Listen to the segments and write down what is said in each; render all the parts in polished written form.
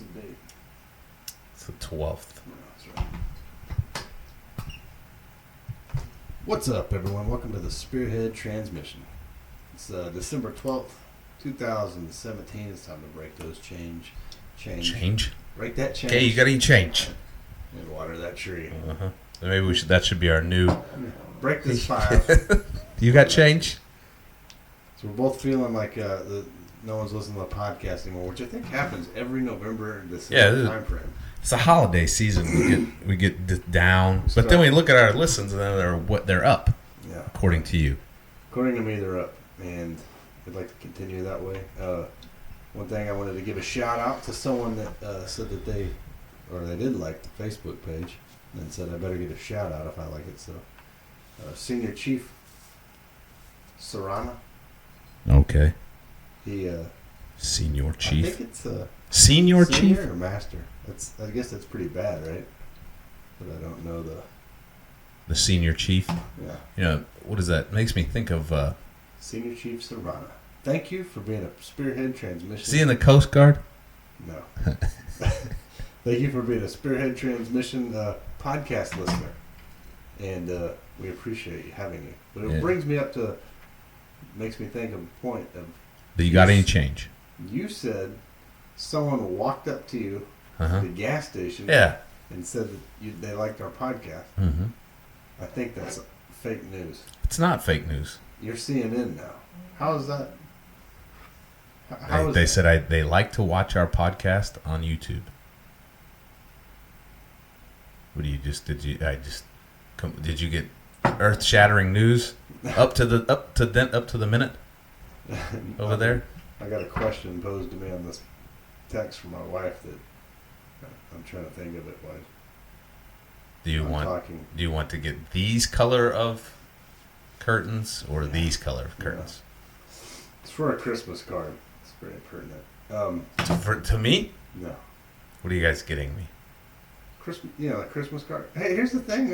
the date? It's the 12th. That's right. What's up, everyone? Welcome to the Spearhead Transmission. It's December 12th, 2017. It's time to break those change. Break that change. Okay, you gotta eat change. And water that tree. Maybe we should. That should be our new. Break this 5. You got change? So we're both feeling like no one's listening to the podcast anymore, which I think happens every November this time frame. It's a holiday season. We get down, but then we look at our listens and then they're up. Yeah. According to you. According to me, they're up, and I'd like to continue that way. One thing I wanted to give a shout out to someone that said that they did like the Facebook page, and said I better get a shout out if I like it. So, Senior Chief Serrana. Okay. He. Senior Chief. I think it's Senior Chief or Master. I guess that's pretty bad, right? But I don't know the Senior Chief. Yeah. You know what is that? Makes me think of Senior Chief Serrana. Thank you for being a Spearhead Transmission. Is he in the Coast Guard? No. Thank you for being a Spearhead Transmission podcast listener, and we appreciate you having you. But it brings me up to, makes me think of a point of. Do you got any change? You said someone walked up to you at the gas station, and said that they liked our podcast. Mm-hmm. I think that's fake news. It's not fake news. You're CNN now. How is that? They said they like to watch our podcast on YouTube. What do you did you get earth-shattering news up to the minute over there? I got a question posed to me on this text from my wife that I'm trying to think of it. Why? Do you want to get these color of curtains or these color of curtains? Yeah. It's for a Christmas card. It's very pertinent. To me? No. What are you guys getting me? A Christmas card. Hey, here's the thing.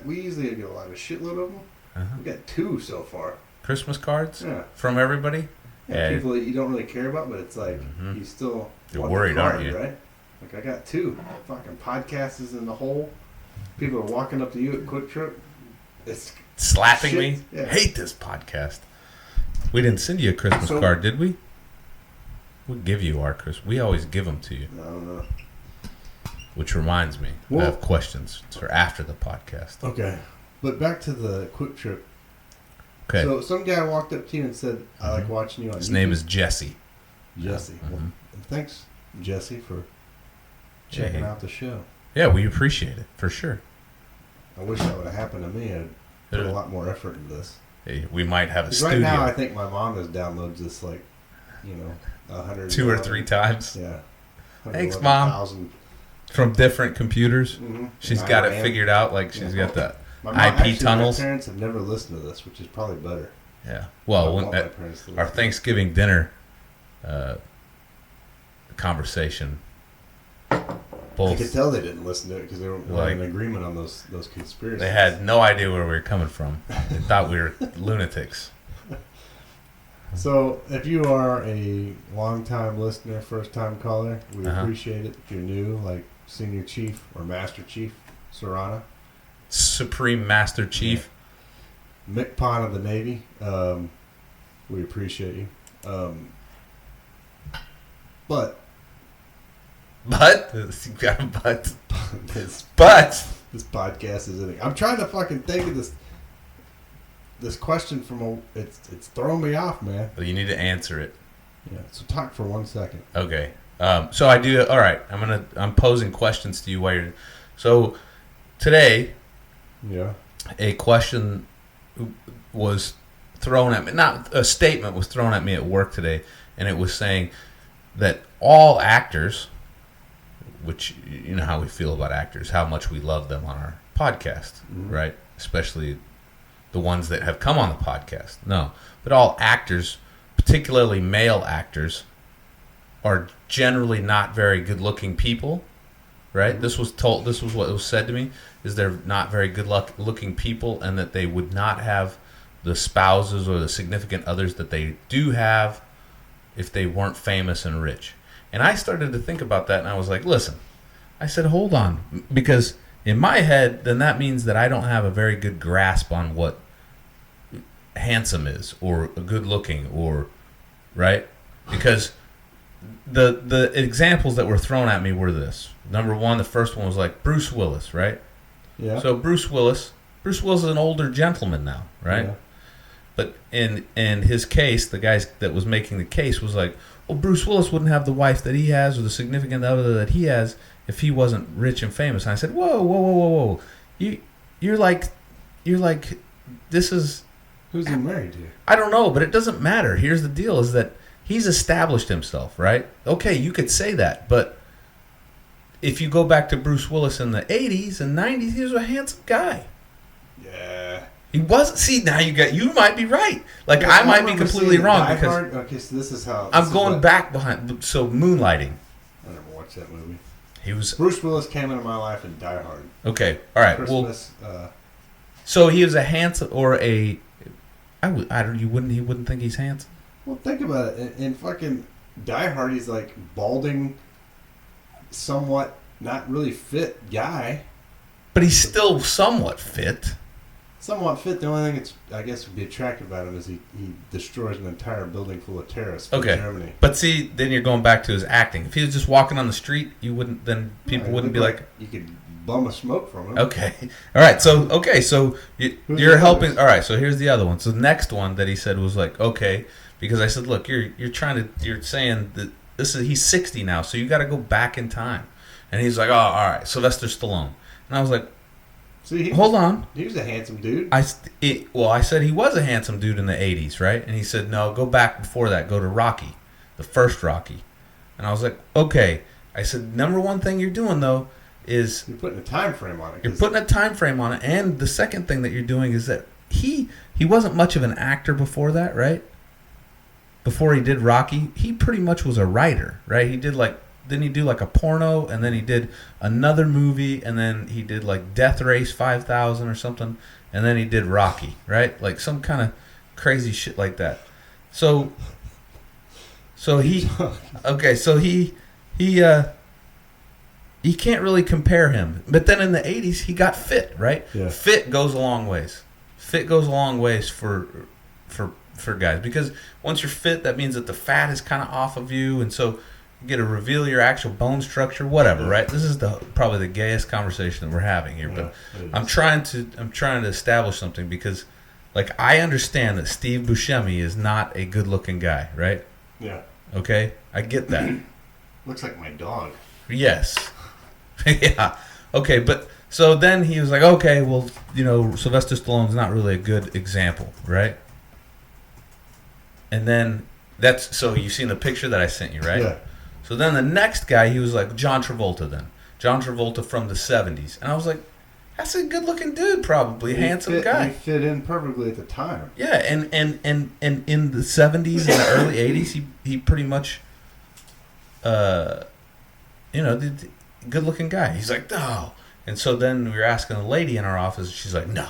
We usually get a shitload of them. We got 2 so far. Christmas cards? Yeah. From everybody? Yeah. People that you don't really care about, but it's like you still. You're worried, aren't you? Right? Like I got 2 fucking podcasts in the hole. People are walking up to you at Quick Trip. It's slapping shit. me. Yeah. Hate this podcast. We didn't send you a Christmas card, did we? We'll give you our Christmas. We always give them to you. I don't know. Which reminds me, I have questions for after the podcast. Okay, but back to the Quick Trip. Okay. So some guy walked up to you and said, "I like watching you on." His YouTube. name is Jesse. Jesse. Well, thanks, Jesse, for checking out the show. Yeah, we appreciate it for sure. I wish that would have happened to me. I'd put a lot more effort into this. Hey, we might have a studio. Right now, I think my mom has downloads this 100 2 or 3 times. Yeah. Thanks, Mom. From different computers. Mm-hmm. She's got it figured out. Like she's got the IP tunnels. My parents have never listened to this, which is probably better. Yeah. Well, our Thanksgiving dinner conversation. I could tell they didn't listen to it because they were in agreement on those conspiracies. They had no idea where we were coming from. They thought we were lunatics. So, if you are a long-time listener, first-time caller, we appreciate it. If you're new, like Senior Chief or Master Chief Serrana. Supreme Master Chief. Mick Pond of the Navy, we appreciate you. But? You got a but? This podcast is in it. I'm trying to fucking think of this question from it's throwing me off, man. Well, you need to answer it. Yeah. So talk for 1 second. Okay. So I do. All right. I'm posing questions to you while you're. So today. Yeah. A question was thrown at me. Not a statement was thrown at me at work today, and it was saying that all actors, which you know how we feel about actors, how much we love them on our podcast, right? Especially the ones that have come on the podcast. No, but all actors, particularly male actors, are generally not very good-looking people, right? This was what was said to me, is they're not very good-looking people, and that they would not have the spouses or the significant others that they do have if they weren't famous and rich. And I started to think about that, and I was like, listen, I said, hold on, because in my head, then that means that I don't have a very good grasp on what handsome is, or a good looking, or right, because the examples that were thrown at me were this. Number one, the first one was like Bruce Willis, right? Yeah. So Bruce Willis is an older gentleman now, right? Yeah. But in his case, the guy that was making the case was like, well, Bruce Willis wouldn't have the wife that he has or the significant other that he has if he wasn't rich and famous. And I said, whoa. You're like, this is... Who's he married to? I don't know, but it doesn't matter. Here's the deal, is that he's established himself, right? Okay, you could say that, but if you go back to Bruce Willis in the 80s and 90s, he was a handsome guy. Yeah. He wasn't. See, now you might be right. Like, yeah, I might be completely wrong because... Okay, so this is how... I'm going back behind... So, Moonlighting. I never watched that movie. He was... Bruce Willis came into my life in Die Hard. Okay, all right. Christmas, so he was a handsome or a... You wouldn't think he's handsome? Well, think about it. In fucking Die Hard, he's like balding, somewhat not really fit guy. But he's still somewhat fit. Somewhat fit. The only thing that's, I guess, would be attractive about him is he destroys an entire building full of terrorists in Germany. But see, then you're going back to his acting. If he was just walking on the street, you wouldn't. Then people wouldn't be like, you could bum a smoke from him. Okay, all right. So you're helping. All right. So here's the other one. So the next one that he said was like, okay, because I said, look, you're saying that he's 60 now, so you got to go back in time, and he's like, oh, all right, Sylvester Stallone, and I was like. See, hold on. He was a handsome dude. I said he was a handsome dude in the 80s, right? And he said, no, go back before that. Go to Rocky, the first Rocky. And I was like, okay. I said, number one thing you're doing, though, is... You're putting a time frame on it. You're putting a time frame on it. And the second thing that you're doing is that he wasn't much of an actor before that, right? Before he did Rocky, he pretty much was a writer, right? Didn't he do like a porno, and then he did another movie, and then he did like Death Race 5000 or something, and then he did Rocky, right? Like some kind of crazy shit like that. So he can't really compare him. But then in the 80s, he got fit, right? Yeah. Fit goes a long ways. Fit goes a long ways for guys, because once you're fit, that means that the fat is kind of off of you, and so you get to reveal your actual bone structure, whatever, right? This is probably the gayest conversation that we're having here, but I'm trying to establish something, because like I understand that Steve Buscemi is not a good-looking guy, right? Yeah. Okay? I get that. Looks like my dog. Yes. Yeah. Okay, but so then he was like, okay, well, Sylvester Stallone's not really a good example, right? And then so you've seen the picture that I sent you, right? Yeah. So then the next guy, he was like John Travolta then. John Travolta from the 70s. And I was like, that's a good-looking dude, probably. Handsome guy. He fit in perfectly at the time. Yeah, and in the 70s and the early 80s, he pretty much, the good-looking guy. He's like, no. And so then we were asking a lady in our office, she's like, no,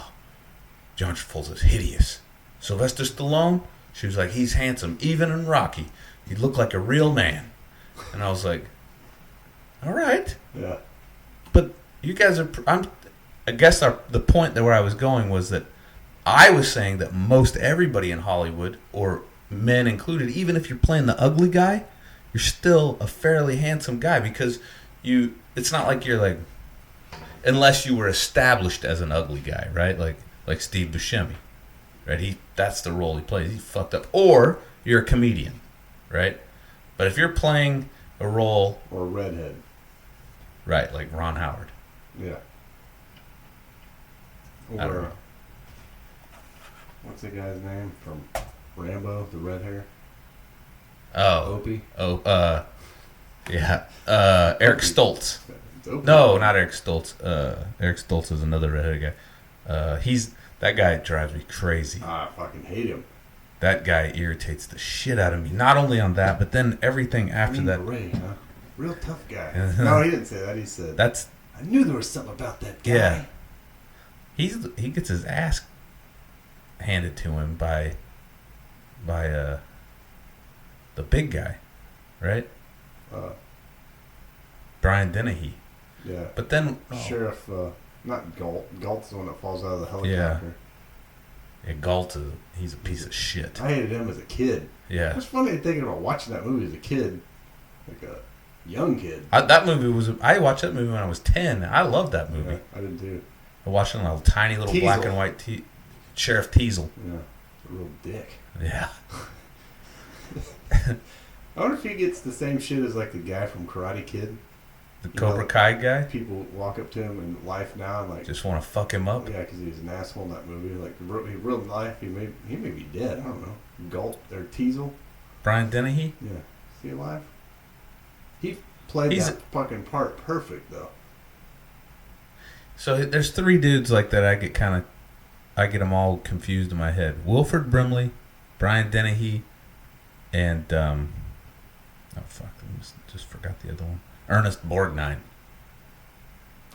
John Travolta's hideous. Sylvester Stallone, she was like, he's handsome. Even in Rocky, he looked like a real man. And I was like, all right. Yeah. But you guys are... I guess the point where I was going was that I was saying that most everybody in Hollywood, or men included, even if you're playing the ugly guy, you're still a fairly handsome guy, because it's not like you're like... Unless you were established as an ugly guy, right? Like Steve Buscemi, right? That's the role he plays. He fucked up. Or you're a comedian, right? But if you're playing a role... Or a redhead. Right, like Ron Howard. Yeah. I don't know. What's the guy's name from Rambo, the red hair? Oh. Opie? Oh, yeah. Eric Stoltz. Opie. No, not Eric Stoltz. Eric Stoltz is another redheaded guy. That guy drives me crazy. I fucking hate him. That guy irritates the shit out of me. Not only on that, but then everything after that. Beret, huh? Real tough guy. No, he didn't say that. He said, I knew there was something about that guy. Yeah. He gets his ass handed to him by the big guy, right? Brian Dennehy. Yeah. But then Sheriff, not Galt. Galt's the one that falls out of the helicopter. Yeah, Galt he's a piece of shit. I hated him as a kid. Yeah. It's funny thinking about watching that movie as a kid, like a young kid. I watched that movie when I was 10. I loved that movie. Yeah, I did too. I watched it on a tiny little Teasel. black and white Sheriff Teasel. Yeah, a real dick. Yeah. I wonder if he gets the same shit as like the guy from Karate Kid. The Cobra Kai guy? People walk up to him in life now and like just want to fuck him up? Yeah, because he's an asshole in that movie. Like in real life, he may be dead. I don't know. Galt or Teasel. Brian Dennehy? Yeah. Is he alive? He played that fucking part perfect though. So there's 3 dudes like that. I get them all confused in my head. Wilford Brimley, Brian Dennehy, and I just forgot the other one. Ernest Borgnine.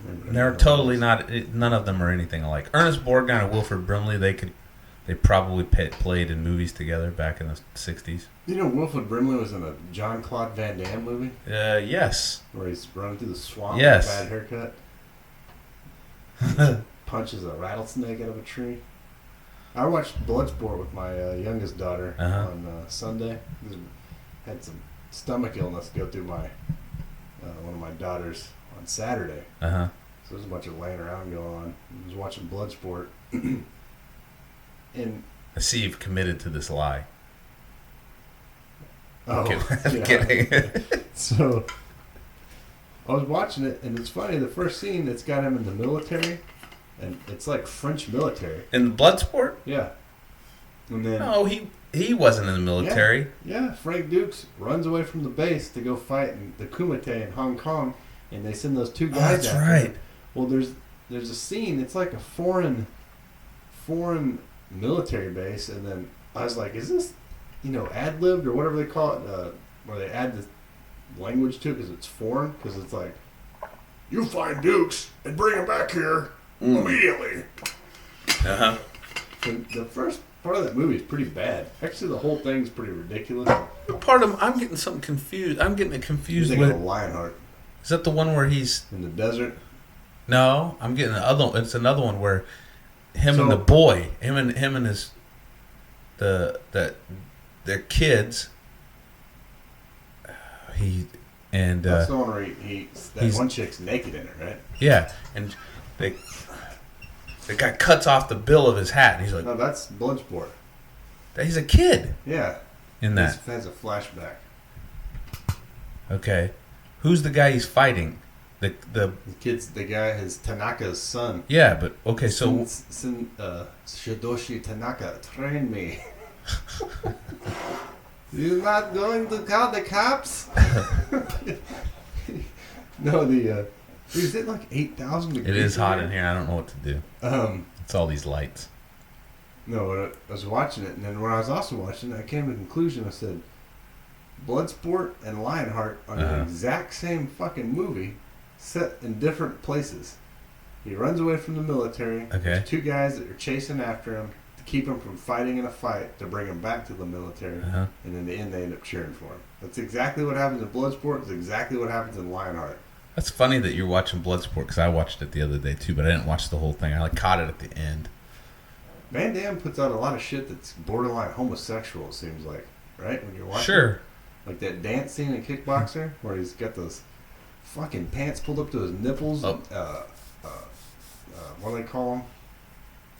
And they're totally not. None of them are anything alike. Ernest Borgnine and Wilford Brimley. They probably played in movies together back in the 60s. You know, Wilford Brimley was in a Jean-Claude Van Damme movie. Yes. Where he's running through the swamp yes. with a bad haircut. Punches a rattlesnake out of a tree. I watched Bloodsport with my youngest daughter on Sunday. Had some stomach illness go through my one of my daughters on Saturday. So there's a bunch of laying around going on. I was watching Bloodsport. And I see you've committed to this lie. Oh, I'm kidding. So I was watching it, and it's funny. The first scene, it's got him in the military, and it's like French military. In the Bloodsport? Yeah. And then no, he wasn't in the military. Yeah, Frank Dukes runs away from the base to go fight in the Kumite in Hong Kong, and they send those 2 guys. That's right. Him. Well, there's a scene. It's like a foreign military base, and then I was like, is this, ad-libbed or whatever they call it, where they add the language to it because it's foreign? Because it's like, you find Dukes and bring him back here immediately. And the first part of that movie is pretty bad. Actually, the whole thing's pretty ridiculous. I'm getting something confused. I'm getting it confused with Lionheart. Is that the one where he's in the desert? No, I'm getting the other one. It's another one where and the boy, him and his their kids. That's the one where that one chick's naked in it, right? Yeah, and the guy cuts off the bill of his hat, and he's like, "No, that's Bloodsport." He's a kid. Yeah. In that, he has a flashback. Okay, who's the guy he's fighting? The kid's the guy, his Tanaka's son. Yeah, but okay, so Shidoshi Tanaka, train me. You're not going to call the cops? No, is it like 8,000 degrees? It is hot in here. I don't know what to do. It's all these lights. No, I was watching it, and then when I was also watching it, I came to the conclusion. I said, Bloodsport and Lionheart are the exact same fucking movie, set in different places. He runs away from the military. Okay. There's 2 guys that are chasing after him to keep him from fighting in a fight to bring him back to the military. And in the end, they end up cheering for him. That's exactly what happens in Bloodsport. It's exactly what happens in Lionheart. That's funny that you're watching Bloodsport because I watched it the other day too, but I didn't watch the whole thing. I caught it at the end. Van Damme puts out a lot of shit that's borderline homosexual. It seems like, right? When you're watching. Sure. Like that dance scene in Kickboxer where he's got those fucking pants pulled up to his nipples. Oh. What do they call them?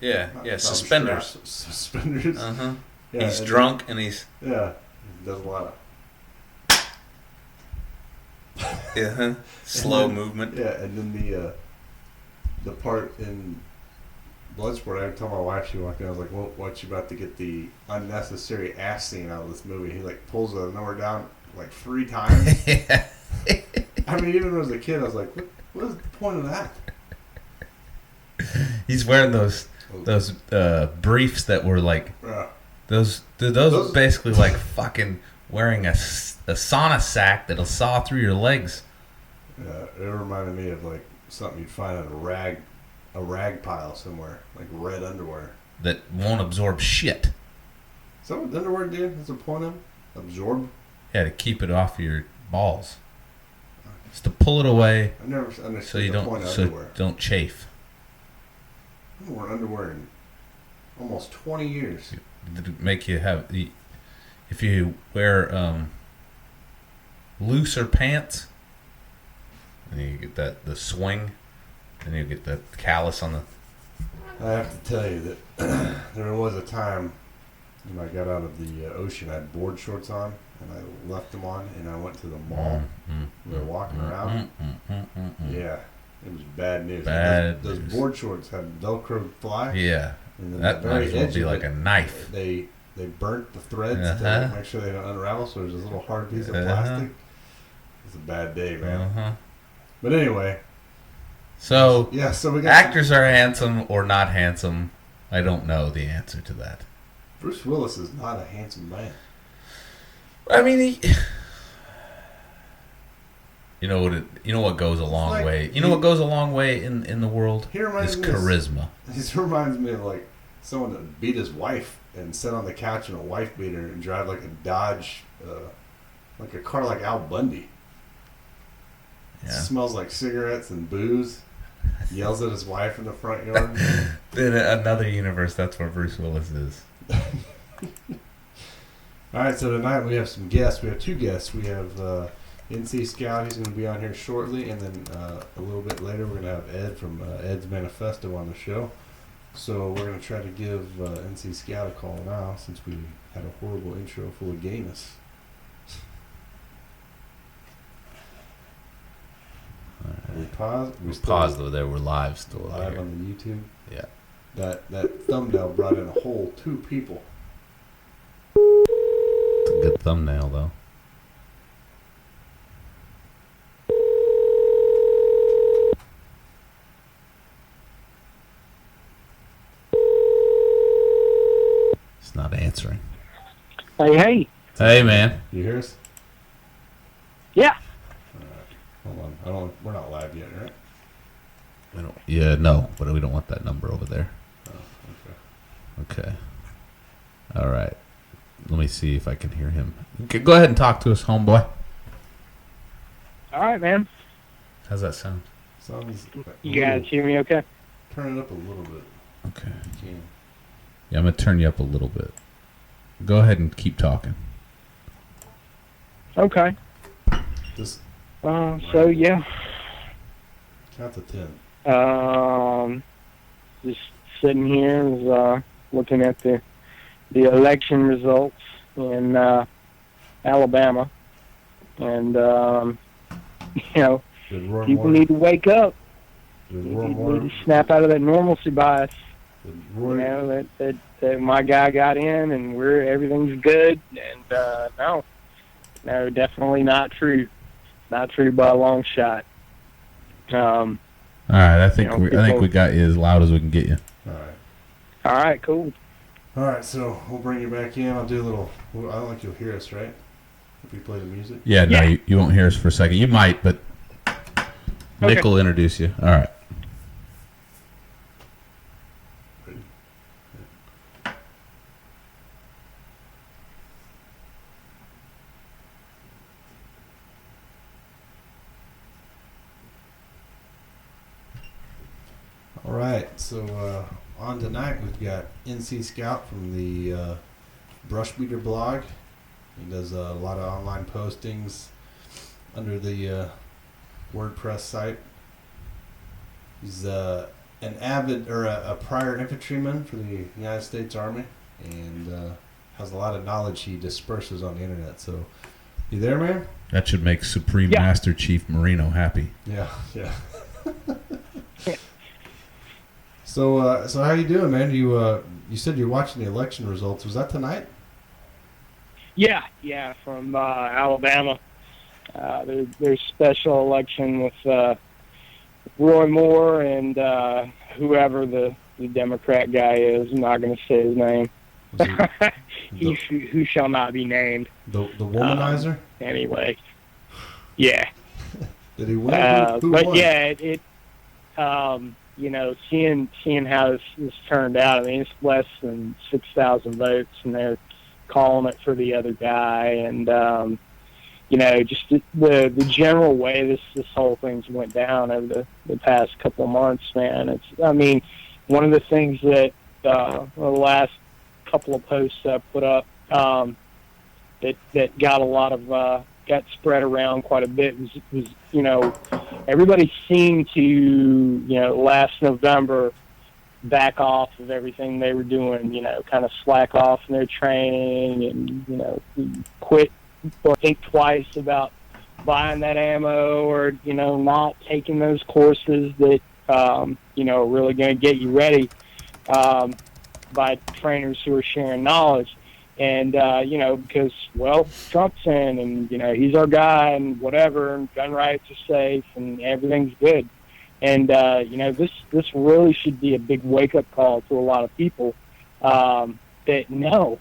Yeah, suspenders. Suspenders. Yeah, he's and drunk and he's... Yeah, he does a lot of... Slow movement. Yeah, and then the part in Bloodsport, I told my wife, she walked in, I was like, well, what, you about to get the unnecessary ass scene out of this movie? He pulls the number down 3 times. Yeah. I mean, even when I was a kid, I was like, what is the point of that? He's wearing those briefs that were those basically like fucking wearing a sauna sack that'll saw through your legs. Yeah, it reminded me of something you'd find in a rag pile somewhere, like red underwear that won't absorb shit. Is that what underwear do? That's the point of them? Absorb? Yeah, to keep it off your balls. It's to pull it away. I never understood the point of underwear. Don't chafe. I haven't worn underwear in almost 20 years. Did it make you have the? If you wear looser pants, and you get the swing, and you get that callus on the. I have to tell you that there was a time when I got out of the ocean, I had board shorts on, and I left them on, and I went to the mall. We were walking around. Yeah, it was bad news. Those board shorts had Velcro fly. Yeah, and then that might as well be like a knife. They burnt the threads to make sure they don't unravel, so there's this little hard piece of plastic. It's a bad day, man. But anyway. So, we got actors are handsome or not handsome. I don't know the answer to that. Bruce Willis is not a handsome man. I mean, you know what goes a long way. You know what goes a long way in the world is charisma. This reminds me of like someone that beat his wife and sit on the couch in a wife beater and drive like a Dodge, like a car like Al Bundy. Yeah. It smells like cigarettes and booze. Yells at his wife in the front yard. In another universe, that's where Bruce Willis is. All right, so tonight we have some guests. We have two guests. We have NC Scout. He's going to be on here shortly, and then a little bit later we're going to have Ed from Ed's Manifesto on the show. So we're going to try to give NC Scout a call now, since we had a horrible intro full of gayness. We paused. We paused over there. We're live still. Live on the YouTube. Yeah. That thumbnail brought in a whole 2 people. It's a good thumbnail, though. It's not answering. Hey. Hey, man. You hear us? Yeah. Hold on. We're not live yet, right? No, but we don't want that number over there. Oh, okay. All right. Let me see if I can hear him. Okay, go ahead and talk to us, homeboy. All right, man. How's that sound? You guys hear me okay? Turn it up a little bit. Okay. If you can. Yeah, I'm going to turn you up a little bit. Go ahead and keep talking. Okay. Just so yeah. Count to 10. Just sitting here, looking at the election results in Alabama, and people need to wake up. People need to snap out of that normalcy bias. That my guy got in, and everything's good, and no, definitely not true. Not true by a long shot. All right, I think we got you as loud as we can get you. All right, cool. All right, so we'll bring you back in. I'll do a little. I don't think you'll hear us, right? If we play the music. Yeah, no, you won't hear us for a second. You might, but Nick will introduce you. All right. All right, so on tonight we've got NC Scout from the Brush Beater blog. He does a lot of online postings under the WordPress site. He's an avid or a prior infantryman for the United States Army, and has a lot of knowledge he disperses on the internet. So, you there, man? That should make Supreme Master Chief Marino happy. Yeah. So how you doing, man? You said you're watching the election results. Was that tonight? Yeah, from Alabama. There's special election with Roy Moore and whoever the Democrat guy is. I'm not going to say his name. Who shall not be named. The womanizer? Anyway. Yeah. Did he win? Who but won? Yeah, seeing how this turned out, I mean, it's less than 6,000 votes, and they're calling it for the other guy, and just the general way this whole thing's went down over the past couple of months, man. One of the things that the last couple of posts I put up that got a lot of got spread around quite a bit was everybody seemed to last November back off of everything they were doing, kind of slack off in their training and quit or think twice about buying that ammo or not taking those courses that are really going to get you ready by trainers who are sharing knowledge. And because Trump's in and he's our guy and whatever, and gun rights are safe and everything's good. And this really should be a big wake up call to a lot of people that no,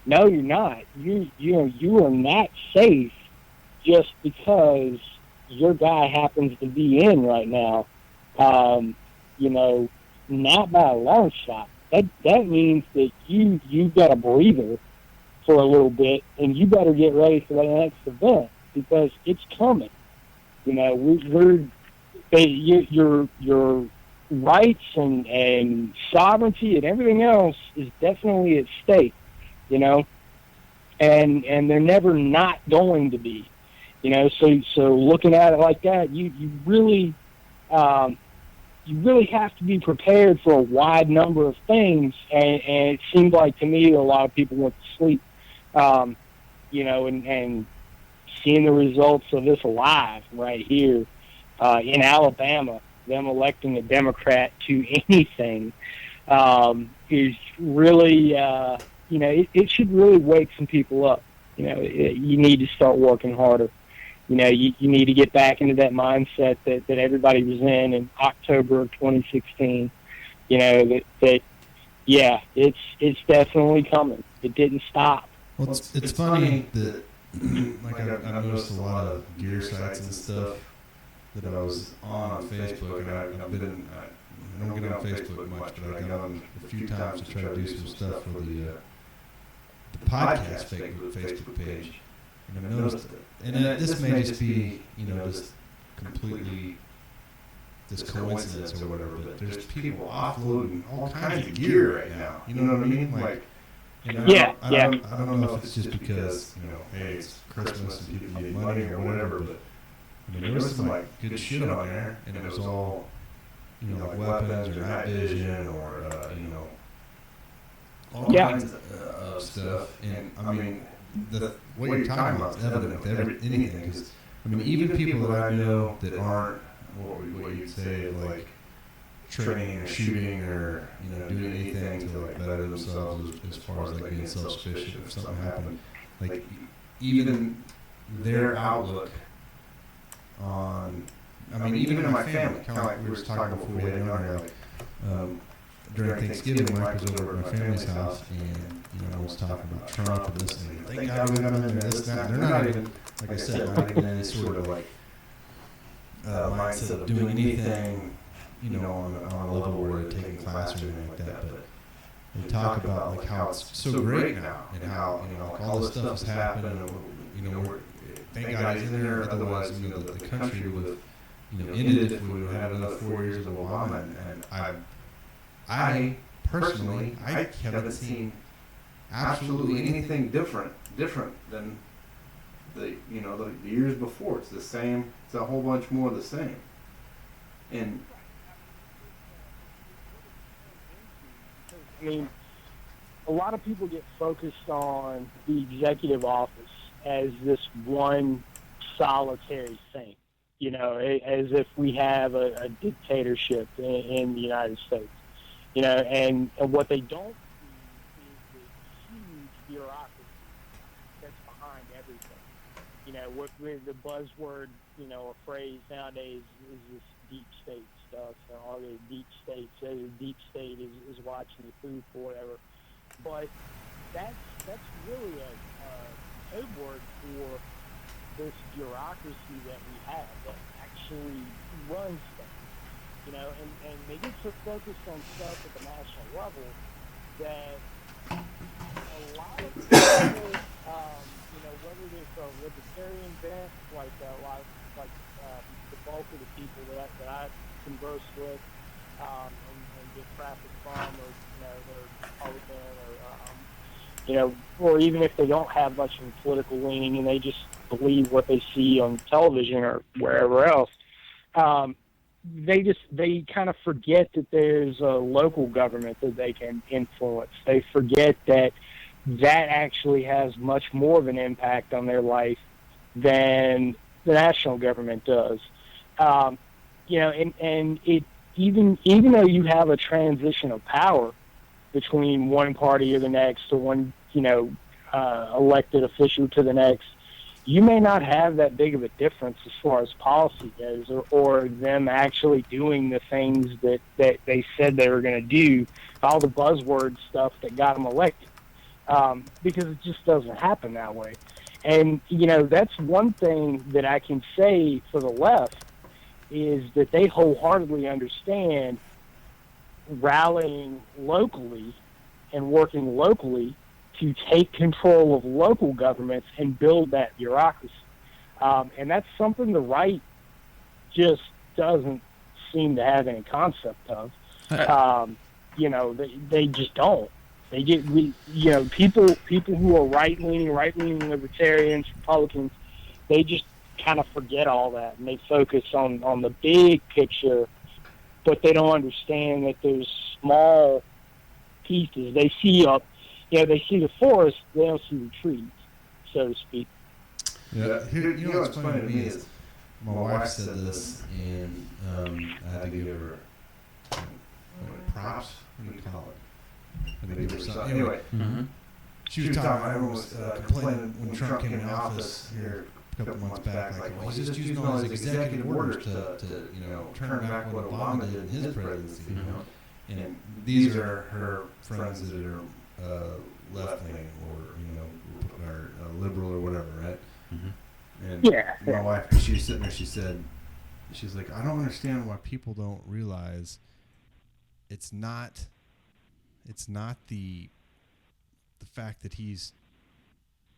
you're not. You are not safe just because your guy happens to be in right now. Not by a long shot. That means that you've got a breather for a little bit, and you better get ready for the next event because it's coming. Your rights and sovereignty and everything else is definitely at stake, and they're never not going to be, So looking at it like that, you really have to be prepared for a wide number of things, and it seemed like to me a lot of people went to sleep, and seeing the results of this live right here in Alabama, them electing a Democrat to anything is really, it should really wake some people up. You need to start working harder. You need to get back into that mindset that everybody was in October of 2016. It's definitely coming. It didn't stop. Well, it's funny that I've noticed a lot of gear sites and stuff that I was on Facebook, and I don't get on Facebook much, but I got on a few times to try to do some stuff for the podcast Facebook page. And I've noticed, and this may just be, just completely this coincidence or whatever, but there's people offloading all kinds of gear right now. You know what I mean? Like, I don't know if it's just because, hey, it's Christmas and people need money or whatever, but there was some good shit on there, and it was all, like weapons or night vision or, all kinds of stuff. And what you're talking about is evident with anything. Because even people that I know that aren't what you'd say like training or shooting or doing anything to better themselves as far as being self-sufficient if something happened, even their outlook on, even in my family, kind of like we were talking before we had you on here, during Thanksgiving, Mike was over at my family's house, and I was talking about Trump and this and thank God we got in there, this and that. They're not even, like I said, not even any sort of mindset of doing anything, on a level where they're taking class or anything like that. But they talk about how it's so great now, and how all this stuff is happening. We're, thank God he's in there. Otherwise, the country would have ended if we would have had another 4 years of Obama. And I personally, I haven't seen absolutely anything different than the years before. It's the same. It's a whole bunch more of the same. And a lot of people get focused on the executive office as this one solitary thing, as if we have a dictatorship in the United States. And what they don't see is the huge bureaucracy that's behind everything. With the buzzword, a phrase nowadays is this deep state stuff. All the deep states, the deep state is watching the food for whatever. But that's really a code word for this bureaucracy that we have that actually runs things. And they get so focused on stuff at the national level that a lot of people Whether it's a libertarian bent, like a lot of, like the bulk of the people that I converse with and get traffic from, or they're Republican, or even if they don't have much of a political leaning and they just believe what they see on television or wherever else, they kind of forget that there's a local government that they can influence. They forget that actually has much more of an impact on their life than the national government does. And it even though you have a transition of power between one party or the next, or one elected official to the next, you may not have that big of a difference as far as policy goes, or them actually doing the things that they said they were going to do, all the buzzword stuff that got them elected. Because it just doesn't happen that way. And, that's one thing that I can say for the left, is that they wholeheartedly understand rallying locally and working locally to take control of local governments and build that bureaucracy. And that's something the right just doesn't seem to have any concept of. They just don't. They get people who are right-leaning libertarians, Republicans, they just kind of forget all that, and they focus on the big picture, but they don't understand that there's small pieces. They see they see the forest, they don't see the trees, so to speak. Yeah, what's funny to me is my wife said this, and I had to give her props. What do you call it? Anyway, she was talking about everyone was complaining when Trump came in office here a couple months back, like, well, he's just using all his executive orders to turn back what Obama did in his presidency, And these are her friends that are left-leaning or, are liberal or whatever, right? And my wife, she was sitting there, she's like, I don't understand why people don't realize it's not the fact that he's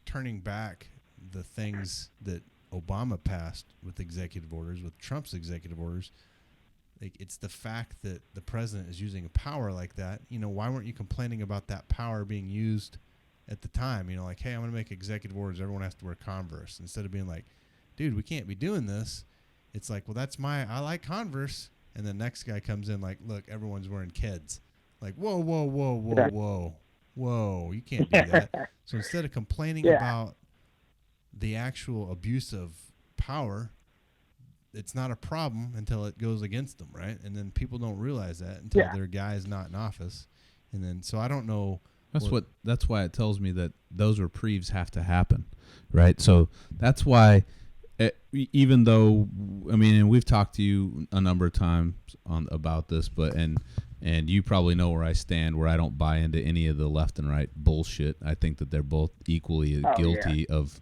turning back the things that Obama passed with executive orders, with Trump's executive orders. Like, it's the fact that the president is using a power like that. Why weren't you complaining about that power being used at the time? Like, hey, I'm going to make executive orders. Everyone has to wear Converse. Instead of being like, dude, we can't be doing this. It's like, well, I like Converse. And the next guy comes in like, look, everyone's wearing Keds. Like, whoa, you can't do that. So instead of complaining about the actual abuse of power, it's not a problem until it goes against them, right? And then people don't realize that until their guy is not in office. And then, so I don't know. That's why it tells me that those reprieves have to happen, right? So that's why, even though, and we've talked to you a number of times about this, and you probably know where I stand, where I don't buy into any of the left and right bullshit. I think that they're both equally guilty of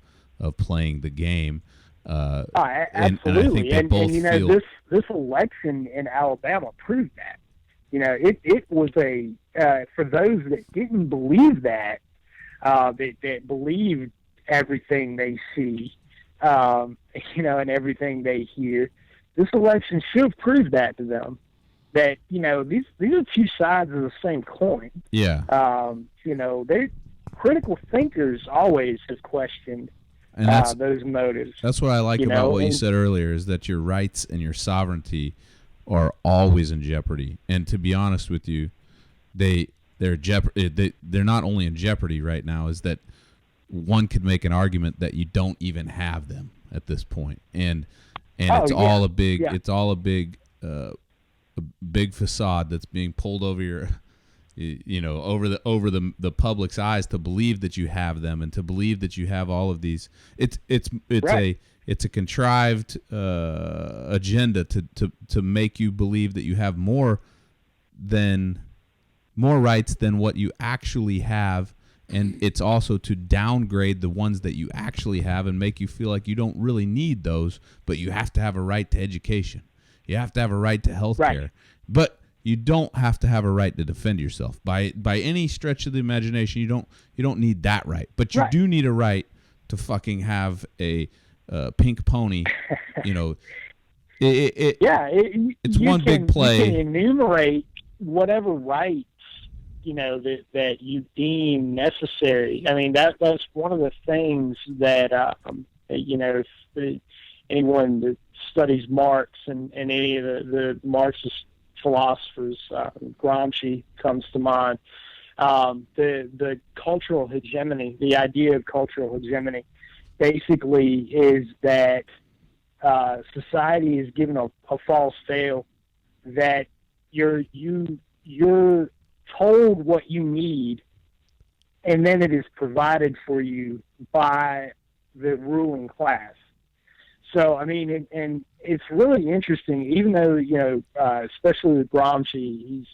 playing the game. Absolutely. And I think they both feel this election in Alabama proved that. It was for those that didn't believe that believed everything they see, and everything they hear. This election should have proved that to them. That these are two sides of the same coin. Yeah. They critical thinkers always have questioned those motives. That's what I like about what you said earlier, is that your rights and your sovereignty are always in jeopardy. And to be honest with you, they're not only in jeopardy right now, is that one could make an argument that you don't even have them at this point. And it's all a big a big facade that's being pulled over your, over the public's eyes to believe that you have them and to believe that you have all of these. It's a contrived agenda to make you believe that you have more rights than what you actually have. And it's also to downgrade the ones that you actually have and make you feel like you don't really need those, but you have to have a right to education. You have to have a right to health care. But You don't have to have a right to defend yourself by any stretch of the imagination. You don't need that right, but you do need a right to fucking have a pink pony. You know, it's one big play. You can enumerate whatever rights that you deem necessary. I mean, that's one of the things that if anyone that studies Marx and any of the Marxist philosophers, Gramsci comes to mind. The cultural hegemony, the idea of cultural hegemony, basically is that society is given a false veil that you're told what you need, and then it is provided for you by the ruling class. So, I mean, and it's really interesting, even though, especially with Gramsci, he's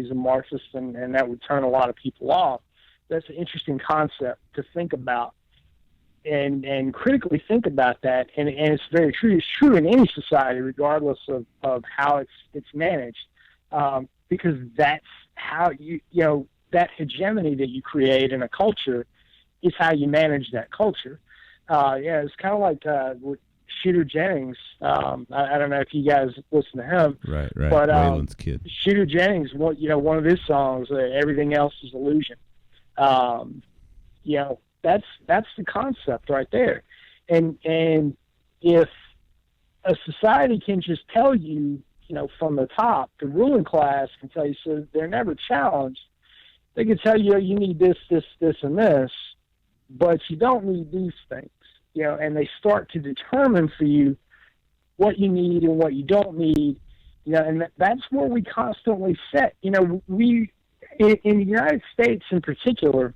a Marxist, and that would turn a lot of people off. That's an interesting concept to think about and critically think about that. And it's very true. It's true in any society, regardless of how it's managed, because that's how that hegemony that you create in a culture is how you manage that culture. It's kind of like with Shooter Jennings. I don't know if you guys listen to him. Right. But Waylon's kid. Shooter Jennings, one of his songs, "Everything Else Is Illusion." That's the concept right there. And if a society can just tell you, from the top, the ruling class can tell you, so they're never challenged. They can tell you, you need this, and this, but you don't need these things. And they start to determine for you what you need and what you don't need. And that's where we constantly set. We in the United States in particular,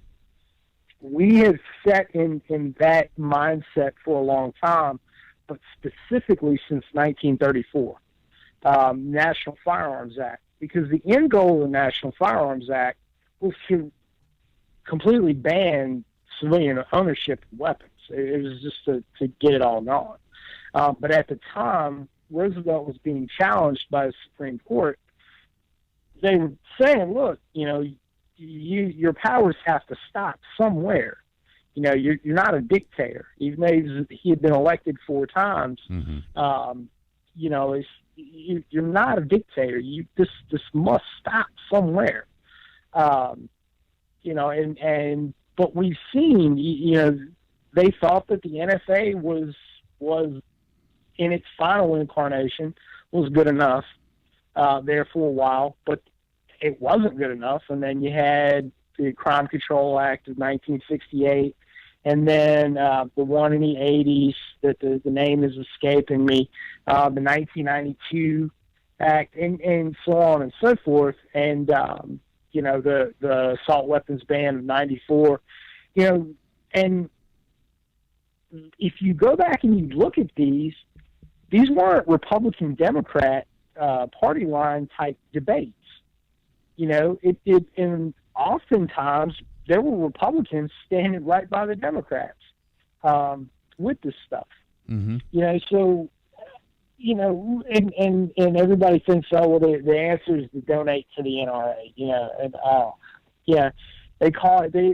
we have set in that mindset for a long time, but specifically since 1934, National Firearms Act, because the end goal of the National Firearms Act was to completely ban civilian ownership of weapons. It was just to get it all gone. But at the time, Roosevelt was being challenged by the Supreme Court. They were saying, look, your powers have to stop somewhere. You're not a dictator. Even though he had been elected 4 times, you're not a dictator. This must stop somewhere. But we've seen, they thought that the NFA was in its final incarnation was good enough there for a while, but it wasn't good enough. And then you had the Crime Control Act of 1968, and then the one in the 80s that the name is escaping me, the 1992 Act, and so on and so forth, and the assault weapons ban of 94, and if you go back and you look at these weren't Republican-Democrat party line type debates. And oftentimes there were Republicans standing right by the Democrats with this stuff. Mm-hmm. So and everybody thinks, oh, well, the answer is to donate to the NRA.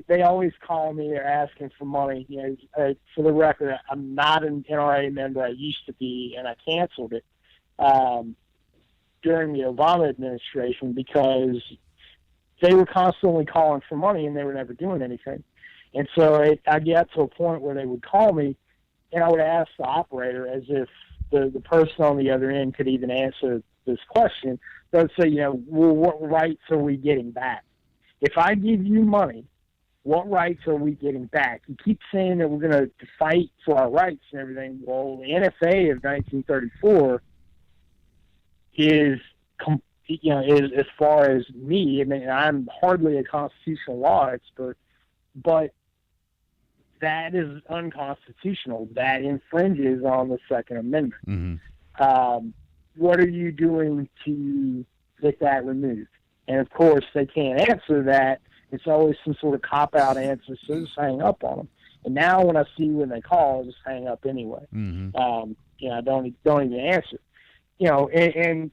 They always call me. They're asking for money. For the record, I'm not an NRA member. I used to be, and I canceled it during the Obama administration because they were constantly calling for money and they were never doing anything. And so I got to a point where they would call me, and I would ask the operator as if the person on the other end could even answer this question. They would say, well, what rights are we getting back? If I give you money, what rights are we getting back? You keep saying that we're going to fight for our rights and everything. Well, the NFA of 1934 is as far as me, I mean, I'm hardly a constitutional law expert, but that is unconstitutional. That infringes on the Second Amendment. Mm-hmm. What are you doing to get that removed? And of course, they can't answer that. It's always some sort of cop-out answer, so just hang up on them. And now when I see when they call, I just hang up anyway. Mm-hmm. I don't even answer. And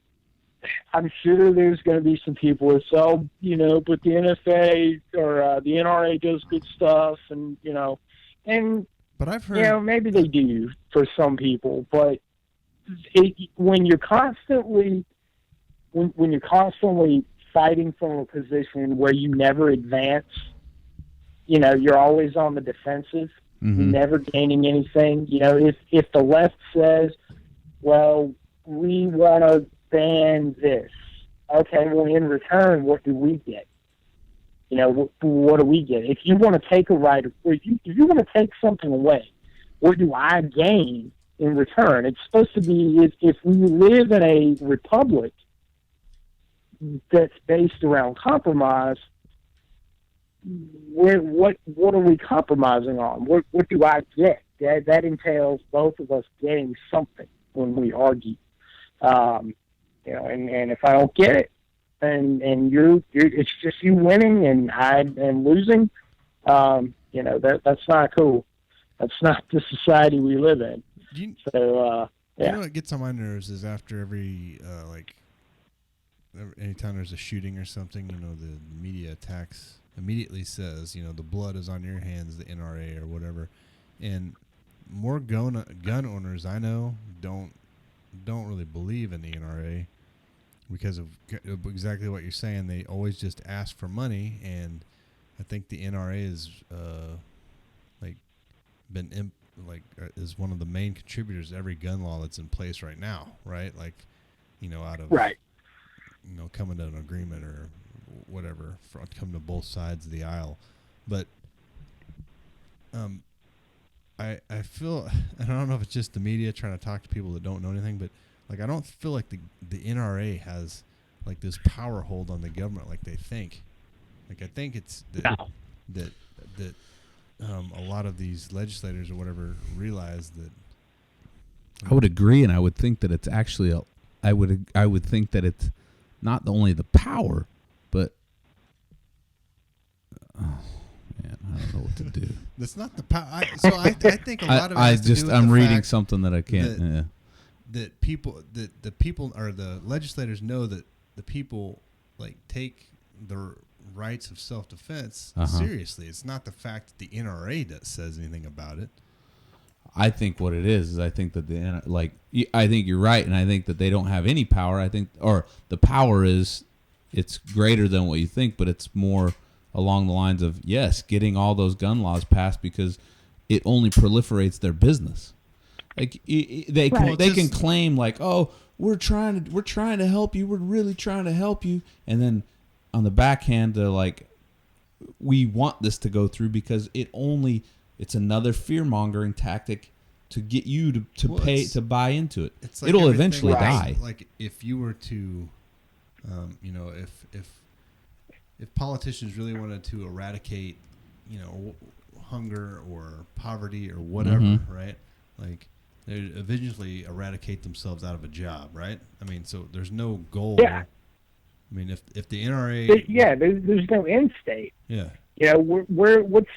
I'm sure there's going to be some people who say, oh, but the NFA or the NRA does good stuff, and But I've heard, maybe they do for some people, but when you're constantly fighting from a position where you never advance, you're always on the defensive, never gaining anything. If the left says, well, we want to ban this, okay, well, in return, what do we get? What do we get? If you want to take a right, if you want to take something away, what do I gain in return? It's supposed to be, if we live in a republic that's based around compromise, what are we compromising on? What do I get? That entails both of us getting something when we argue. And if I don't get it, and it's just you winning and I am losing, that's not cool. That's not the society we live in. You know what gets on my nerves is after every anytime there's a shooting or something, the media attacks immediately says, the blood is on your hands, the NRA or whatever, and more gun owners I know don't really believe in the NRA because of exactly what you're saying. They always just ask for money, and I think the NRA is is one of the main contributors to every gun law that's in place right now, right? Out of right. Coming to an agreement or whatever, coming to both sides of the aisle. But I feel, and I don't know if it's just the media trying to talk to people that don't know anything, but I don't feel like the NRA has this power hold on the government like they think. I think it's that a lot of these legislators or whatever realize that. I would agree, and I would think that it's actually I would think that it's not only the power, but I don't know what to do. That's not the power. I think a lot of it I'm reading something that I can't. That the people or the legislators know that the people take the rights of self-defense seriously. It's not the fact that the NRA says anything about it. I think what it is I think that I think you're right, and I think that they don't have any power. I think, or the power is, it's greater than what you think, but it's more along the lines of, yes, getting all those gun laws passed because it only proliferates their business. They can claim oh, we're trying to help you, we're really trying to help you, and then on the backhand they're we want this to go through because it's another fear-mongering tactic to get you to buy into it. It'll eventually die. If you were to, if politicians really wanted to eradicate, hunger or poverty or whatever, right? They'd eventually eradicate themselves out of a job, right? So there's no goal. Yeah. If the NRA, there's no end state. Yeah. What's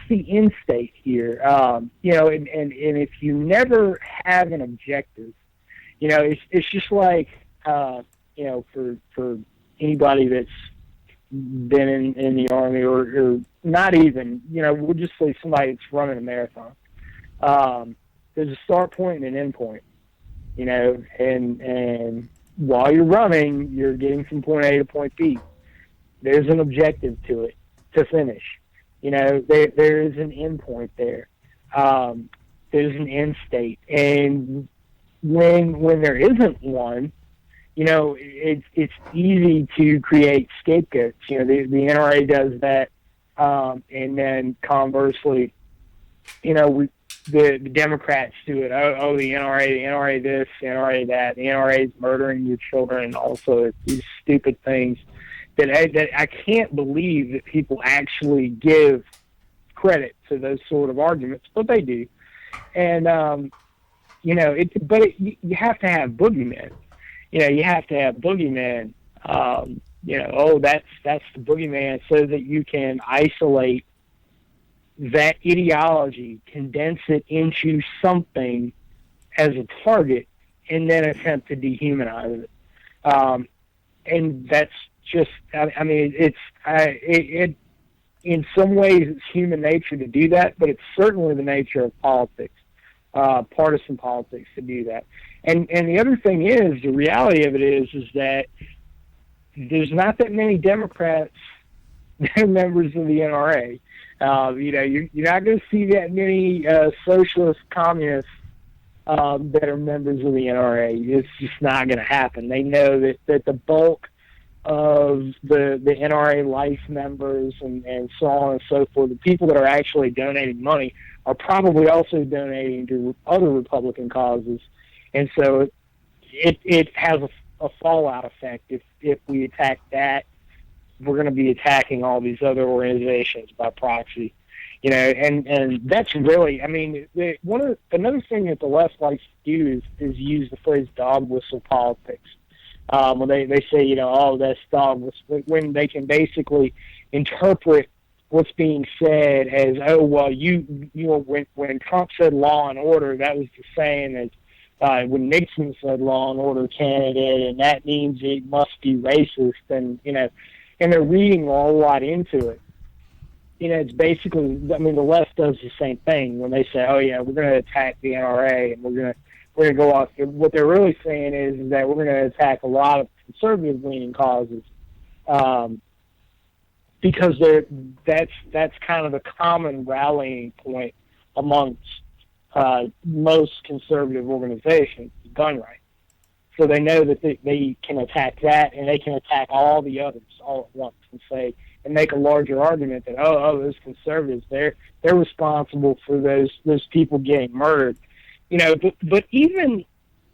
the end state here? And if you never have an objective, it's just for anybody that's been in the Army or not even, we'll just say somebody that's running a marathon. There's a start point and an end point, and while you're running, you're getting from point A to point B. There's an objective to it to finish. There is an end point there. There's an end state, and when there isn't one, it's easy to create scapegoats. The NRA does that, and then conversely, the Democrats do it. Oh, the NRA this, the NRA that. The NRA is murdering your children, and also these stupid things that I can't believe that people actually give credit to those sort of arguments, but they do. And you have to have boogeymen. You have to have boogeymen. That's the boogeyman, so that you can isolate that ideology, condense it into something as a target, and then attempt to dehumanize it. and that's just, I mean, it in some ways it's human nature to do that, but it's certainly the nature of politics, partisan politics, to do that. And the other thing is, the reality of it is that there's not that many Democrats that are members of the NRA. You're not going to see that many socialist communists that are members of the NRA. It's just not going to happen. They know that the bulk of the NRA life members and so on and so forth, the people that are actually donating money, are probably also donating to other Republican causes. And so it has a fallout effect. If we attack that, we're going to be attacking all these other organizations by proxy. And that's really, I mean, another thing that the left likes to do is use the phrase dog whistle politics. When they say, that's dog whistle, when they can basically interpret what's being said as, oh, well, when Trump said law and order, that was the same as when Nixon said law and order candidate, and that means it must be racist, and they're reading a whole lot into it. It's basically, I mean, the left does the same thing when they say, oh yeah, we're going to attack the NRA, and we're going to go off. What they're really saying is that we're going to attack a lot of conservative-leaning causes, because that's kind of the common rallying point amongst most conservative organizations, gun rights. So they know that they can attack that, and they can attack all the others all at once and make a larger argument that those conservatives, they're responsible for those people getting murdered. But even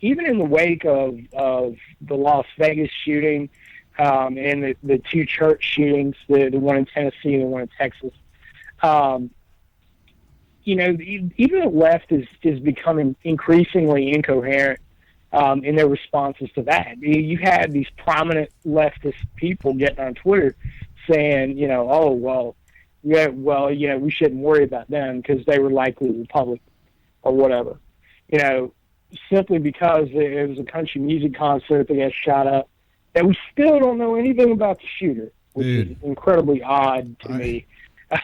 in the wake of the Las Vegas shooting, and the two church shootings, the one in Tennessee and the one in Texas, even the left is becoming increasingly incoherent in their responses to that. You had these prominent leftist people getting on Twitter saying, we shouldn't worry about them because they were likely Republican or whatever. Simply because it was a country music concert that got shot up, that we still don't know anything about the shooter, which is incredibly odd to me. I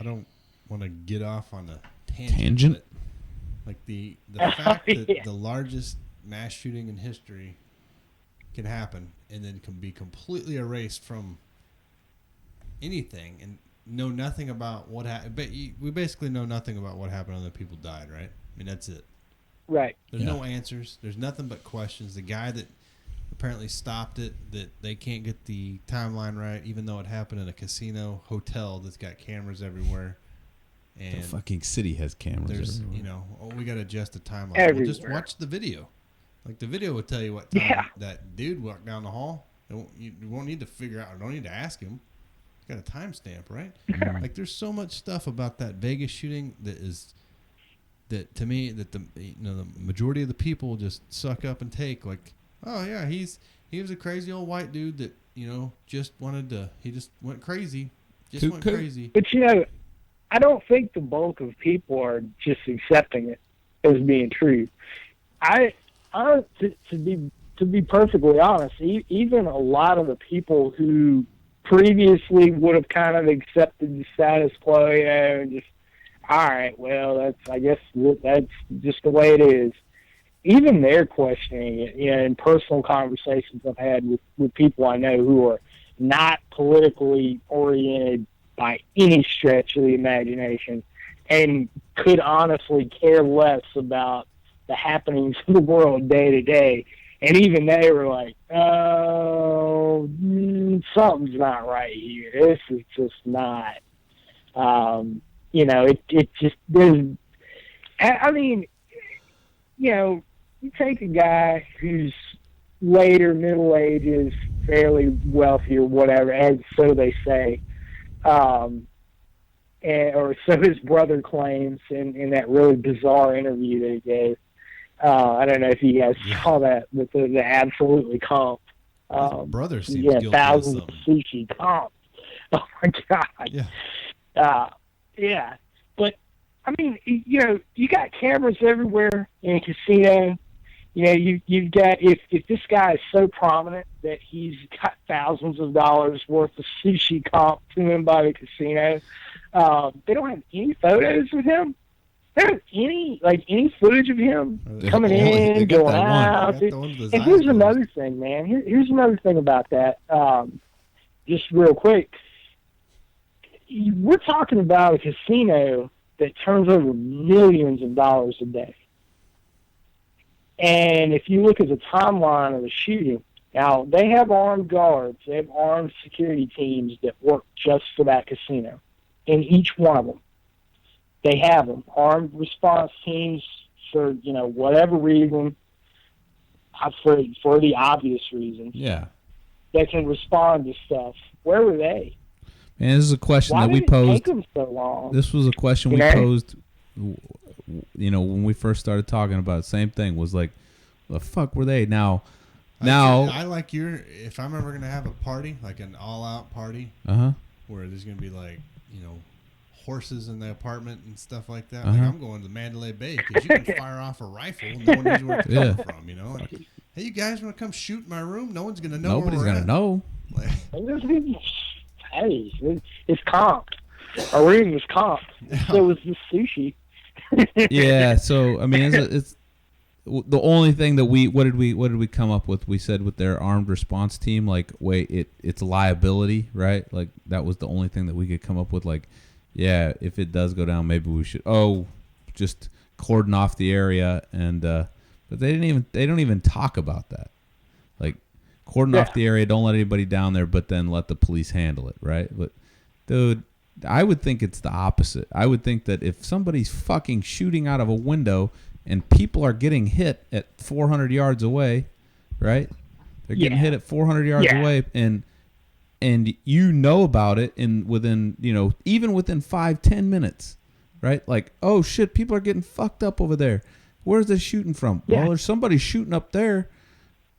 don't want to get off on a tangent. Like the fact that the largest mass shooting in history can happen and then can be completely erased from anything and know nothing about what happened. But we basically know nothing about what happened when the people died, right? I mean, that's it. Right. There's no answers. There's nothing but questions. The guy that apparently stopped it, that they can't get the timeline right, even though it happened in a casino hotel that's got cameras everywhere. And the fucking city has cameras everywhere. We got to adjust the timeline. Everywhere. Well, just watch the video. Like, the video will tell you what time that dude walked down the hall. You won't need to figure out, or don't need to ask him. You got a timestamp, right? Like, there's so much stuff about that Vegas shooting that to me, that the majority of the people just suck up and take. Like, oh yeah, he was a crazy old white dude that just went crazy, went crazy. But I don't think the bulk of people are just accepting it as being true. To be perfectly honest, even a lot of the people who previously would have kind of accepted the status quo, and just, all right, well, I guess that's just the way it is. Even they're questioning it. In personal conversations I've had with people I know who are not politically oriented by any stretch of the imagination, and could honestly care less about the happenings of the world day to day. And even they were like, oh, something's not right here. This is just not, it just, there's, I mean, you take a guy who's later middle ages, fairly wealthy or whatever, and so they say, or so his brother claims in that really bizarre interview that he gave. I don't know if you guys saw that with the absolutely comp. Brother seems guilty thousands of of sushi comps. Oh my god. Yeah. But I mean, you got cameras everywhere in a casino. you've got, if this guy is so prominent that he's got thousands of dollars worth of sushi comp to him by the casino, they don't have any photos of him. They don't have any footage of him coming in, going out. And here's another thing, man. Here's another thing about that. Just real quick, we're talking about a casino that turns over millions of dollars a day. And if you look at the timeline of the shooting, now they have armed guards, they have armed security teams that work just for that casino. In each one of them, they have them, armed response teams for whatever reason, for the obvious reasons. Yeah, that can respond to stuff. Where were they? And this is a question that we posed. Why did it take them so long? This was a question we posed. When we first started talking about it, same thing was like, the fuck were they? Now, I like if I'm ever gonna have a party, like an all-out party, where there's gonna be like, horses in the apartment and stuff like that. Like, I'm going to Mandalay Bay because you can fire off a rifle and no one knows where it's coming from. Like, hey, you guys want to come shoot in my room? No one's gonna know. Nobody's gonna know. Like, hey, it's comped. Our room was comped. So was the sushi. Yeah, so I mean, it's the only thing that what did we come up with? We said with their armed response team, like, wait, it's a liability, right? Like, that was the only thing that we could come up with. Like, yeah, if it does go down, maybe we should just cordon off the area, and but they don't even talk about that. Like, cordon off the area, don't let anybody down there, but then let the police handle it, right? But dude, I would think it's the opposite. I would think that if somebody's fucking shooting out of a window and people are getting hit at 400 yards away, right? They're getting hit at 400 yards away, and you know about it within even within 5-10 minutes, right? Like, oh shit, people are getting fucked up over there. Where's this shooting from? Yeah. Well, there's somebody shooting up there.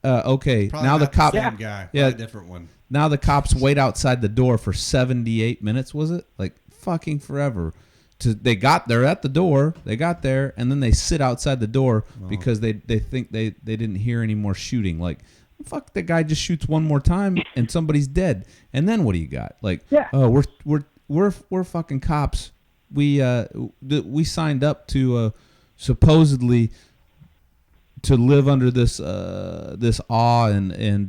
Okay, probably now the cop. Same guy. Yeah, a different one. Now the cops wait outside the door for 78 minutes, was it? Like, fucking forever. They're at the door, they got there, and then they sit outside the door because they think they didn't hear any more shooting. Like, fuck, the guy just shoots one more time and somebody's dead. And then what do you got? Like, we're fucking cops. We signed up to supposedly to live under this awe and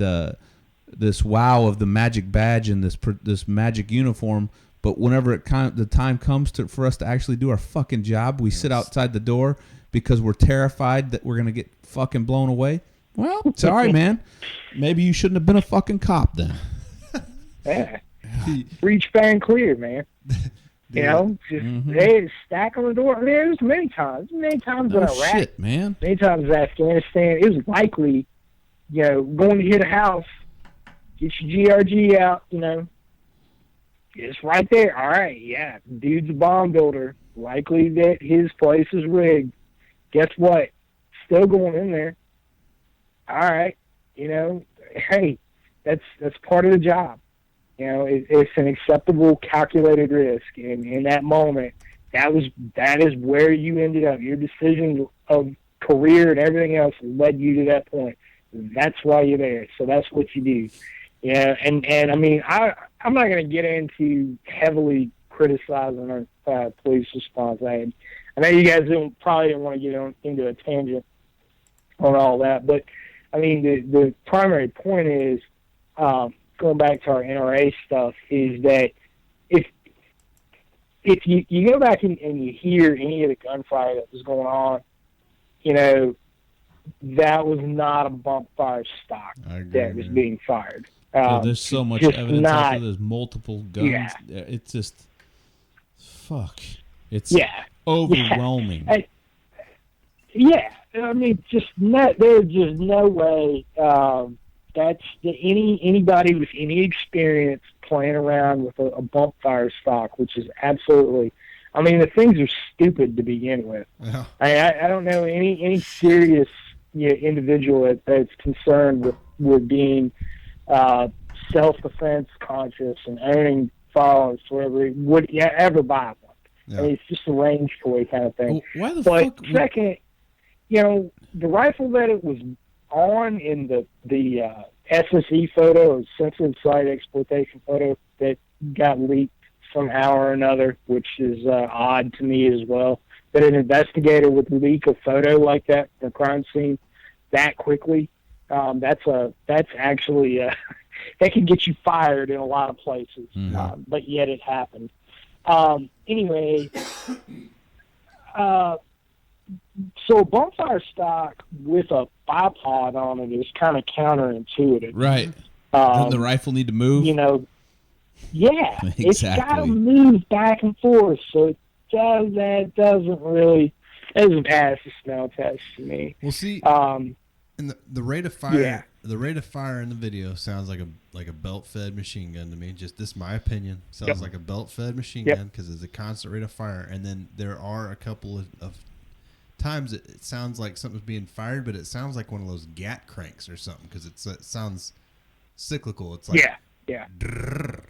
this wow of the magic badge and this magic uniform, but whenever the time comes for us to actually do our fucking job, we sit outside the door because we're terrified that we're gonna get fucking blown away. Well, sorry, man. Maybe you shouldn't have been a fucking cop then. Yeah, reach fair and clear, man. They stack on the door. I mean, there's many times in Iraq, shit, man. Many times in Afghanistan, it was likely, going to hit a house, get your GRG out, it's right there. All right, yeah, dude's a bomb builder. Likely that his place is rigged. Guess what? Still going in there. All right, hey, that's part of the job. It's an acceptable, calculated risk. And in that moment, that is where you ended up. Your decision of career and everything else led you to that point. That's why you're there. So that's what you do. Yeah, and I mean, I'm not going to get into heavily criticizing our police response. I know you guys probably didn't want to get into a tangent on all that, but I mean, the primary point is, going back to our NRA stuff, is that if you go back and you hear any of the gunfire that was going on, that was not a bump fire stock that was being fired. There's so much evidence out there. There's multiple guns. Yeah. It's just, fuck. It's overwhelming. Yeah. I mean, there's just no way that's anybody with any experience playing around with a bump fire stock, which is absolutely, I mean, the things are stupid to begin with. Yeah. I don't know any serious individual that's concerned with being self-defense conscious and owning firearms wherever would ever buy one. Yeah. I mean, it's just a range toy kind of thing. Well, why the but fuck? Second, the rifle that it was on in the SSE photo, or sensitive site exploitation photo, that got leaked somehow or another, which is odd to me as well. That an investigator would leak a photo like that from a crime scene that quickly, that's actually that can get you fired in a lot of places. Mm-hmm. But yet it happened. Anyway, so bonfire stock with a bipod on it is kind of counterintuitive. Right. Doesn't the rifle need to move? You know, yeah, Exactly. It's got to move back and forth, so that doesn't pass the smell test to me. Well, see, and the rate of fire, Yeah. the rate of fire in the video sounds like a belt-fed machine gun to me. Just this, is my opinion. Sounds like a belt-fed machine gun because it's a constant rate of fire. And then there are a couple of times it sounds like something's being fired, but it sounds like one of those gat cranks or something because it sounds cyclical. It's like yeah. drrrr,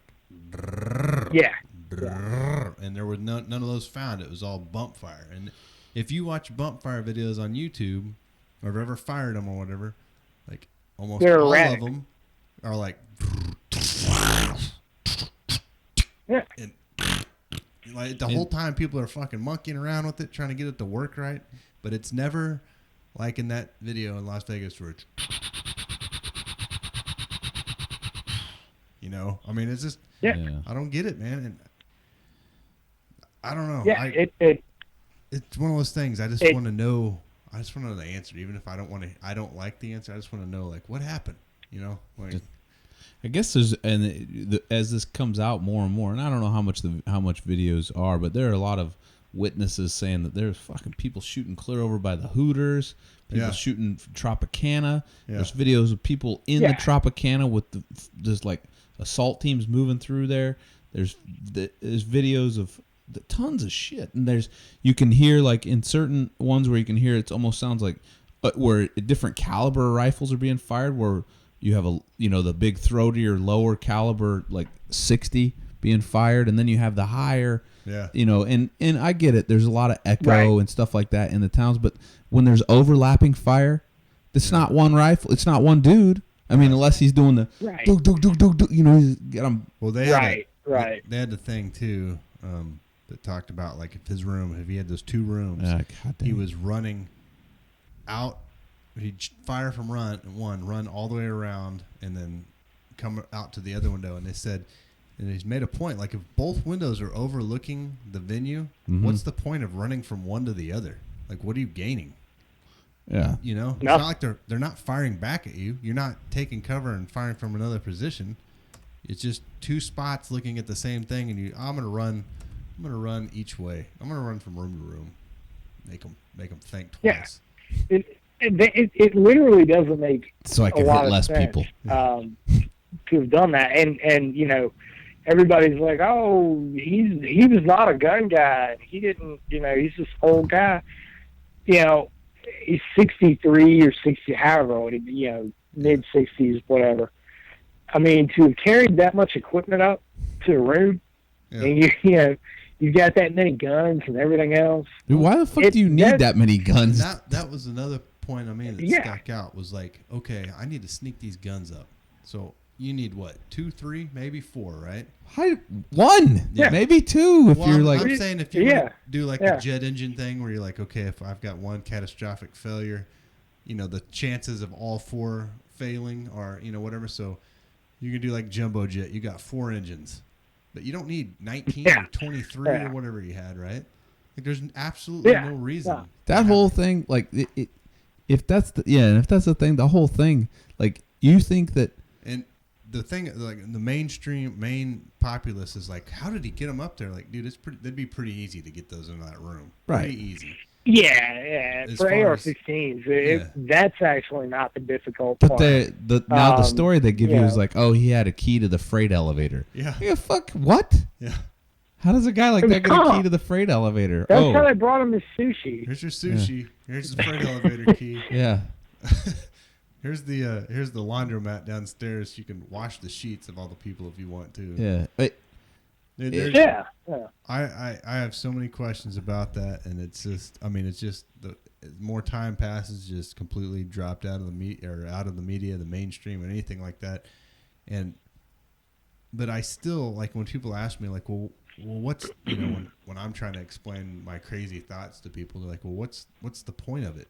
drrrr, Yeah. drrrr, and there were none of those found. It was all bump fire. And if you watch bump fire videos on YouTube, or have ever fired them or whatever, like almost They're all erratic. of them are like, Yeah. and like the whole time people are fucking monkeying around with it, trying to get it to work right, but it's never like in that video in Las Vegas where it's, you know, I mean, it's just, Yeah. I don't get it, man, and I don't know. Yeah. It's one of those things. I just want to know. I just want to know the answer, even if I don't like the answer. I just want to know, like, what happened. You know, like. I guess there's, and as this comes out more and more, and I don't know how much videos are, but there are a lot of witnesses saying that there's fucking people shooting clear over by the Hooters, people shooting Tropicana. Yeah. There's videos of people in the Tropicana with there's like assault teams moving through there. There's videos of tons of shit, and you can hear, like, in certain ones where you can hear it almost sounds like where different caliber rifles are being fired, where you have the big throaty or lower caliber, like 60 being fired, and then you have the higher, and I get it. There's a lot of echo and stuff like that in the towns, but when there's overlapping fire, it's not one rifle. It's not one dude. I mean, unless he's doing the do, he's got him. Well, they had they had the thing too that talked about, like, if he had those two rooms, he was running out. He'd fire from run all the way around, and then come out to the other window. And they said, and he's made a point, like, if both windows are overlooking the venue, what's the point of running from one to the other? Like, what are you gaining? Yeah, you know, it's not like they're not firing back at you. You're not taking cover and firing from another position. It's just two spots looking at the same thing, and I'm gonna run each way. I'm gonna run from room to room. Make them think twice. Yeah. It literally doesn't make so I can hit less people to have done that, and you know, everybody's like, oh, he was not a gun guy. He didn't, he's this old guy. You know, he's 63 or 60, however old, mid 60s, whatever. I mean, to have carried that much equipment up to the room, and you've got that many guns and everything else. Dude, why the fuck do you need that many guns? That was another point I made that stuck out, was like, okay, I need to sneak these guns up. So you need what, 2, 3, maybe 4, right? One, maybe 2. If I'm like, saying if you do like the jet engine thing, where you're like, okay, if I've got one catastrophic failure, the chances of all 4 failing are, whatever. So you can do like jumbo jet. You got 4 engines, but you don't need 19 or 23 or whatever you had, right? Like, there's absolutely no reason. That whole thing, like, if that's the thing, the whole thing, like, you think that. And the thing, like, the main populace is like, how did he get them up there? Like, dude, that'd be pretty easy to get those in that room. Right. Pretty easy. Yeah. As For far AR-15s, that's actually not the difficult part. But the story they give you is like, oh, he had a key to the freight elevator. Yeah. Fuck, what? Yeah. How does a guy like that get a key to the freight elevator? That's how they brought him his sushi. Here's your sushi. Yeah. Here's the freight elevator key. Yeah. Here's the laundromat downstairs. You can wash the sheets of all the people if you want to. Yeah. Yeah. I have so many questions about that, and it's just, I mean, it's just the more time passes, just completely dropped out of the media, the mainstream, and anything like that. But I still, like, when people ask me, like, well, what's, you know, when I'm trying to explain my crazy thoughts to people, they're like, well, what's the point of it?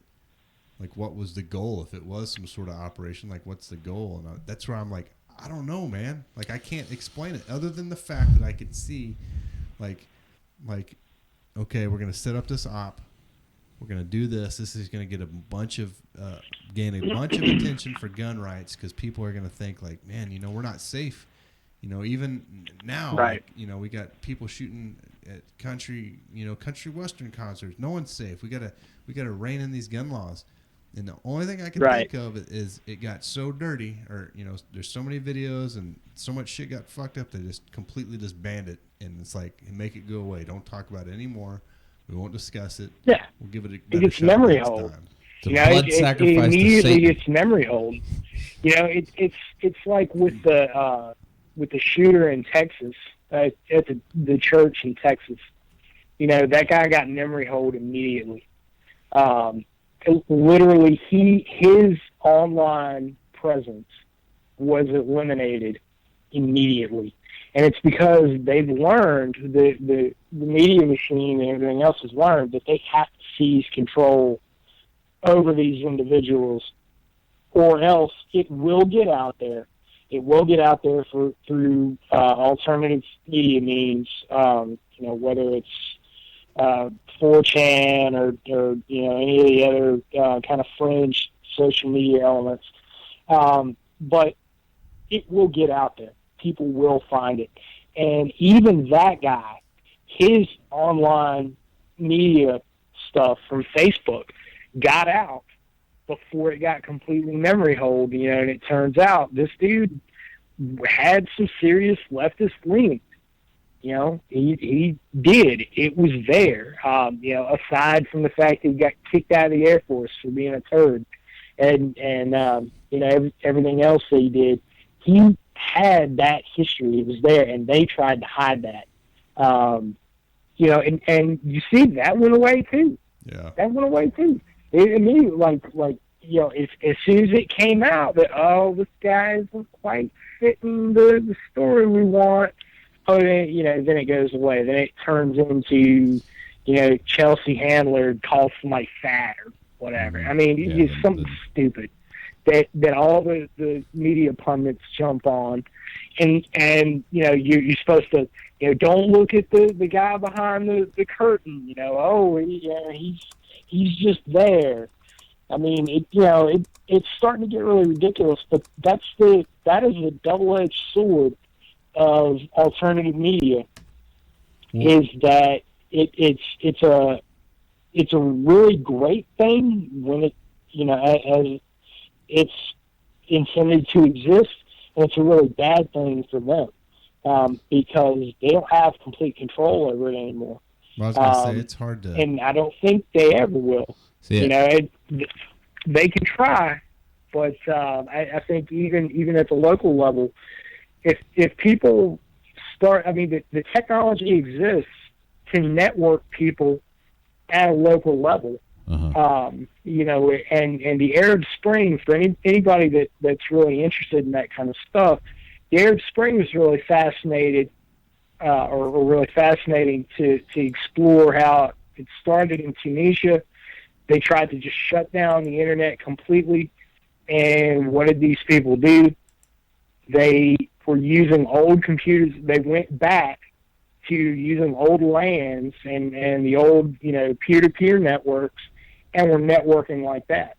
Like, what was the goal? If it was some sort of operation, like, what's the goal? And that's where I'm like, I don't know, man. Like, I can't explain it other than the fact that I could see, like, okay, we're going to set up this op. We're going to do this. This is going to get gain a bunch of attention for gun rights, because people are going to think, like, man, you know, we're not safe. You know, even now, right. Like, you know, we got people shooting at country western concerts. No one's safe. We gotta rein in these gun laws. And the only thing I can think of is it got so dirty, or, you know, there's so many videos and so much shit got fucked up, they just completely just banned it. And it's like, make it go away. Don't talk about it anymore. We won't discuss it. Yeah. We'll give it a it better gets shot memory next hold. time. The blood sacrifice it immediately to Satan. gets memory hold. You know, it's like with the shooter in Texas, at the church in Texas. You know, that guy got memory hold immediately. Literally, his online presence was eliminated immediately. And it's because they've learned, the media machine and everything else has learned, that they have to seize control over these individuals, or else it will get out there. It will get out there through alternative media means, you know, whether it's 4chan or you know, any of the other kind of fringe social media elements. But it will get out there. People will find it. And even that guy, his online media stuff from Facebook got out before it got completely memory hold, you know, and it turns out this dude had some serious leftist leanings. You know, he did. It was there. You know, aside from the fact that he got kicked out of the Air Force for being a turd, and you know, everything else that he did, he had that history. It was there, and they tried to hide that. You know, and you see that went away too. Yeah, that went away too. It immediately, like you know, as soon as it came out that, oh, this guy isn't quite fitting the story we want. Oh, then, you know, then it goes away. Then it turns into, you know, Chelsea Handler calls somebody fat or whatever. I mean, it's something stupid that all the media pundits jump on, and you know, you're supposed to, you know, don't look at the guy behind the curtain. You know, oh, he's just there. I mean, it's starting to get really ridiculous. But that is a double-edged sword of alternative media, is that it's a really great thing when it, you know, as it's intended to exist, and it's a really bad thing for them, because they don't have complete control over it anymore. Well, I was going to say, it's hard to, and I don't think they ever will. You know, they can try, but I think even at the local level, if people start, I mean, the technology exists to network people at a local level. You know, and the Arab Spring, for anybody that's really interested in that kind of stuff, the Arab Spring was really fascinating to explore how it started in Tunisia. They tried to just shut down the internet completely, and what did these people do? They were using old computers. They went back to using old LANs and the old, you know, peer-to-peer networks, and were networking like that.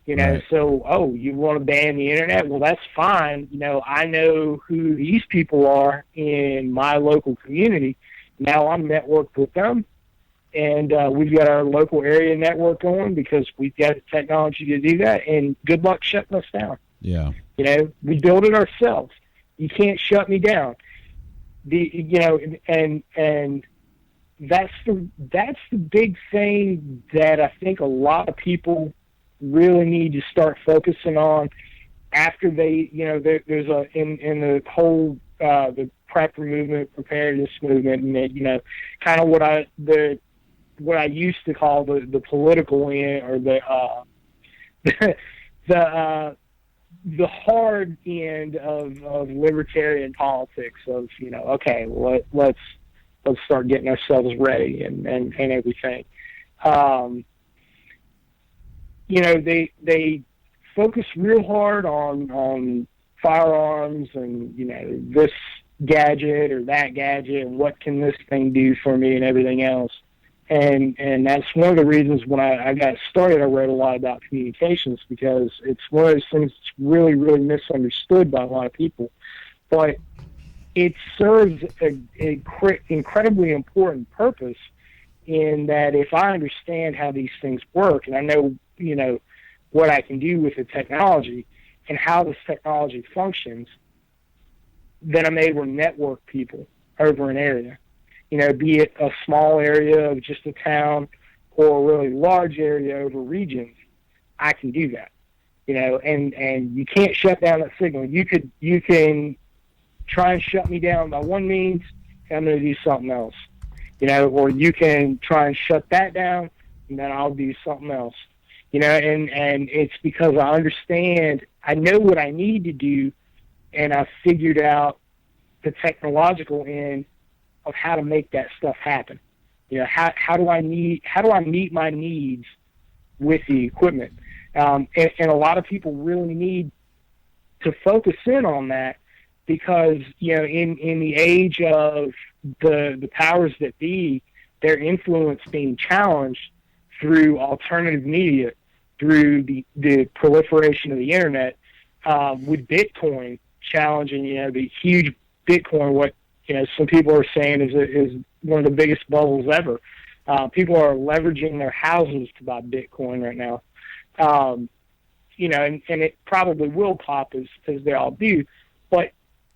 You know, right. So, oh, you want to ban the internet? Well, that's fine. You know, I know who these people are in my local community. Now I'm networked with them, and we've got our local area network going because we've got the technology to do that, and good luck shutting us down. Yeah. You know, we build it ourselves. You can't shut me down. You know, and that's the big thing that I think a lot of people really need to start focusing on after they, you know, there's in the whole the prepper movement, preparedness movement, and kind of what I used to call the political end, or the hard end of libertarian politics. Of okay, well, let's start getting ourselves ready and everything. They focus real hard on firearms and this gadget or that gadget and what can this thing do for me and everything else. And that's one of the reasons when I got started, I wrote a lot about communications, because it's one of those things that's really, really misunderstood by a lot of people. But it serves an incredibly important purpose, in that if I understand how these things work, and I know, what I can do with the technology and how this technology functions, then I'm able to network people over an area. Be it a small area of just a town or a really large area over regions, I can do that. And you can't shut down that signal. You can try and shut me down by one means, and I'm going to do something else. Or you can try and shut that down, and then I'll do something else. And it's because I understand, I know what I need to do, and I've figured out the technological end of how to make that stuff happen. How do I meet my needs with the equipment? And a lot of people really need to focus in on that, because in the age of the powers that be, their influence being challenged through alternative media, through the proliferation of the internet, with Bitcoin challenging, the huge Bitcoin, what some people are saying is one of the biggest bubbles ever. People are leveraging their houses to buy Bitcoin right now. And it probably will pop as they all do. But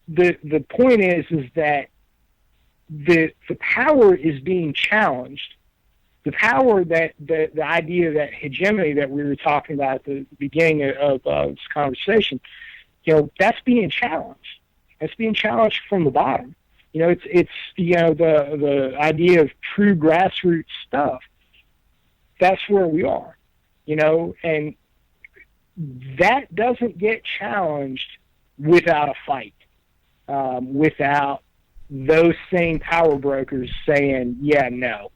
the point is that the power is being challenged. The power, that the idea, that hegemony that we were talking about at the beginning of this conversation, that's being challenged. It's being challenged from the bottom. It's the idea of true grassroots stuff. That's where we are, and that doesn't get challenged without a fight, without those same power brokers saying, yeah, no,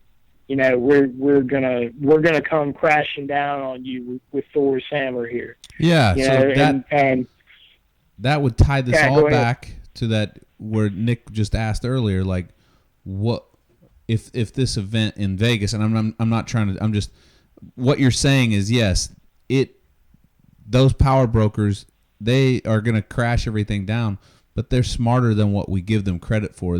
we're gonna come crashing down on you with Thor's hammer here. Yeah, that would tie this all back to that where Nick just asked earlier, like, what if this event in Vegas, and I'm not trying to, I'm just, what you're saying is, yes, those power brokers, they are going to crash everything down, but they're smarter than what we give them credit for.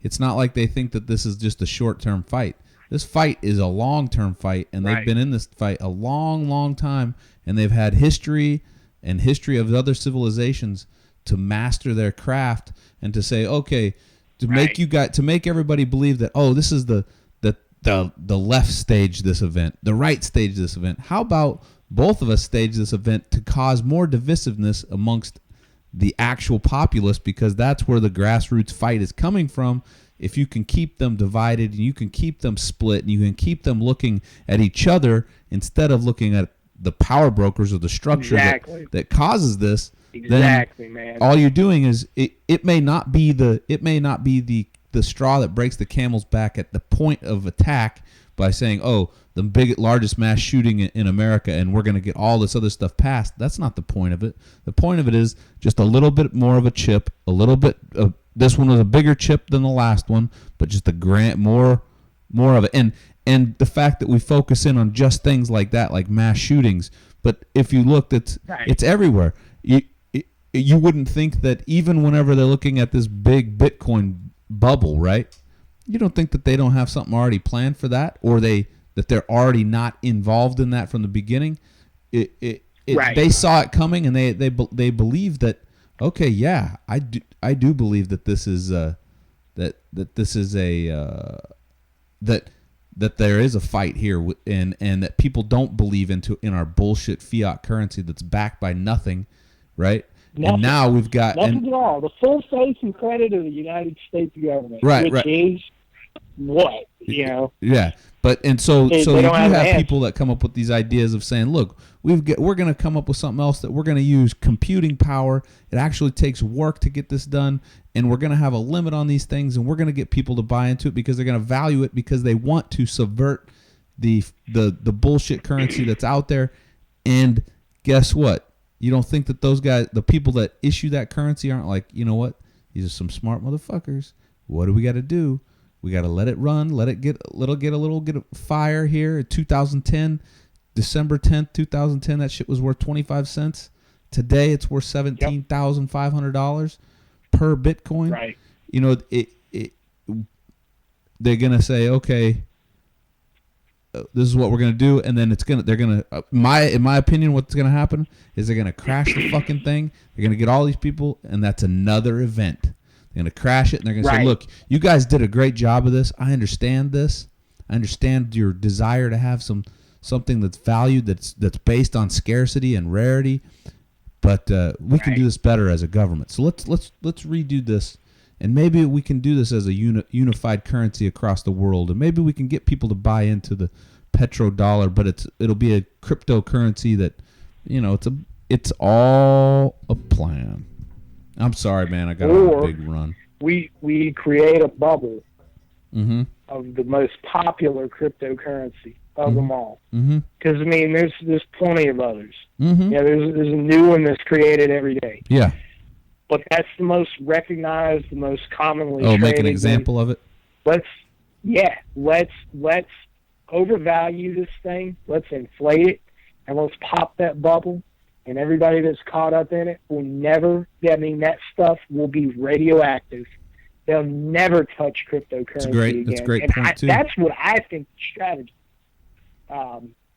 It's not like they think that this is just a short-term fight. This fight is a long-term fight, and they've been in this fight a long, long time, and they've had history of other civilizations to master their craft and to say, okay, to make everybody believe that, oh, this is the left stage this event, the right stage this event. How about both of us stage this event to cause more divisiveness amongst the actual populace, because that's where the grassroots fight is coming from. If you can keep them divided, and you can keep them split, and you can keep them looking at each other instead of looking at the power brokers or the structure that causes this, then man. All you're doing is it may not be the straw that breaks the camel's back at the point of attack by saying, oh, the largest mass shooting in America, and we're going to get all this other stuff passed. That's not the point of it. The point of it is just a little bit more of a chip, a little bit of, this one was a bigger chip than the last one, but just more of it. And the fact that we focus in on just things like that, like mass shootings, but if you looked, it's everywhere. You wouldn't think that even whenever they're looking at this big Bitcoin bubble, right? You don't think that they don't have something already planned for that, or that they're already not involved in that from the beginning. They saw it coming, and they believe that. Okay, yeah, I do believe that this is that there is a fight here, and that people don't believe in our bullshit fiat currency that's backed by nothing, right? And now we've got nothing at all. The full faith and credit of the United States government, right, which is what, you know. Yeah, but so they you don't do have have people that come up with these ideas of saying, look, we're going to come up with something else that we're going to use computing power. It actually takes work to get this done, and we're going to have a limit on these things, and we're going to get people to buy into it because they're going to value it because they want to subvert the bullshit currency that's out there. And guess what? You don't think that those guys, the people that issue that currency, aren't like, you know what? These are some smart motherfuckers. What do we got to do? We got to let it run, let it get a little fire here. 2010, December 10th, 2010, that shit was worth 25 cents. Today it's worth $17,500 per Bitcoin. Right. You know, they're going to say, okay, this is what we're going to do, and then in my opinion, what's going to happen is they're going to crash the fucking thing. They're going to get all these people, and that's another event. They're going to crash it, and they're going to say, look, you guys did a great job of this. I understand this. I understand your desire to have something that's valued, that's based on scarcity and rarity, but we can do this better as a government. So let's redo this, and maybe we can do this as a unified currency across the world, and maybe we can get people to buy into the petrodollar, but it'll be a cryptocurrency that, you know, it's all a plan. I'm sorry, man. I got a big run. We create a bubble mm-hmm. of the most popular cryptocurrency of mm-hmm. them all. Because I mean, there's plenty of others. Mm-hmm. Yeah, there's a new one that's created every day. Yeah. But that's the most recognized, the most commonly traded. Make an example of it. Let's overvalue this thing. Let's inflate it, and let's pop that bubble. And everybody that's caught up in it will never. I mean, that stuff will be radioactive. They'll never touch cryptocurrency again. That's a great point too. That's what I think the strategy.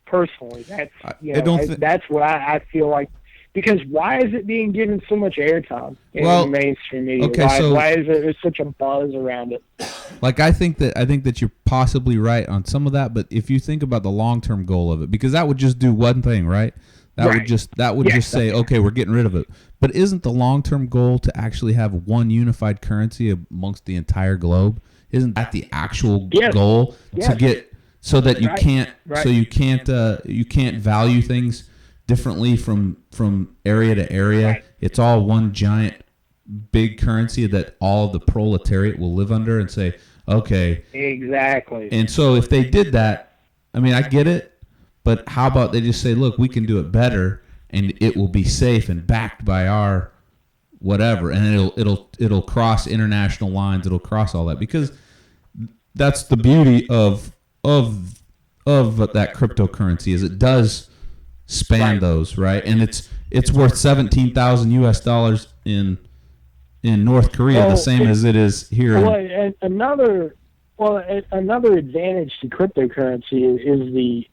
Personally, that's what I feel like. Because why is it being given so much airtime in the mainstream media? Okay, why is there such a buzz around it? Like I think that you're possibly right on some of that, but if you think about the long-term goal of it, because that would just do one thing, right? That would just say, okay, we're getting rid of it. But isn't the long-term goal to actually have one unified currency amongst the entire globe? Isn't that the actual goal to get so that you can't value things differently from area to area? Right. It's all one giant big currency that all the proletariat will live under and say, okay. Exactly. And so if they did that, I mean, I get it. But how about they just say, look, we can do it better, and it will be safe and backed by our whatever, and it'll cross international lines, it'll cross all that, because that's the beauty of that cryptocurrency is it does span those, right? And it's worth $17,000 in North Korea, the same as it is here. Another advantage to cryptocurrency is the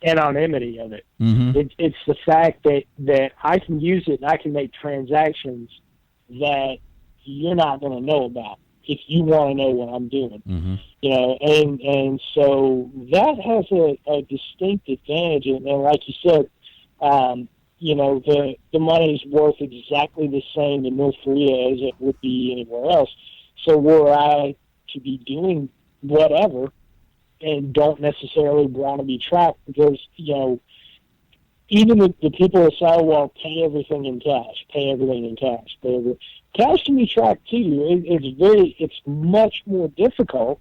anonymity of it. Mm-hmm. It's the fact that I can use it and I can make transactions that you're not going to know about if you want to know what I'm doing. Mm-hmm. You know, and so that has a distinct advantage. And like you said, you know, the money is worth exactly the same in North Korea as it would be anywhere else. So were I to be doing whatever and don't necessarily want to be tracked, because, you know, even the people that say, well, pay everything in cash. Cash can be tracked too. It's much more difficult,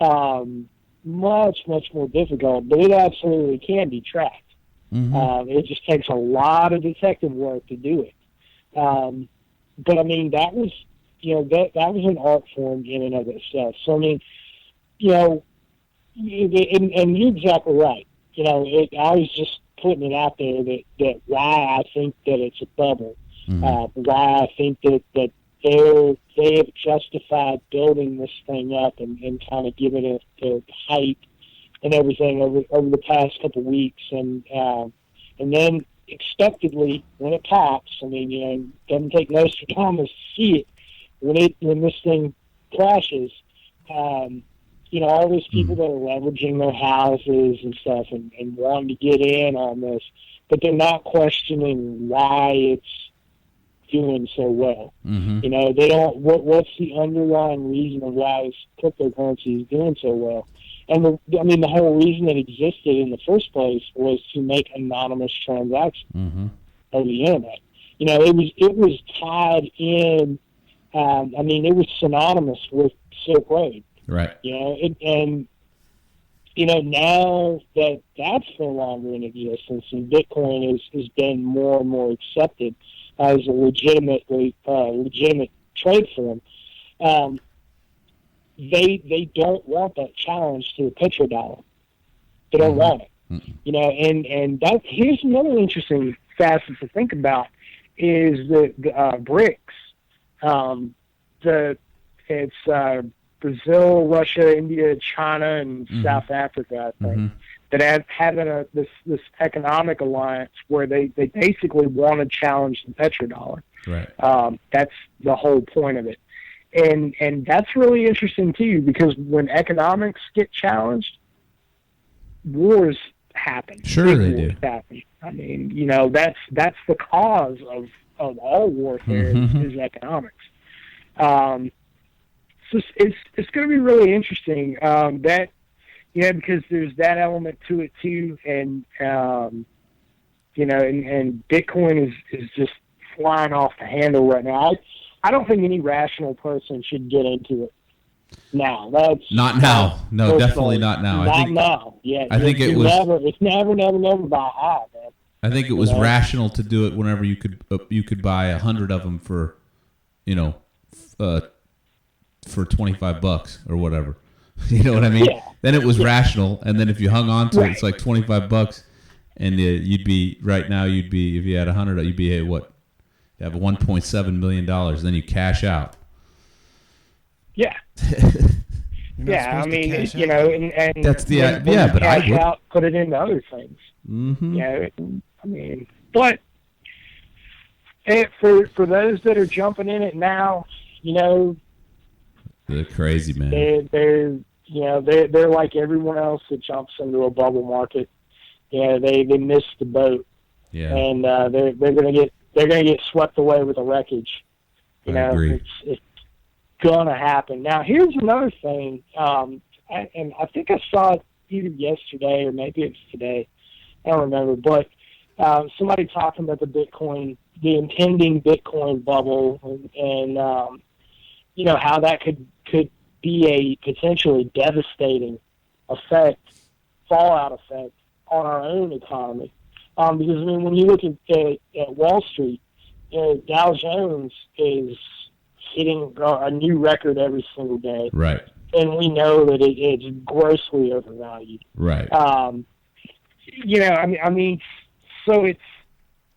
much more difficult, but it absolutely can be tracked. Mm-hmm. It just takes a lot of detective work to do it. But I mean, that was an art form in and of itself. So I mean, you know, and you're exactly right. You know, I was just putting it out there that why I think that it's a bubble, why I think that they have justified building this thing up and kind of giving it the hype and everything over the past couple of weeks, and then expectedly when it pops, I mean, you know, it doesn't take Nostradamus to see it when this thing crashes. You know, all these people that are leveraging their houses and stuff and wanting to get in on this, but they're not questioning why it's doing so well. Mm-hmm. You know, they don't. What's the underlying reason of why cryptocurrency is doing so well? And the whole reason it existed in the first place was to make anonymous transactions over the internet. You know, it was tied in. It was synonymous with Silk Road. Right. You know, and you know, now that that's no longer in existence, and Bitcoin has been more and more accepted as a legitimate trade form, they don't want that challenge to the petrodollar. They don't want it. You know, and that here's another interesting facet to think about is the BRICS. It's Brazil, Russia, India, China, and South Africa, I think, that have this economic alliance where they basically want to challenge the petrodollar. Right. That's the whole point of it. And that's really interesting, too, because when economics get challenged, wars happen. Sure they do. Happen. I mean, you know, that's the cause of all warfare is economics. So it's going to be really interesting because there's that element to it too, and you know, and Bitcoin is just flying off the handle right now. I don't think any rational person should get into it now. That's not now. No, definitely not now. Not now. Yeah, I think it's never about high, man. I think it was rational to do it whenever you could buy 100 of them for, you know, for $25 or whatever. You know what I mean? Yeah. Then it was rational, and then if you hung on to it, it's like $25, and you'd be right now. You'd be if you had 100, you'd be what? You have $1.7 million. Then you cash out. Yeah. Yeah, I mean, you know, and that's the when but I would out, put it into other things. Mm-hmm. Yeah, I mean, but for those that are jumping in it now, you know, they're crazy, man. They're like everyone else that jumps into a bubble market. Yeah, they missed the boat. Yeah, and they're gonna get swept away with the wreckage. You know, agree. It's gonna happen. Now, here's another thing, and I think I saw it either yesterday or maybe it's today. I don't remember, but somebody talking about the impending Bitcoin bubble, and you know how that could be a potentially devastating fallout effect on our own economy. Because I mean, when you look at Wall Street, Dow Jones is hitting a new record every single day, right? And we know that it's grossly overvalued, right? You know, I mean, so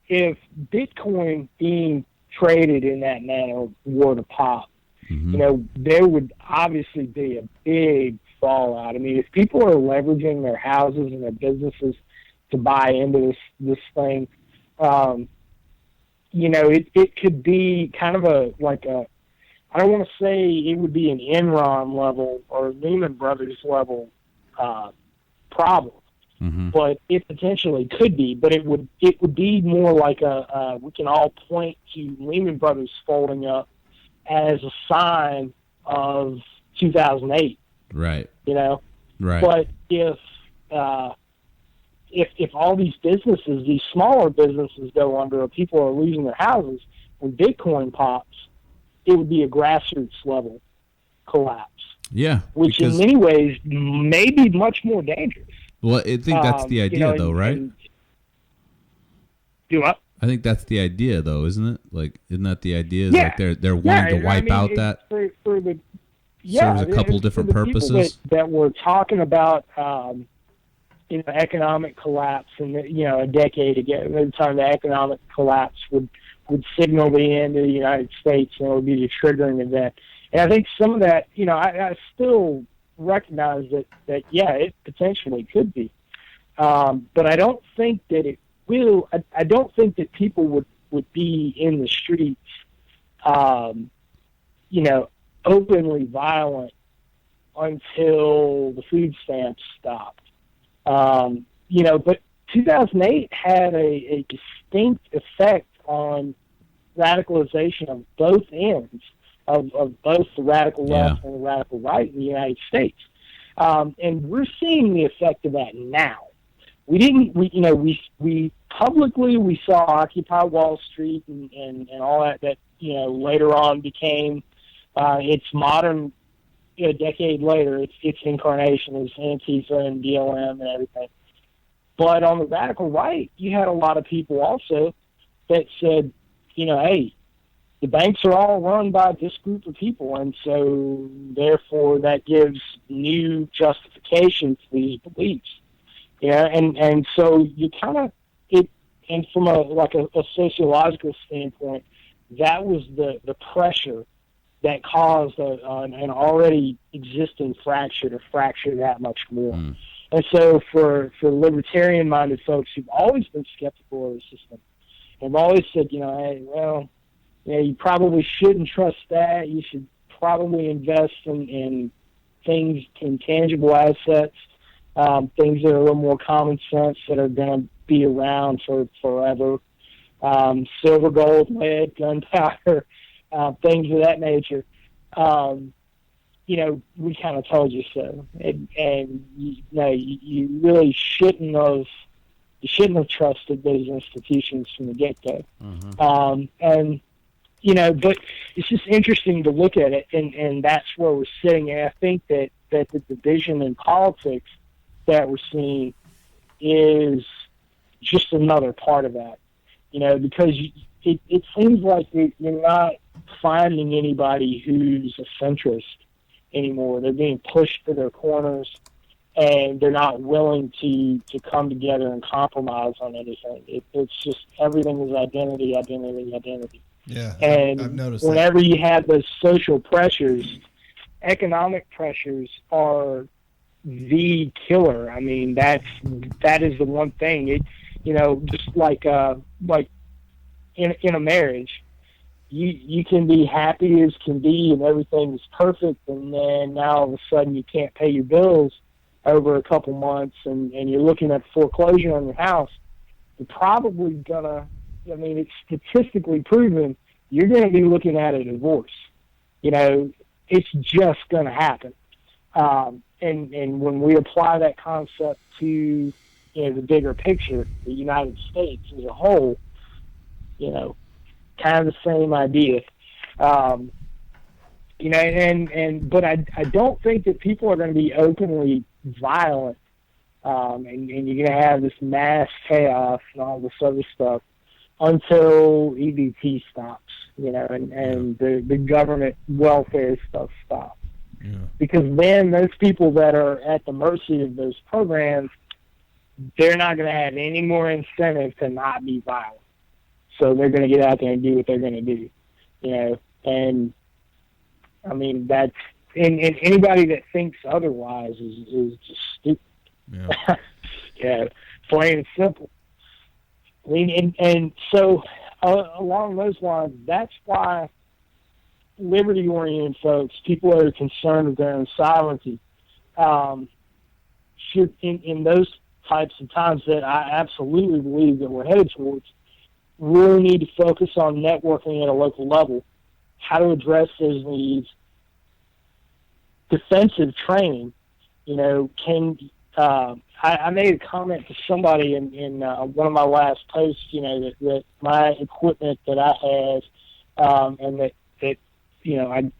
if Bitcoin being traded in that manner were to pop, you know, there would obviously be a big fallout. I mean, if people are leveraging their houses and their businesses to buy into this thing, you know, it could be kind of I don't want to say it would be an Enron level or Lehman Brothers level problem, but it potentially could be. But it would be more like we can all point to Lehman Brothers folding up as a sign of 2008. Right. You know. Right. But if all these businesses, these smaller businesses go under, or people are losing their houses, when Bitcoin pops, it would be a grassroots level collapse. Yeah. Which in many ways may be much more dangerous. Well, I think that's the idea, though, right? Do what? I think that's the idea, though, isn't it? Like, isn't that the idea? Is like they're wanting to wipe out that serves a couple different purposes. That we're talking about, you know, economic collapse, and you know, a decade ago, the time the economic collapse would signal the end of the United States, and it would be the triggering event. And I think some of that, you know, I still recognize that it potentially could be, but I don't think that it will. I don't think that people would be in the streets, you know, openly violent until the food stamps stopped. You know, but 2008 had a distinct effect on radicalization of both ends, of both the radical left and the radical right in the United States. And we're seeing the effect of that now. We publicly saw Occupy Wall Street and all that later on became its modern, a decade later, its incarnation as Antifa and BLM and everything. But on the radical right, you had a lot of people also that said, hey, the banks are all run by this group of people, and so therefore that gives new justification to these beliefs. Yeah, and so you kind of and from a sociological standpoint, that was the pressure that caused an already existing fracture to fracture that much more. And so for libertarian-minded folks who've always been skeptical of the system, have always said, hey, well, you probably shouldn't trust that. You should probably invest in things, in tangible assets, things that are a little more common sense, that are going to be around for forever. Silver, gold, lead, gunpowder, things of that nature. We kind of told you so. And you really shouldn't have trusted those institutions from the get-go. But it's just interesting to look at it, and that's where we're sitting. And I think that the division in politics that we're seeing is just another part of that. Because it seems like you're not finding anybody who's a centrist anymore. They're being pushed to their corners, and they're not willing to come together and compromise on anything. It's just everything is identity. Yeah, and I've noticed whenever that. you have those social pressures, economic pressures are the killer. I mean, that is the one thing. Just like in a marriage, you can be happy as can be and everything's perfect, and then now all of a sudden you can't pay your bills over a couple months, and you're looking at foreclosure on your house. You're probably gonna, it's statistically proven, you're going to be looking at a divorce. It's just going to happen. And when we apply that concept to the bigger picture, the United States as a whole, kind of the same idea. But I don't think that people are going to be openly violent, and you're going to have this mass chaos and all this other stuff until EBT stops, and the government welfare stuff stops. Yeah. Because then those people that are at the mercy of those programs, they're not going to have any more incentive to not be violent. So they're going to get out there and do what they're going to do, And I mean, that's and anybody that thinks otherwise is just stupid. Yeah. Plain and simple. I mean, and so along those lines, that's why liberty-oriented folks, people that are concerned with their own sovereignty, should, in those types of times that I absolutely believe that we're headed towards, really need to focus on networking at a local level, how to address those needs, defensive training. I made a comment to somebody in one of my last posts, that my equipment that I have, and that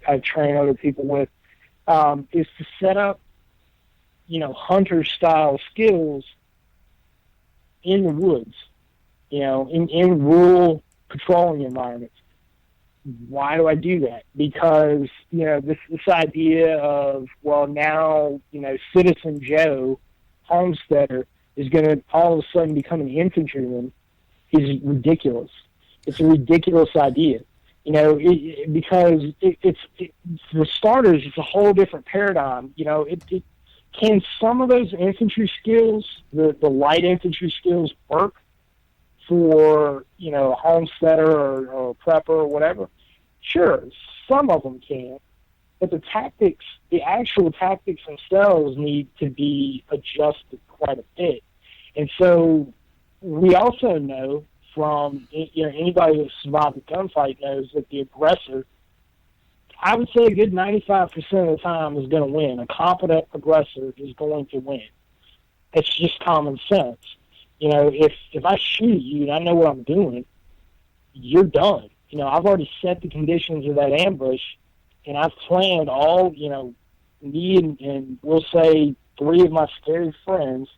I train other people with, is to set up, hunter-style skills in the woods, in rural patrolling environments. Why do I do that? Because, this idea of, well, now, Citizen Joe homesteader is going to all of a sudden become an infantryman is ridiculous. It's a ridiculous idea. Because it's for starters, it's a whole different paradigm. Can some of those infantry skills, the light infantry skills, work for a homesteader or a prepper or whatever? Sure, some of them can, but the actual tactics themselves need to be adjusted quite a bit. And so we also know from anybody that survived a gunfight knows that the aggressor, I would say a good 95% of the time, is going to win. A competent aggressor is going to win. It's just common sense. If I shoot at you and I know what I'm doing, you're done. I've already set the conditions of that ambush, and I've planned all, me and we'll say 3 of my scary friends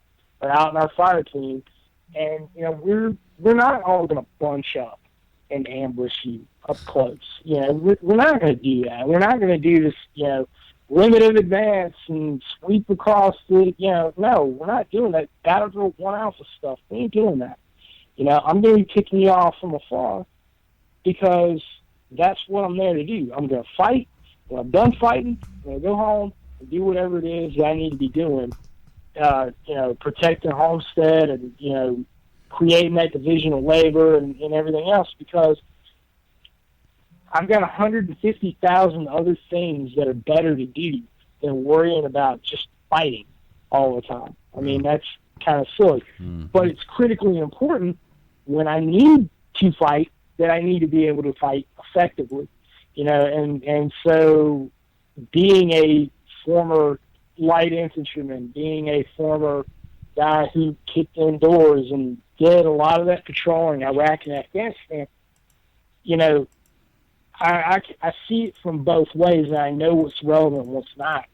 are out in our fire team, and, we're not all going to bunch up and ambush you up close. We're not going to do that. We're not going to do this, limited advance and sweep across the, no, we're not doing that. Battlefield 1 Alpha stuff. We ain't doing that. I'm going to be kicking you off from afar because that's what I'm there to do. I'm going to fight. When I'm done fighting, I'm going to go home and do whatever it is that I need to be doing. Protecting homestead and, creating that division of labor and everything else, because I've got 150,000 other things that are better to do than worrying about just fighting all the time. I mean, that's kind of silly. Mm-hmm. But it's critically important when I need to fight that I need to be able to fight effectively. And so being a former light infantryman, being a former guy who kicked indoors and did a lot of that patrolling in Iraq and Afghanistan, I see it from both ways, and I know what's relevant and what's not.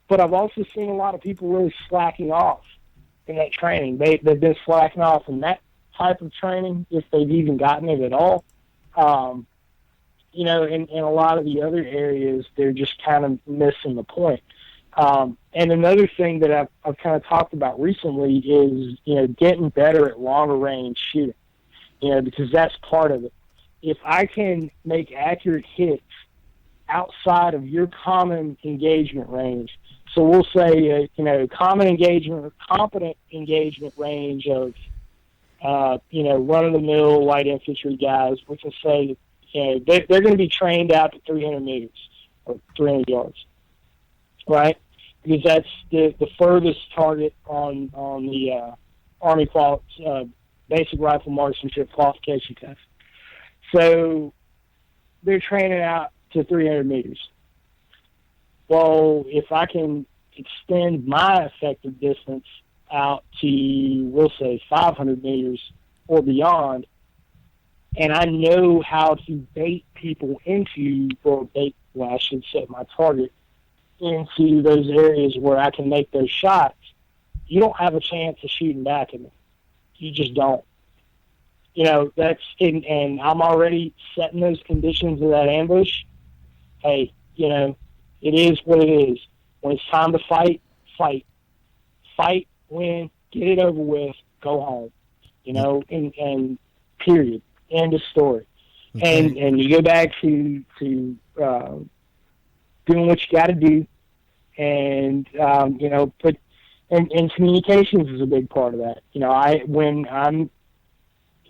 But I've also seen a lot of people really slacking off in that training. They've been slacking off in that type of training, if they've even gotten it at all. In a lot of the other areas, they're just kind of missing the point. And another thing that I've kind of talked about recently is, getting better at longer range shooting, because that's part of it. If I can make accurate hits outside of your common engagement range, so we'll say, common engagement or competent engagement range of, run-of-the-mill light infantry guys, we can say, they're going to be trained out to 300 meters or 300 yards, right? Because that's the furthest target on the Army basic rifle marksmanship qualification test. So they're training out to 300 meters. Well, if I can extend my effective distance out to, we'll say, 500 meters or beyond, and I know how to bait people into, I should set my target into those areas where I can make those shots, you don't have a chance of shooting back at me. You just don't. And I'm already setting those conditions of that ambush. Hey, it is what it is. When it's time to fight, fight. Fight, win, get it over with, go home. And period. End of story. Okay. And you go back to doing what you got to do, and and communications is a big part of that. When I'm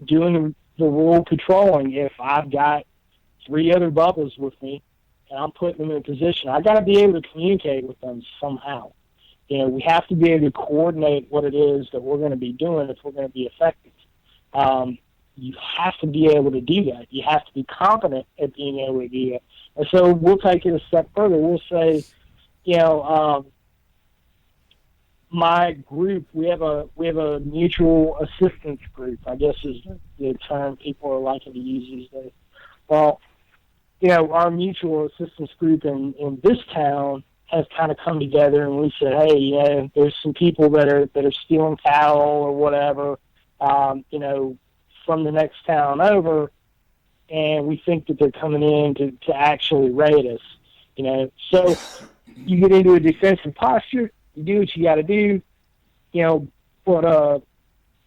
doing the rural patrolling, if I've got 3 other bubbles with me and I'm putting them in a position, I got to be able to communicate with them somehow. We have to be able to coordinate what it is that we're going to be doing if we're going to be effective. You have to be able to do that. You have to be competent at being able to do that. And so we'll take it a step further. We'll say, my group, we have a mutual assistance group, I guess is the term people are liking to use these days. Well, our mutual assistance group in this town has kind of come together, and we said, hey, there's some people that are stealing cattle or whatever, from the next town over, and we think that they're coming in to actually raid us. So you get into a defensive posture, you do what you got to do, but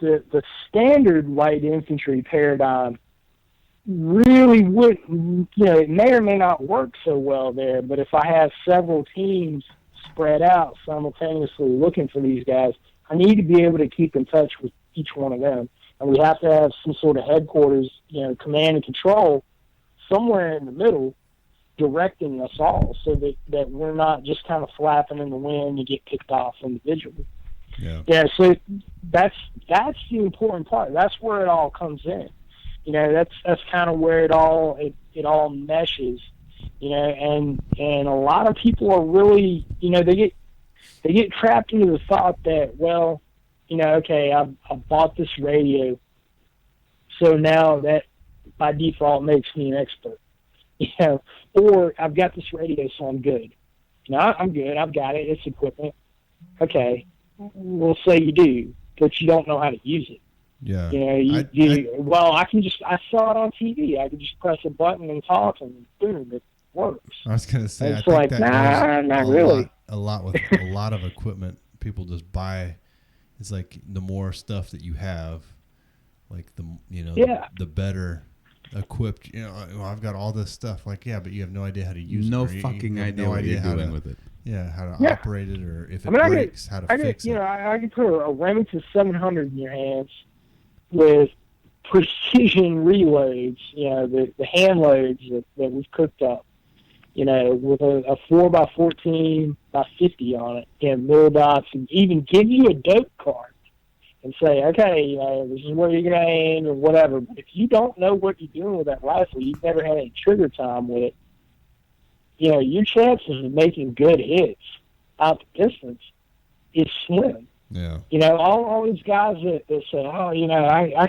the standard light infantry paradigm really wouldn't, it may or may not work so well there, but if I have several teams spread out simultaneously looking for these guys, I need to be able to keep in touch with each one of them. And we have to have some sort of headquarters, command and control somewhere in the middle directing us all so that we're not just kind of flapping in the wind and get picked off individually. Yeah, so that's the important part. That's where it all comes in. You know, that's kind of where it all meshes. You know, and a lot of people are really, you know, they get trapped into the thought that, well, you know, okay, I bought this radio, so now that by default makes me an expert. You know, or I've got this radio, so I'm good. You know, I'm good. I've got it. It's equipment. Okay, we'll say you do, but you don't know how to use it. Yeah. You know, well, I saw it on TV. I can just press a button and talk, and boom, it works. I was gonna say, it's I think like, that not really. A lot with a lot of equipment, people just buy. It's like the more stuff that you have, like the better equipped. You know, I've got all this stuff. Like, yeah, but you have no idea how to use it. No fucking idea what you're doing with it. Yeah, how to operate it, or if it breaks, how to fix it. You know, I can put a Remington 700 in your hands with precision reloads. You know, the hand loads that we've cooked up. You know, with a 4x14 by 50 on it, and mill dots, and even give you a dope card and say, okay, you know, this is where you're going to aim or whatever. But if you don't know what you're doing with that rifle, you've never had any trigger time with it, you know, your chances of making good hits out the distance is slim. Yeah. You know, all these guys that say, oh, you know, I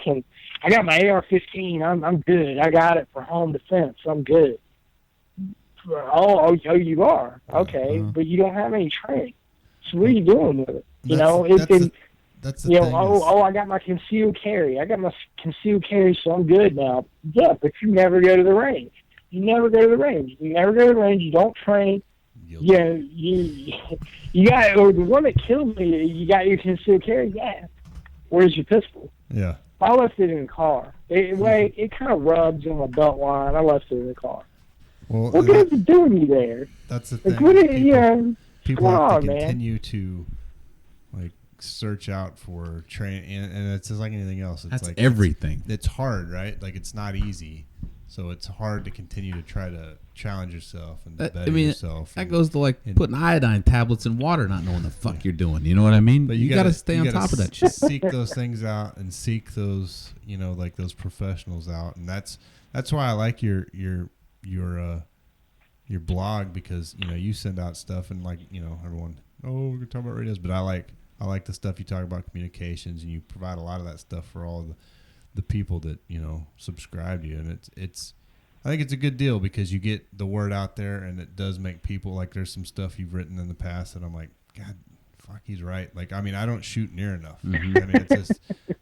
got my AR-15, I'm good. I got it for home defense. I'm good. Oh, you are. Okay, but you don't have any training. So what are you doing with it? You know, that's the thing. I got my concealed carry. I got my concealed carry, so I'm good now. Yeah, but you never go to the range. You never go to the range. You don't train. Yeah, you got, or the one that killed me, you got your concealed carry? Yeah. Where's your pistol? Yeah. I left it in the car. It kind of rubs on my belt line. I left it in the car. Well, what good is it doing you there? That's the thing. People have to continue to like search out for training, and it's just like anything else. It's that's like everything. It's hard, right? Like it's not easy, so it's hard to continue to try to challenge yourself and better yourself. That goes to like putting iodine tablets in water, not knowing the fuck you're doing. You know what I mean? But you got to stay on top of that shit. Seek those things out and seek those, you know, like those professionals out, and that's why I like your blog, because you know you send out stuff and like, you know, everyone, we're gonna talk about radios, but I like the stuff you talk about, communications, and you provide a lot of that stuff for all the people that, you know, subscribe to you, and it's I think it's a good deal because you get the word out there, and it does make people, like, there's some stuff you've written in the past that I'm like, God, fuck, he's right. Like, I mean, I don't shoot near enough. Mm-hmm. I mean, it's just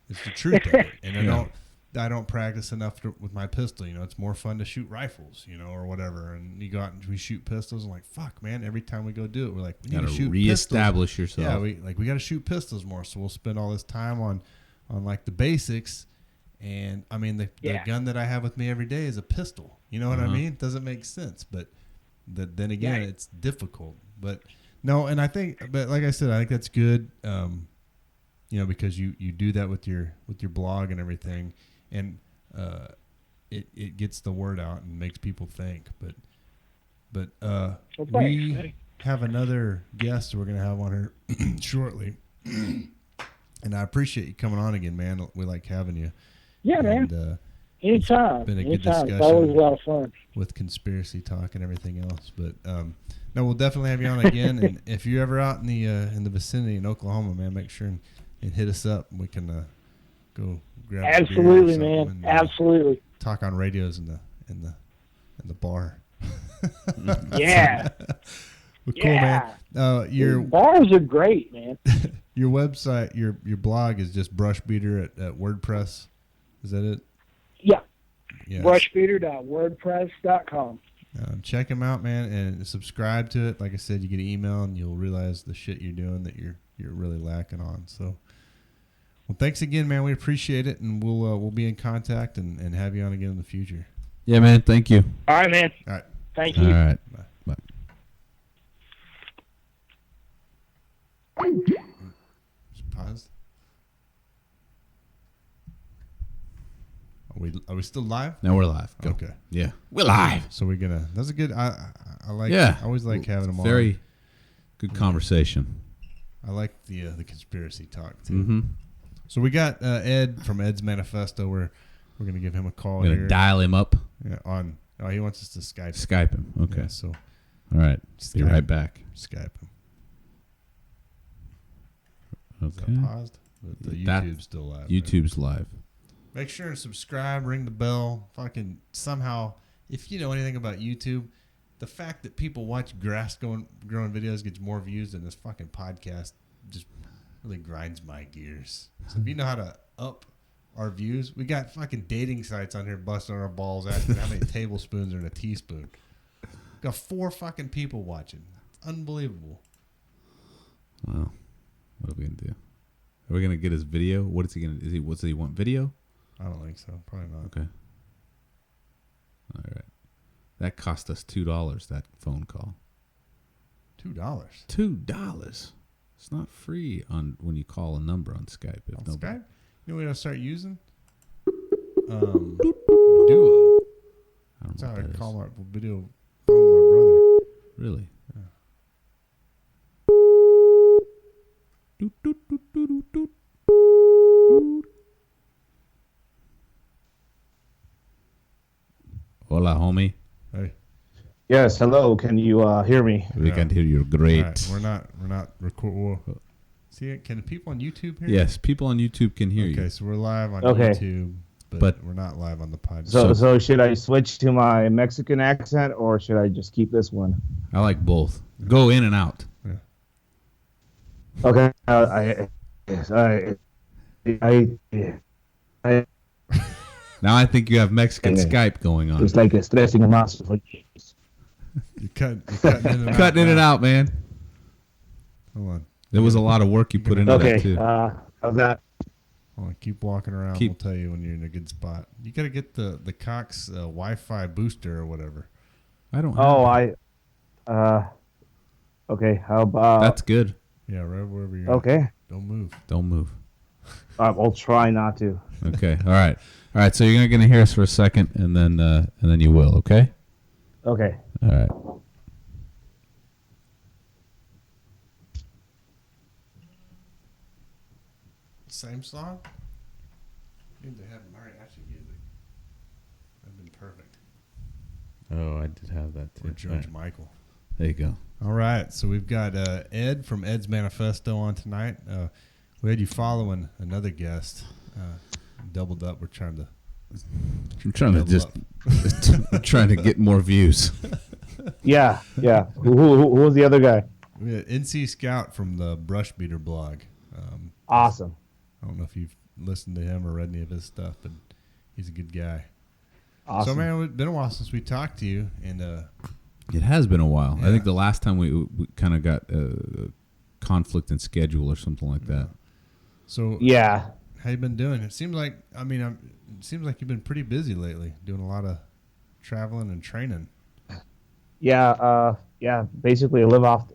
it's the truth of it, and I don't practice enough with my pistol. You know, it's more fun to shoot rifles, you know, or whatever. And you go out and we shoot pistols, and like, fuck, man, every time we go do it, we're like, we need to shoot reestablish pistols. Yourself. Yeah, we got to shoot pistols more. So we'll spend all this time on like the basics. And I mean, the gun that I have with me every day is a pistol. You know what I mean? It doesn't make sense, but then again, it's difficult. But no, and I think, but like I said, I think that's good. You know, because you do that with your blog and everything. And it gets the word out and makes people think. But we have another guest we're going to have on here shortly. And I appreciate you coming on again, man. We like having you. Yeah, man. Anytime. Been a good discussion. It's always a lot of fun. With conspiracy talk and everything else. But no, we'll definitely have you on again. And if you're ever out in the vicinity in Oklahoma, man, make sure and hit us up, and we can go grab absolutely, a beer or man. Absolutely. Talk on radios in the bar. Yeah. Well, cool, man. Your bars are great, man. Your website, your blog is just Brushbeater at WordPress. Is that it? Yeah. Yes. Brushbeater.wordpress.com. Check them out, man, and subscribe to it. Like I said, you get an email, and you'll realize the shit you're doing that you're really lacking on. So, well, thanks again, man. We appreciate it, and we'll be in contact and have you on again in the future. Yeah, man. Thank you. All right, man. All right. Thank you. All right. Bye. Just pause. Are we still live? No, we're live. Go. Okay. Yeah, we're live. So we're gonna. That's a good. I like. Yeah. I always like having them on. Very good conversation. I like the conspiracy talk too. Mm-hmm. So we got Ed from Ed's Manifesto. We're gonna give him a call. We're gonna dial him up. Yeah, he wants us to Skype. Skype him. Okay. Yeah, so all right. Be right back. Skype him. Okay. Is that paused? But the YouTube's still live. YouTube's live. Make sure and subscribe, ring the bell. Fucking somehow, if you know anything about YouTube, the fact that people watch growing videos gets more views than this fucking podcast just really grinds my gears. So if you know how to up our views, we got fucking dating sites on here busting our balls asking how many tablespoons are in a teaspoon. Got 4 fucking people watching. It's unbelievable. Wow. What are we gonna do? Are we gonna get his video? What is he gonna? Does he want video? I don't think so. Probably not. Okay. All right. That cost us $2. That phone call. $2. $2. It's not free on when you call a number on Skype. On Skype? You know what I'll start using? Duo. That's how I call my video. Call my brother. Really? Yeah. Doot, doot, doot, doot, doot, doot. Hola, homie. Hey. Yes, hello. Can you hear me? We can hear you great. Right. We're not record. See it? Can people on YouTube hear? Yes, people on YouTube can hear you. Okay, so we're live on Okay. YouTube, but we're not live on the podcast. So should I switch to my Mexican accent or should I just keep this one? I like both. Go in and out. Okay. Now I think you have Mexican Skype going on. It's like a stressing a muscle for You're cutting in and out. Cutting in and out, man. Hold on. There was a lot of work you put into that too. How's that? Hold on. Keep walking around. We'll tell you when you're in a good spot. You got to get the Cox Wi-Fi booster or whatever. I don't. Have Okay. How about? That's good. Yeah, right wherever you're. Okay. At. Don't move. Don't move. I'll try not to. Okay. All right. All right. So you're gonna hear us for a second, and then you will. Okay. Okay. All right. Same song? You need to have mariachi music. That'd been perfect. Oh, I did have that too. Or George Michael. There you go. All right, so we've got Ed from Ed's Manifesto on tonight. We had you following another guest. Doubled up. We're trying to. I'm trying to just trying to get more views. Yeah. Who was the other guy? We had NC Scout from the Brush Beater blog. Awesome. I don't know if you've listened to him or read any of his stuff, but he's a good guy. Awesome. So, man, it's been a while since we talked to you, and It has been a while. Yeah. I think the last time we kind of got a conflict in schedule or something like that. So Yeah. how you been doing? It seems like it seems like you've been pretty busy lately, doing a lot of traveling and training. Yeah. Basically, live on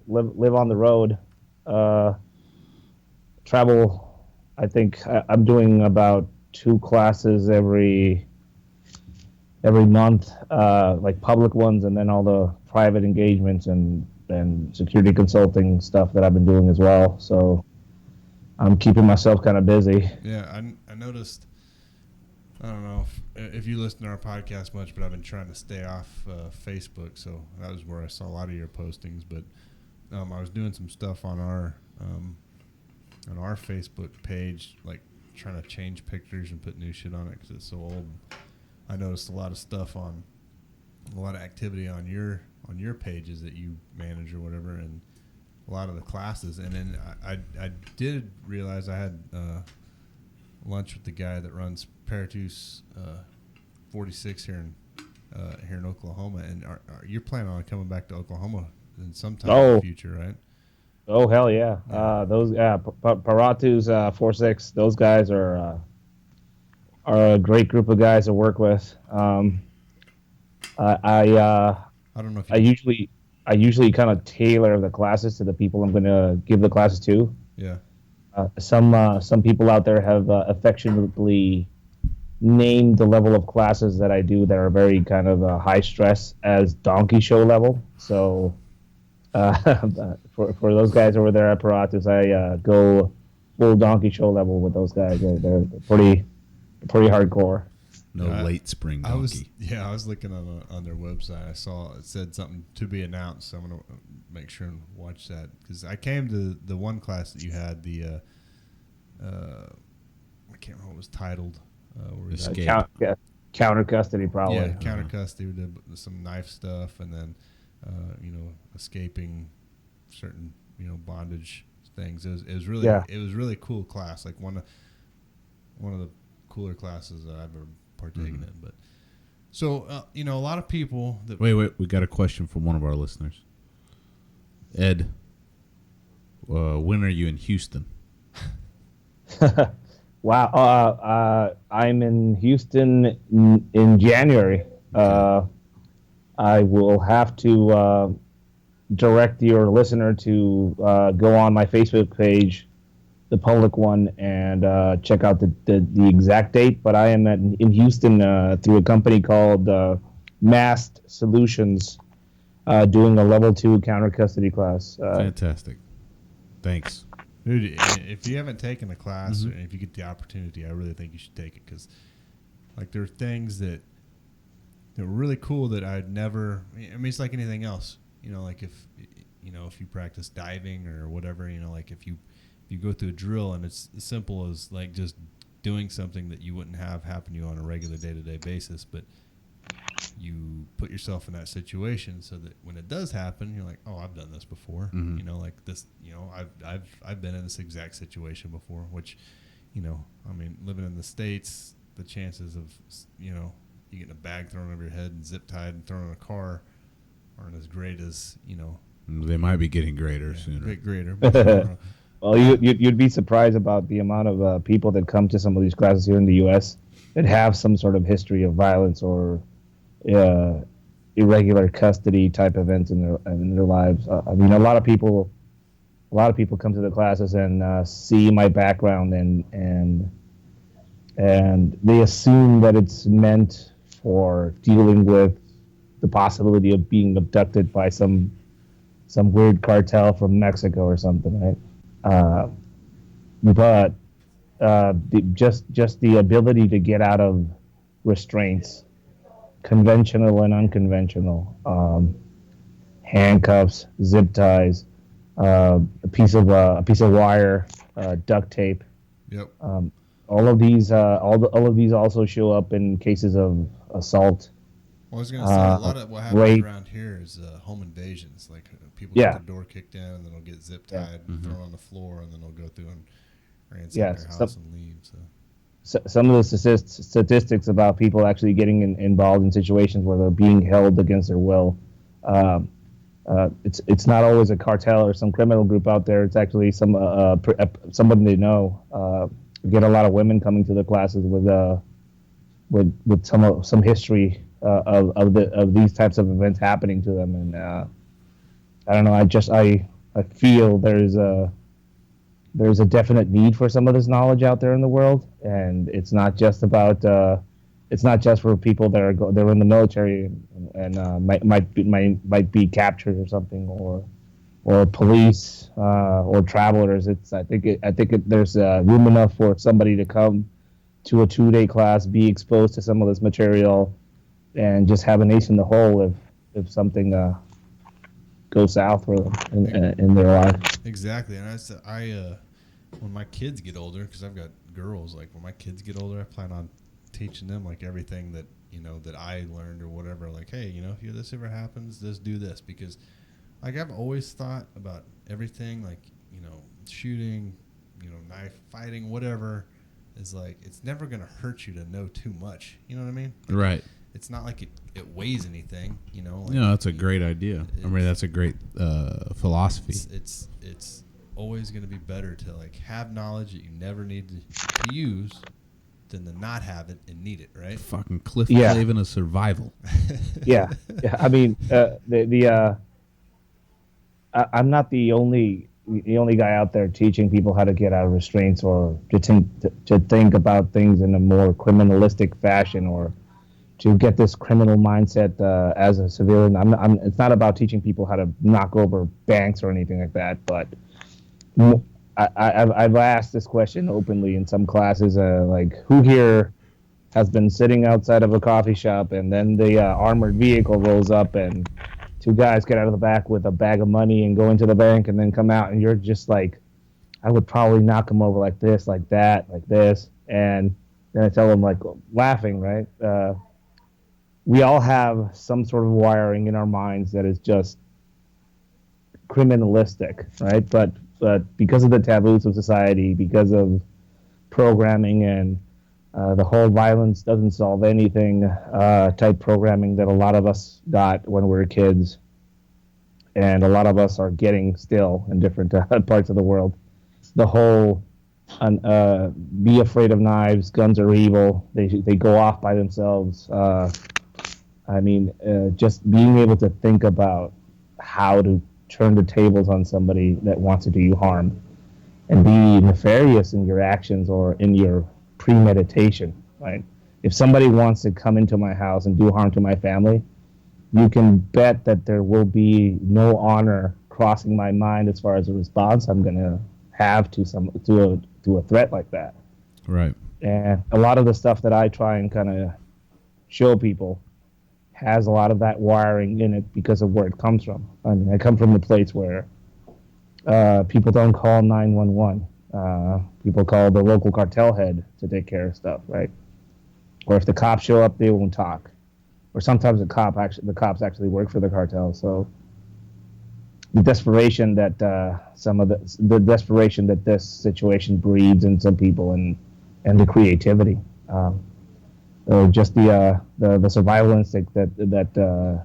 the road. Travel. I think I'm doing about 2 classes every month, like public ones, and then all the private engagements and security consulting stuff that I've been doing as well. So I'm keeping myself kind of busy. Yeah, I noticed. I don't know if you listen to our podcast much, but I've been trying to stay off Facebook, so that was where I saw a lot of your postings. But I was doing some stuff on our Facebook page, like trying to change pictures and put new shit on it because it's so old. I noticed a lot of stuff a lot of activity on your pages that you manage or whatever, and a lot of the classes. And then I did realize I had lunch with the guy that runs Paratus 46 here in Oklahoma, and you're planning on coming back to Oklahoma in sometime in the future, right? Oh hell yeah! Those Paratus 46. Those guys are a great group of guys to work with. I don't know if I usually kind of tailor the classes to the people I'm going to give the classes to. Yeah. Some people out there have affectionately named the level of classes that I do that are very kind of high stress as donkey show level. So For those guys over there at Paratus, I go full donkey show level with those guys. They're pretty hardcore. No late spring donkey. I was looking on their website. I saw it said something to be announced. So I'm gonna make sure and watch that because I came to the one class that you had. The I can't remember what it was titled. Escape. Counter custody, probably. Yeah, counter custody. We did some knife stuff, and then escaping certain bondage things. It was really cool class. Like one of the cooler classes that I've ever partaken in. But so a lot of people that wait, we got a question from one of our listeners. Ed, when are you in Houston? Wow, I'm in Houston in January. I will have to direct your listener to go on my Facebook page, the public one, and check out the exact date. But I am in Houston through a company called Mast Solutions, doing a level 2 counter custody class. Fantastic. Thanks. Dude, if you haven't taken a class, or if you get the opportunity, I really think you should take it because, like, there are things that are really cool that I'd never. I mean, it's like anything else, like if you practice diving or whatever, like if you go through a drill and it's as simple as like just doing something that you wouldn't have happen to you on a regular day-to-day basis, but you put yourself in that situation so that when it does happen, you're like, oh, I've done this before. Like this, I've been in this exact situation before, which, I mean, living in the States, the chances of, you getting a bag thrown over your head and zip tied and thrown in a car aren't as great as, They might be getting greater sooner. A bit greater. But, well, you'd be surprised about the amount of people that come to some of these classes here in the U.S. that have some sort of history of violence or irregular custody type events in their lives. I mean, a lot of people come to the classes and see my background and they assume that it's meant for dealing with the possibility of being abducted by some weird cartel from Mexico or something, right? But just the ability to get out of restraints, conventional and unconventional, handcuffs, zip ties, a piece of wire, duct tape. Yep. All of these also show up in cases of assault. Well, I was going to say a lot of what happens around here is home invasions. Like people get their door kicked in and then they'll get zip tied, thrown on the floor, and then they'll go through and ransack their house and leave. So some of the statistics about people actually getting involved in situations where they're being held against their will. It's not always a cartel or some criminal group out there. It's actually somebody they know. We get a lot of women coming to the classes with some history of these types of events happening to them, and I don't know. I feel there's a definite need for some of this knowledge out there in the world, and it's not just for people that are in the military and might be captured or something, or police or travelers. I think there's room enough for somebody to come to a 2-day class, be exposed to some of this material, and just have an ace in the hole if something goes south for them in their life. Exactly, and I when my kids get older, because I've got girls, like when my kids get older, I plan on teaching them like everything that that I learned or whatever. Like, hey, if this ever happens, just do this, because like I've always thought about everything, like shooting, knife fighting, whatever, is like it's never gonna hurt you to know too much. You know what I mean? Like, right. It's not like it weighs anything, Like, that's a great idea. I mean, that's a great philosophy. It's always going to be better to like have knowledge that you never need to use than to not have it and need it, right? Fucking Cliff Clavin of survival. Yeah. I mean, I'm not the only guy out there teaching people how to get out of restraints or to think about things in a more criminalistic fashion or to get this criminal mindset as a civilian. It's not about teaching people how to knock over banks or anything like that, but I've asked this question openly in some classes, like, who here has been sitting outside of a coffee shop and then the armored vehicle rolls up and two guys get out of the back with a bag of money and go into the bank and then come out and you're just like, I would probably knock them over like this, like that, like this. And then I tell them, like, laughing, right? We all have some sort of wiring in our minds that is just criminalistic, right? But because of the taboos of society, because of programming and the whole violence doesn't solve anything type programming that a lot of us got when we were kids, and a lot of us are getting still in different parts of the world. The whole be afraid of knives, guns are evil, they go off by themselves. Just being able to think about how to turn the tables on somebody that wants to do you harm and be nefarious in your actions or in your premeditation, right? If somebody wants to come into my house and do harm to my family, you can bet that there will be no honor crossing my mind as far as a response I'm going to have to a threat like that. Right. And a lot of the stuff that I try and kind of show people has a lot of that wiring in it because of where it comes from. I mean, I come from a place where people don't call 911. People call the local cartel head to take care of stuff, right? Or if the cops show up, they won't talk. Or sometimes the cops actually work for the cartel. So the desperation that the desperation that this situation breeds in some people, and the creativity, or just the survival instinct that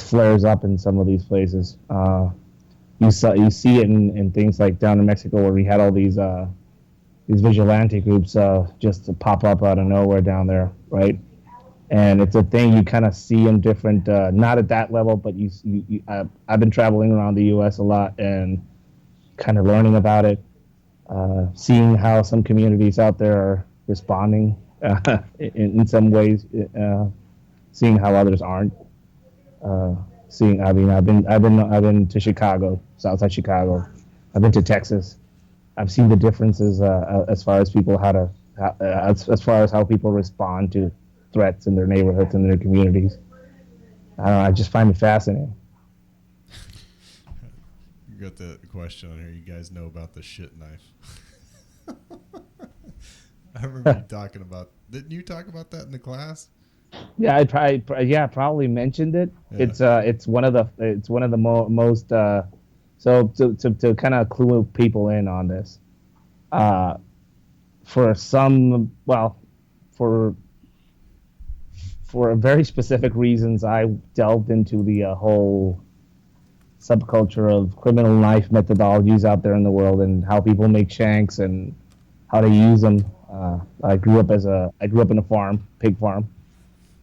flares up in some of these places. You see it in things like down in Mexico, where we had all these vigilante groups just to pop up out of nowhere down there, right? And it's a thing you kind of see in different, not at that level, but I've been traveling around the U.S. a lot and kind of learning about it, seeing how some communities out there are responding in some ways, seeing how others aren't. I've been to Chicago, Southside Chicago. I've been to Texas. I've seen the differences as far as as far as how people respond to threats in their neighborhoods and their communities. I don't know, I just find it fascinating. You got the question on here. You guys know about the shit knife. I remember you talking about. Didn't you talk about that in the class? Yeah, I probably mentioned it. Yeah. It's one of the most. So to kind of clue people in on this, for very specific reasons, I delved into the whole subculture of criminal knife methodologies out there in the world and how people make shanks and how to use them. I grew up in a pig farm.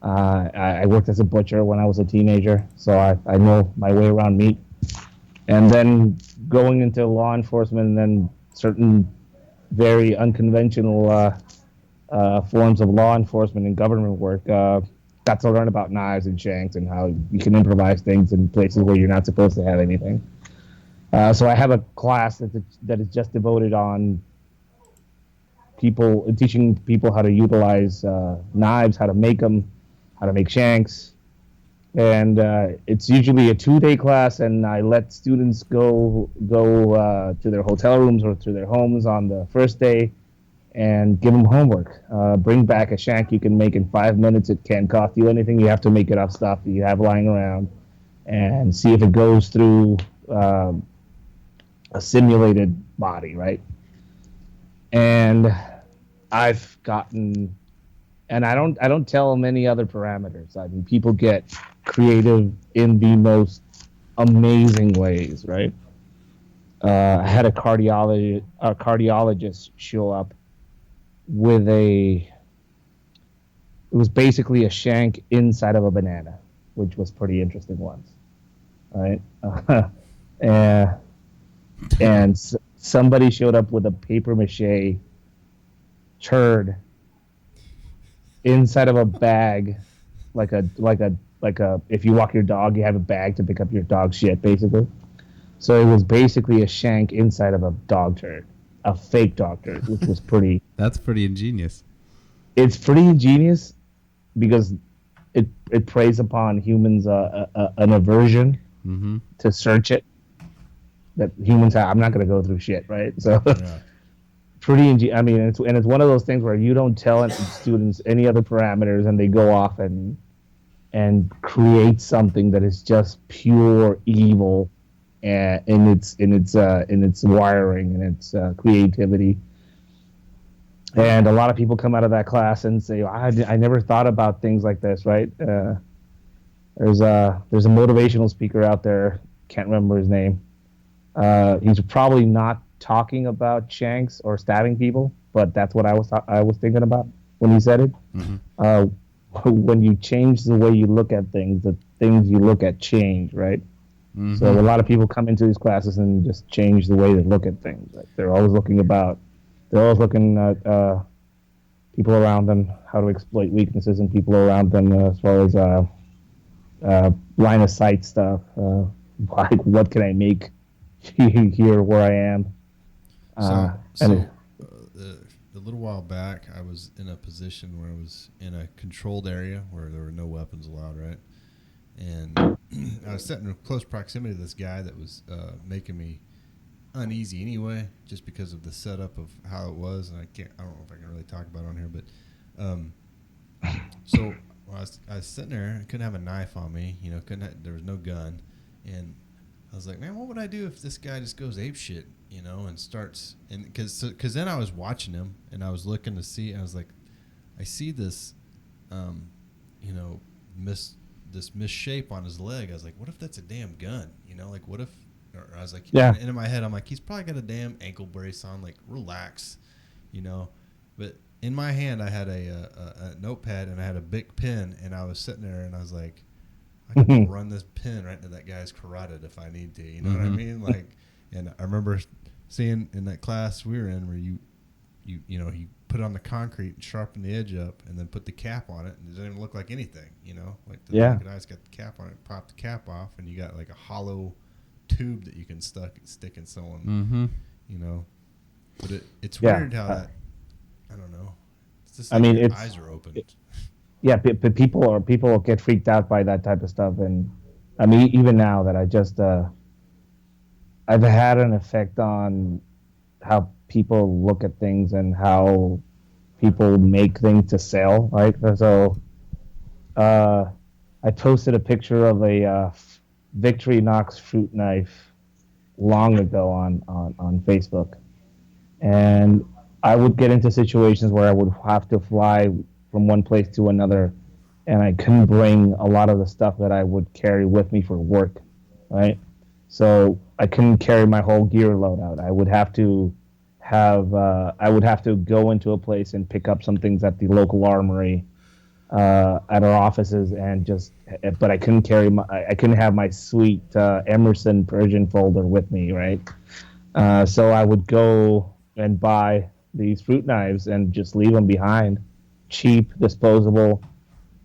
I worked as a butcher when I was a teenager, so I know my way around meat. And then going into law enforcement and then certain very unconventional forms of law enforcement and government work, got to learn about knives and shanks and how you can improvise things in places where you're not supposed to have anything. So I have a class that is just devoted on teaching people how to utilize knives, how to make them, how to make shanks. And it's usually a 2-day class, and I let students go to their hotel rooms or to their homes on the first day and give them homework. Bring back a shank you can make in 5 minutes. It can't cost you anything. You have to make it off stuff that you have lying around and see if it goes through a simulated body, right? And I've gotten, and I don't tell them any other parameters. I mean, people get creative in the most amazing ways, right? I had a cardiologist show up with it was basically a shank inside of a banana, which was pretty interesting once, right? And somebody showed up with a paper mache turd inside of a bag if you walk your dog, you have a bag to pick up your dog shit, basically. So it was basically a shank inside of a dog turd, a fake dog turd, which was pretty. That's pretty ingenious. It's pretty ingenious because it preys upon humans an aversion to search it that humans have. I'm not going to go through shit, right? So pretty. I mean, it's one of those things where you don't tell students any other parameters, and they go off and create something that is just pure evil, in its wiring and its creativity. And a lot of people come out of that class and say, I never thought about things like this, right? There's a motivational speaker out there, can't remember his name. He's probably not talking about shanks or stabbing people, but that's what I was thinking about when he said it. When you change the way you look at things, the things you look at change, right? So a lot of people come into these classes and just change the way they look at things. Like they're always looking at people around them, how to exploit weaknesses in people around them, as far as line of sight stuff. Like, what can I make here where I am? A little while back, I was in a position where I was in a controlled area where there were no weapons allowed, right? And I was sitting in close proximity to this guy that was making me uneasy anyway, just because of the setup of how it was. And I don't know if I can really talk about it on here, but so I was sitting there, I couldn't have a knife on me, there was no gun, and I was like, man, what would I do if this guy just goes ape shit, and starts, and because then I was watching him and I was looking to see, and I was like, I see this, this misshape on his leg. I was like, what if that's a damn gun? Like, what if? Or I was like, and in my head, I'm like, he's probably got a damn ankle brace on. Like, relax, But in my hand, I had a notepad and I had a big pen, and I was sitting there and I was like, I can run this pen right into that guy's carotid if I need to. You know what I mean? Like, and I remember seeing in that class we were in where you put it on the concrete and sharpen the edge up and then put the cap on it, and it doesn't even look like anything. Like the guy's got the cap on it, pop the cap off, and you got like a hollow tube that you can stick in someone. But it's weird how that. I don't know. It's just like your eyes are open. But people get freaked out by that type of stuff, and I mean, even now that I just I've had an effect on how people look at things and how people make things to sell, right? So I posted a picture of a Victorinox fruit knife long ago on Facebook, and I would get into situations where I would have to fly from one place to another, and I couldn't bring a lot of the stuff that I would carry with me for work, right? So I couldn't carry my whole gear load out. I would have to go into a place and pick up some things at the local armory, at our offices, but I couldn't have my sweet Emerson Persian folder with me, right? So I would go and buy these fruit knives and just leave them behind, cheap, disposable.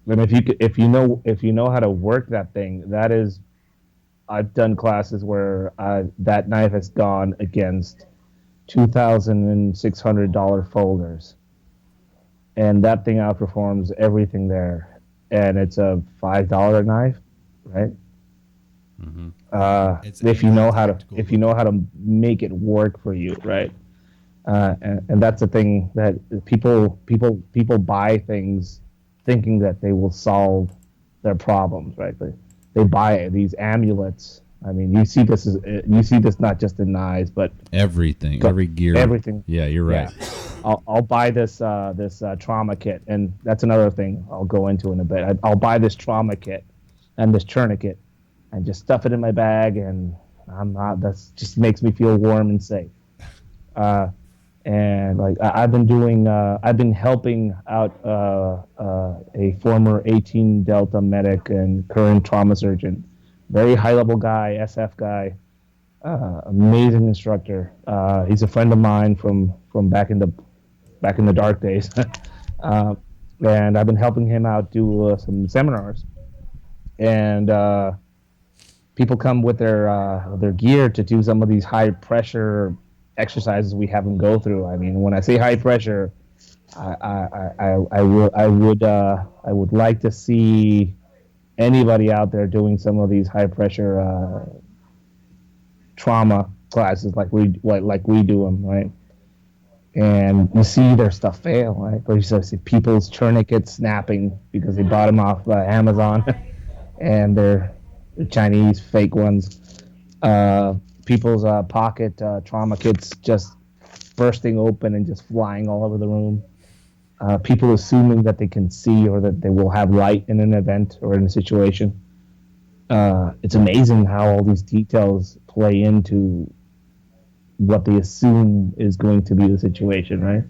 And if you know how to work that thing, that is, I've done classes where that knife has gone against $2,600 folders, and that thing outperforms everything there. And it's a $5 knife, right? If you know how to make it work for you, right? And that's the thing, that people buy things thinking that they will solve their problems, right? They buy these amulets. I mean, you see this not just in knives, but everything, every gear, everything. Yeah, you're right. Yeah. I'll buy this trauma kit, and that's another thing I'll go into in a bit. I'll buy this trauma kit and this tourniquet, and just stuff it in my bag, and that just makes me feel warm and safe. And like I've been helping out a former 18 Delta medic and current trauma surgeon, very high level guy, SF guy, amazing instructor. He's a friend of mine from back in the dark days. and I've been helping him out do some seminars, and people come with their gear to do some of these high pressure exercises we have them go through. I mean, when I say high pressure, I would like to see anybody out there doing some of these high pressure trauma classes like we do them, right? And you see their stuff fail, right? But you see people's tourniquets snapping because they bought them off Amazon, and they're Chinese fake ones. People's pocket trauma kits just bursting open and just flying all over the room. People assuming that they can see or that they will have light in an event or in a situation. It's amazing how all these details play into what they assume is going to be the situation, right?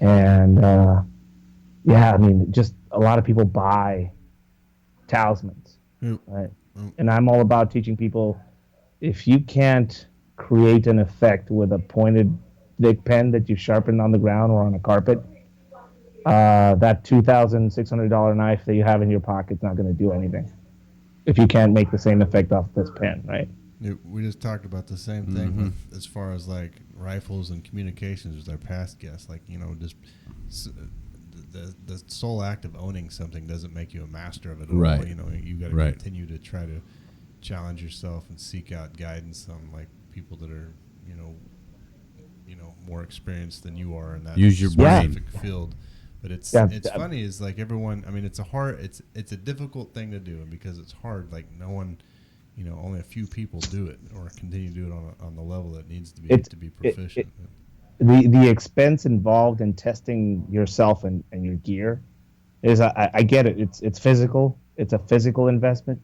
And yeah, I mean, just a lot of people buy talismans, right? And I'm all about teaching people, if you can't create an effect with a pointed thick pen that you sharpen on the ground or on a carpet, that $2,600 knife that you have in your pocket's not going to do anything if you can't make the same effect off this pen, right? We just talked about the same thing with, as far as like rifles and communications with our past guests. Like, just the sole act of owning something doesn't make you a master of it. Right. You got to continue to try to challenge yourself and seek out guidance on like people that are, more experienced than you are in that Use your brain. specific field. But it's funny is like everyone. I mean, it's a difficult thing to do, and because it's hard, like no one, only a few people do it or continue to do it on the level that needs to be proficient. The expense involved in testing yourself and your gear is I get it. It's physical. It's a physical investment.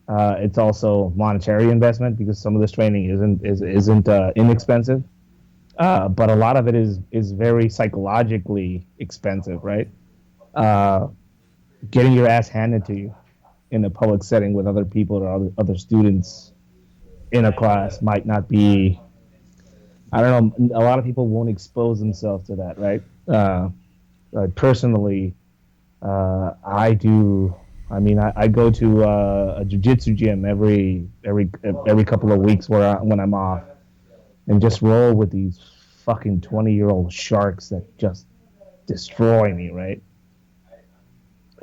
It's also monetary investment because some of this training isn't inexpensive. But a lot of it is very psychologically expensive, right? Getting your ass handed to you in a public setting with other people or other students in a class might not be. I don't know. A lot of people won't expose themselves to that, right? Personally, I do. I mean, I go to a jiu-jitsu gym every couple of weeks when I'm off, and just roll with these fucking 20-year-old sharks that just destroy me, right?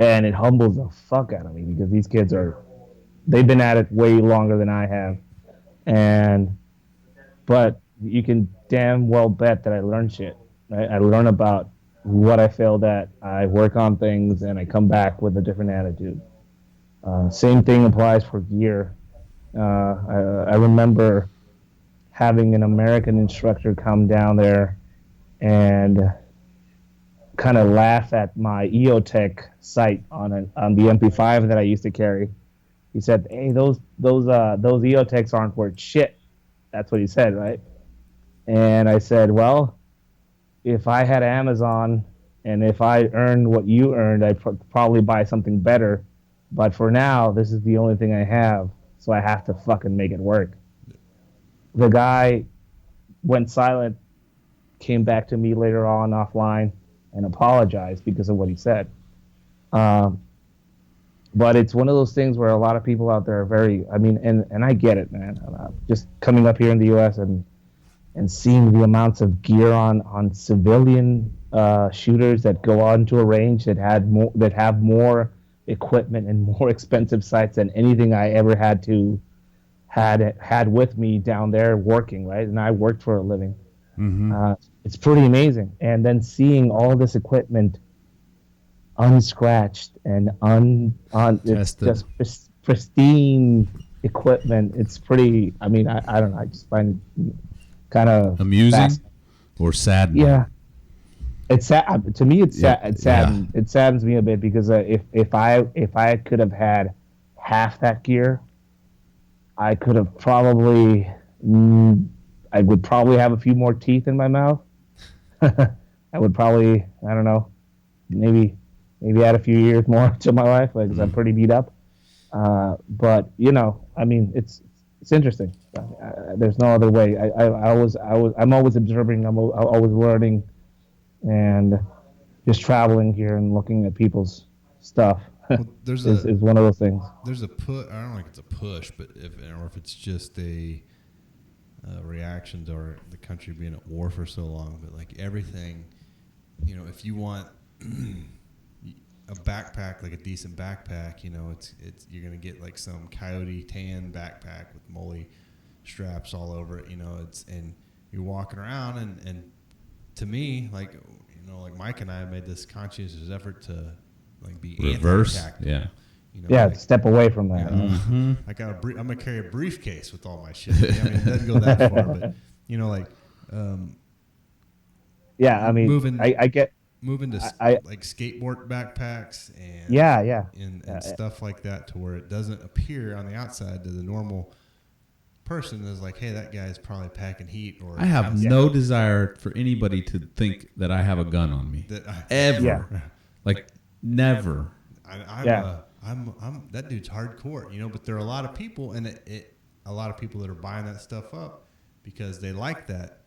And it humbles the fuck out of me because these kids they've been at it way longer than I have, but you can damn well bet that I learn shit, right? I learn about what I failed at. I work on things and I come back with a different attitude. Same thing applies for gear. I remember having an American instructor come down there and kind of laugh at my EOTech sight on the MP5 that I used to carry. He said, "Hey, those EOTechs aren't worth shit." That's what he said, right? And I said, "Well, if I had Amazon and if I earned what you earned, I'd probably buy something better. But for now, this is the only thing I have, so I have to fucking make it work." The guy went silent, came back to me later on offline, and apologized because of what he said. But it's one of those things where a lot of people out there are very, I mean, and I get it, man. Just coming up here in the U.S. and seeing the amounts of gear on civilian shooters that go onto a range that have more equipment and more expensive sights than anything I ever had with me down there working, right? And I worked for a living. Mm-hmm. It's pretty amazing. And then seeing all this equipment unscratched and it's just pristine equipment. It's pretty, I mean, I don't know. I just find it kind of amusing or sad. Yeah. It's sad. To me, it's sad. It saddens me a bit because if I could have had half that gear, I could have probably, I would probably have a few more teeth in my mouth. I would probably, I don't know, maybe add a few years more to my life because I'm pretty beat up. But I mean, it's interesting. There's no other way. I'm always observing. I'm always learning, and just traveling here and looking at people's stuff Well, is one of those things. There's a put. I don't know if it's a push, but if it's just a reaction to the country being at war for so long. But like everything, if you want a backpack, like a decent backpack, it's you're gonna get like some coyote tan backpack with molly straps all over it. And you're walking around and to me, like Mike and I made this conscientious effort to like be reverse, anti-tactical. Step away from that. I got I'm gonna carry a briefcase with all my shit. I mean, it doesn't go that far, but I get moving to like skateboard backpacks and and stuff like that, to where it doesn't appear on the outside to the normal person is like, hey, that guy's probably packing heat. Or I have no desire for anybody to think that I have a gun on me. Ever. Like never. I'm that dude's hardcore, but there are a lot of people, and a lot of people that are buying that stuff up because they like that.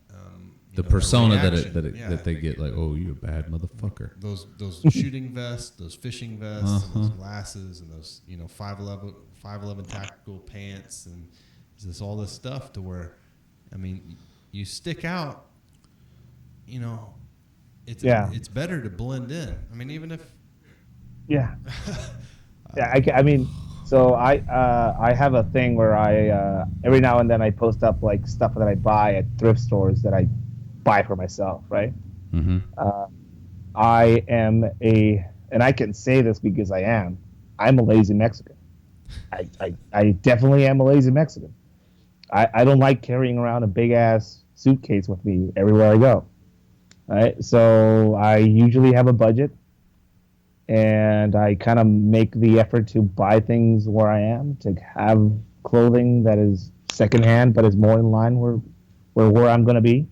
The persona that they get, like, oh, you a bad motherfucker. Those shooting vests, those fishing vests, and those glasses, and those 511 tactical pants, and just all this stuff to where, I mean, you stick out. It's better to blend in. I mean, even if. Yeah. I mean, so I have a thing where I every now and then I post up like stuff that I buy at thrift stores that I buy for myself, right? Mm-hmm. I am and I can say this because I'm a lazy Mexican. I definitely am a lazy Mexican. I don't like carrying around a big ass suitcase with me everywhere I go. Right? So I usually have a budget, and I kind of make the effort to buy things where I am, to have clothing that is secondhand but is more in line where I'm going to be.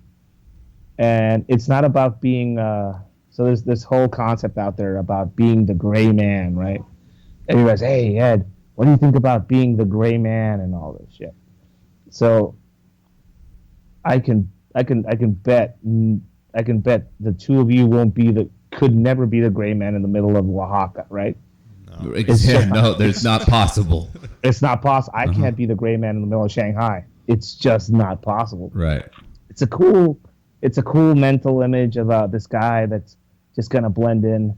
And it's not about being so there's this whole concept out there about being the gray man, right? Everybody's, hey Ed, what do you think about being the gray man and all this shit? So I can bet the two of you could never be the gray man in the middle of Oaxaca, right? No, there's not possible. It's not possible. I can't be the gray man in the middle of Shanghai. It's just not possible. Right. It's a cool mental image of this guy that's just gonna blend in.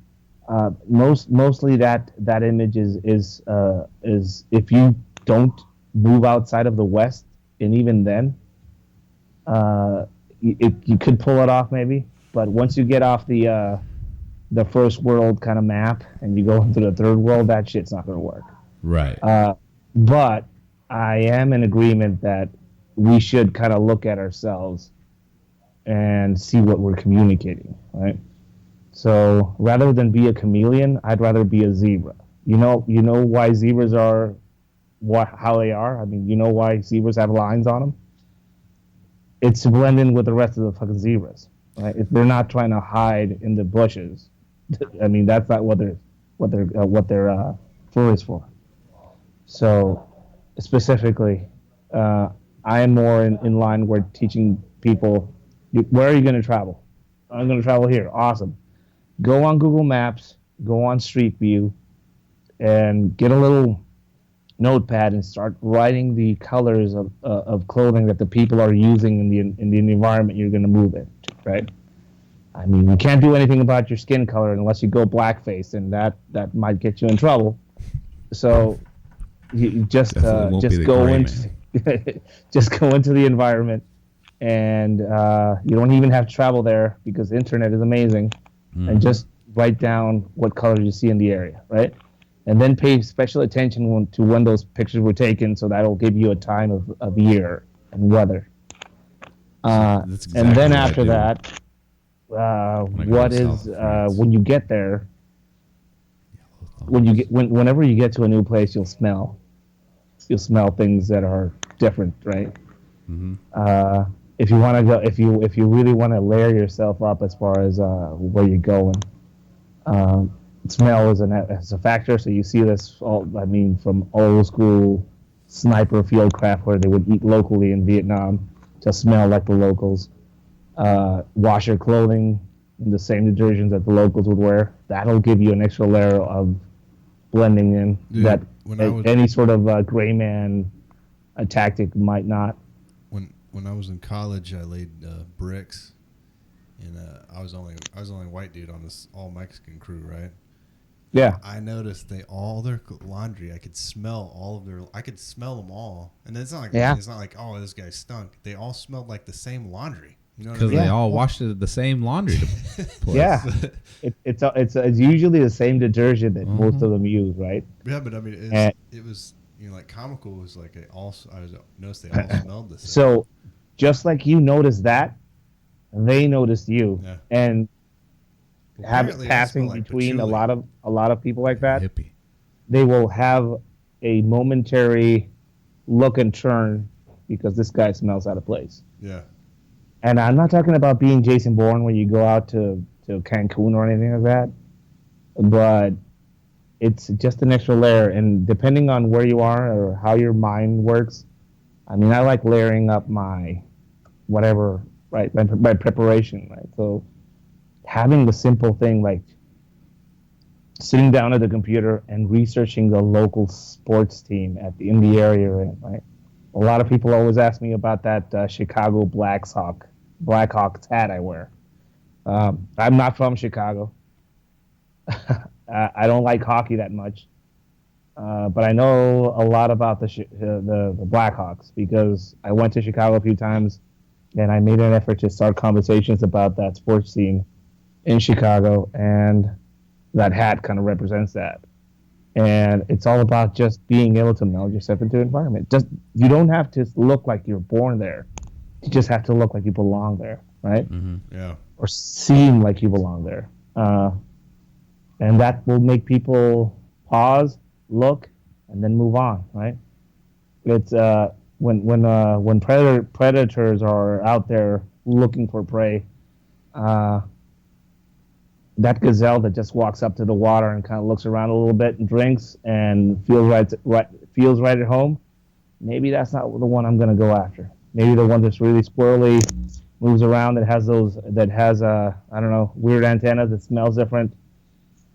Mostly that image is if you don't move outside of the West, and even then, you could pull it off maybe. But once you get off the first world kind of map and you go into the third world, that shit's not going to work. Right. But I am in agreement that we should kind of look at ourselves and see what we're communicating, right? So rather than be a chameleon, I'd rather be a zebra. You know why zebras are how they are? I mean, you know why zebras have lines on them? It's to blend in with the rest of the fucking zebras. Right? If they're not trying to hide in the bushes, I mean that's not what their fur is for. So specifically, I am more in line with teaching people, where are you going to travel? I'm going to travel here. Awesome. Go on Google Maps, go on Street View, and get a little notepad and start writing the colors of clothing that the people are using in the environment you're going to move in, right? I mean, you can't do anything about your skin color unless you go blackface, and that might get you in trouble. So you just go into just go into the environment, and you don't even have to travel there because the internet is amazing, and just write down what colors you see in the area, right? And then pay special attention to when those pictures were taken, so that'll give you a time of year and weather. Exactly and then after that, when you get there, whenever you get to a new place, you'll smell things that are different, right? Mm-hmm. If you want to go, if you really want to layer yourself up as far as where you're going. Smell is a factor, so you see this from old school sniper fieldcraft where they would eat locally in Vietnam to smell like the locals. Wash your clothing the same detergents that the locals would wear. That'll give you an extra layer of blending in that any sort of gray man tactic might not. When I was in college, I laid bricks, and I was only white dude on this all Mexican crew, right? Yeah. I noticed all their laundry. I could smell I could smell them all, and it's not like oh, this guy stunk. They all smelled like the same laundry. You know what I mean? Because they all washed it at the same laundry place. Yeah, it's usually the same detergent that most of them use, right? Yeah, but I mean, it was like comical. Was like I noticed they all smelled the same. So, just like you noticed that, they noticed you, and passing between a lot of people like that, hippie. They will have a momentary look and turn because this guy smells out of place. Yeah. And I'm not talking about being Jason Bourne when you go out to Cancun or anything like that, but it's just an extra layer. And depending on where you are or how your mind works, I mean, I like layering up my whatever, right, my preparation, right? So having the simple thing like sitting down at the computer and researching the local sports team in the area, right? A lot of people always ask me about that Chicago Blackhawks hat I wear. I'm not from Chicago. I don't like hockey that much, but I know a lot about the Blackhawks because I went to Chicago a few times, and I made an effort to start conversations about that sports scene in Chicago, and that hat kind of represents that. And it's all about just being able to meld yourself into the environment. You don't have to look like you're born there. You just have to look like you belong there, right? Mm-hmm. Yeah. Or seem like you belong there. And that will make people pause, look, and then move on, right? It's when predators are out there looking for prey, that gazelle that just walks up to the water and kind of looks around a little bit and drinks and feels right at home, maybe that's not the one I'm going to go after. Maybe the one that's really squirrely, moves around, that has I don't know, weird antennas that smells different.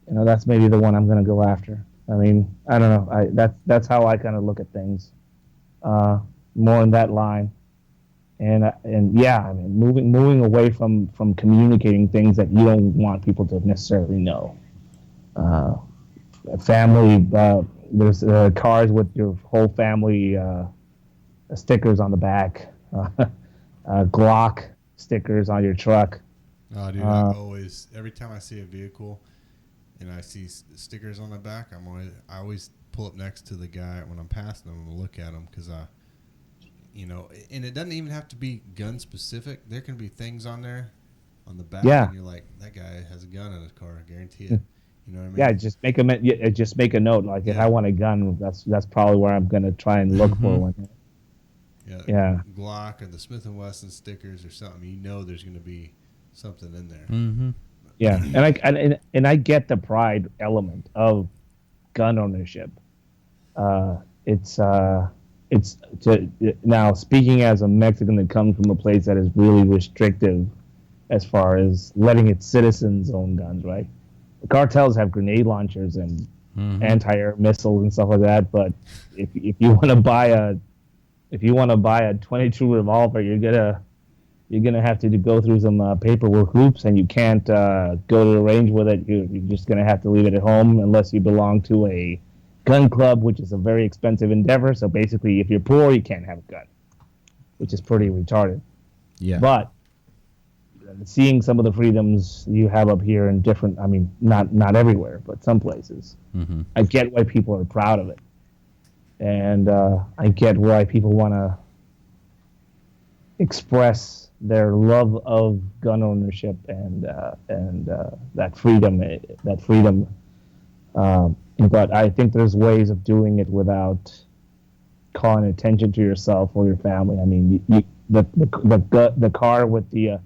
That's maybe the one I'm going to go after. I mean, I don't know. That's how I kind of look at things, more in that line. And yeah, I mean, moving away from communicating things that you don't want people to necessarily know. Family, there's cars with your whole family stickers on the back, Glock stickers on your truck. Oh, dude, I always, every time I see a vehicle and I see stickers on the back, I always pull up next to the guy when I'm passing them and look at them because and it doesn't even have to be gun specific. There can be things on there on the back, and you're like, that guy has a gun in his car. I guarantee it. You know what I mean? Yeah, just make a note. Like if I want a gun, that's probably where I'm gonna try and look for one. Yeah. Glock or the Smith & Wesson stickers or something. There's gonna be something in there. Mm-hmm. Yeah, and I get the pride element of gun ownership. Now speaking as a Mexican that comes from a place that is really restrictive as far as letting its citizens own guns, right? The cartels have grenade launchers and anti-air missiles and stuff like that, but if you want to buy a 22 revolver, you're gonna have to go through some paperwork hoops, and you can't go to the range with it. You're just gonna have to leave it at home unless you belong to a gun club, which is a very expensive endeavor. So basically, if you're poor, you can't have a gun, which is pretty retarded. Yeah. But seeing some of the freedoms you have up here in different, I mean, not everywhere, but some places, I get why people are proud of it, and I get why people want to express their love of gun ownership and that freedom. But I think there's ways of doing it without calling attention to yourself or your family. I mean, the car with the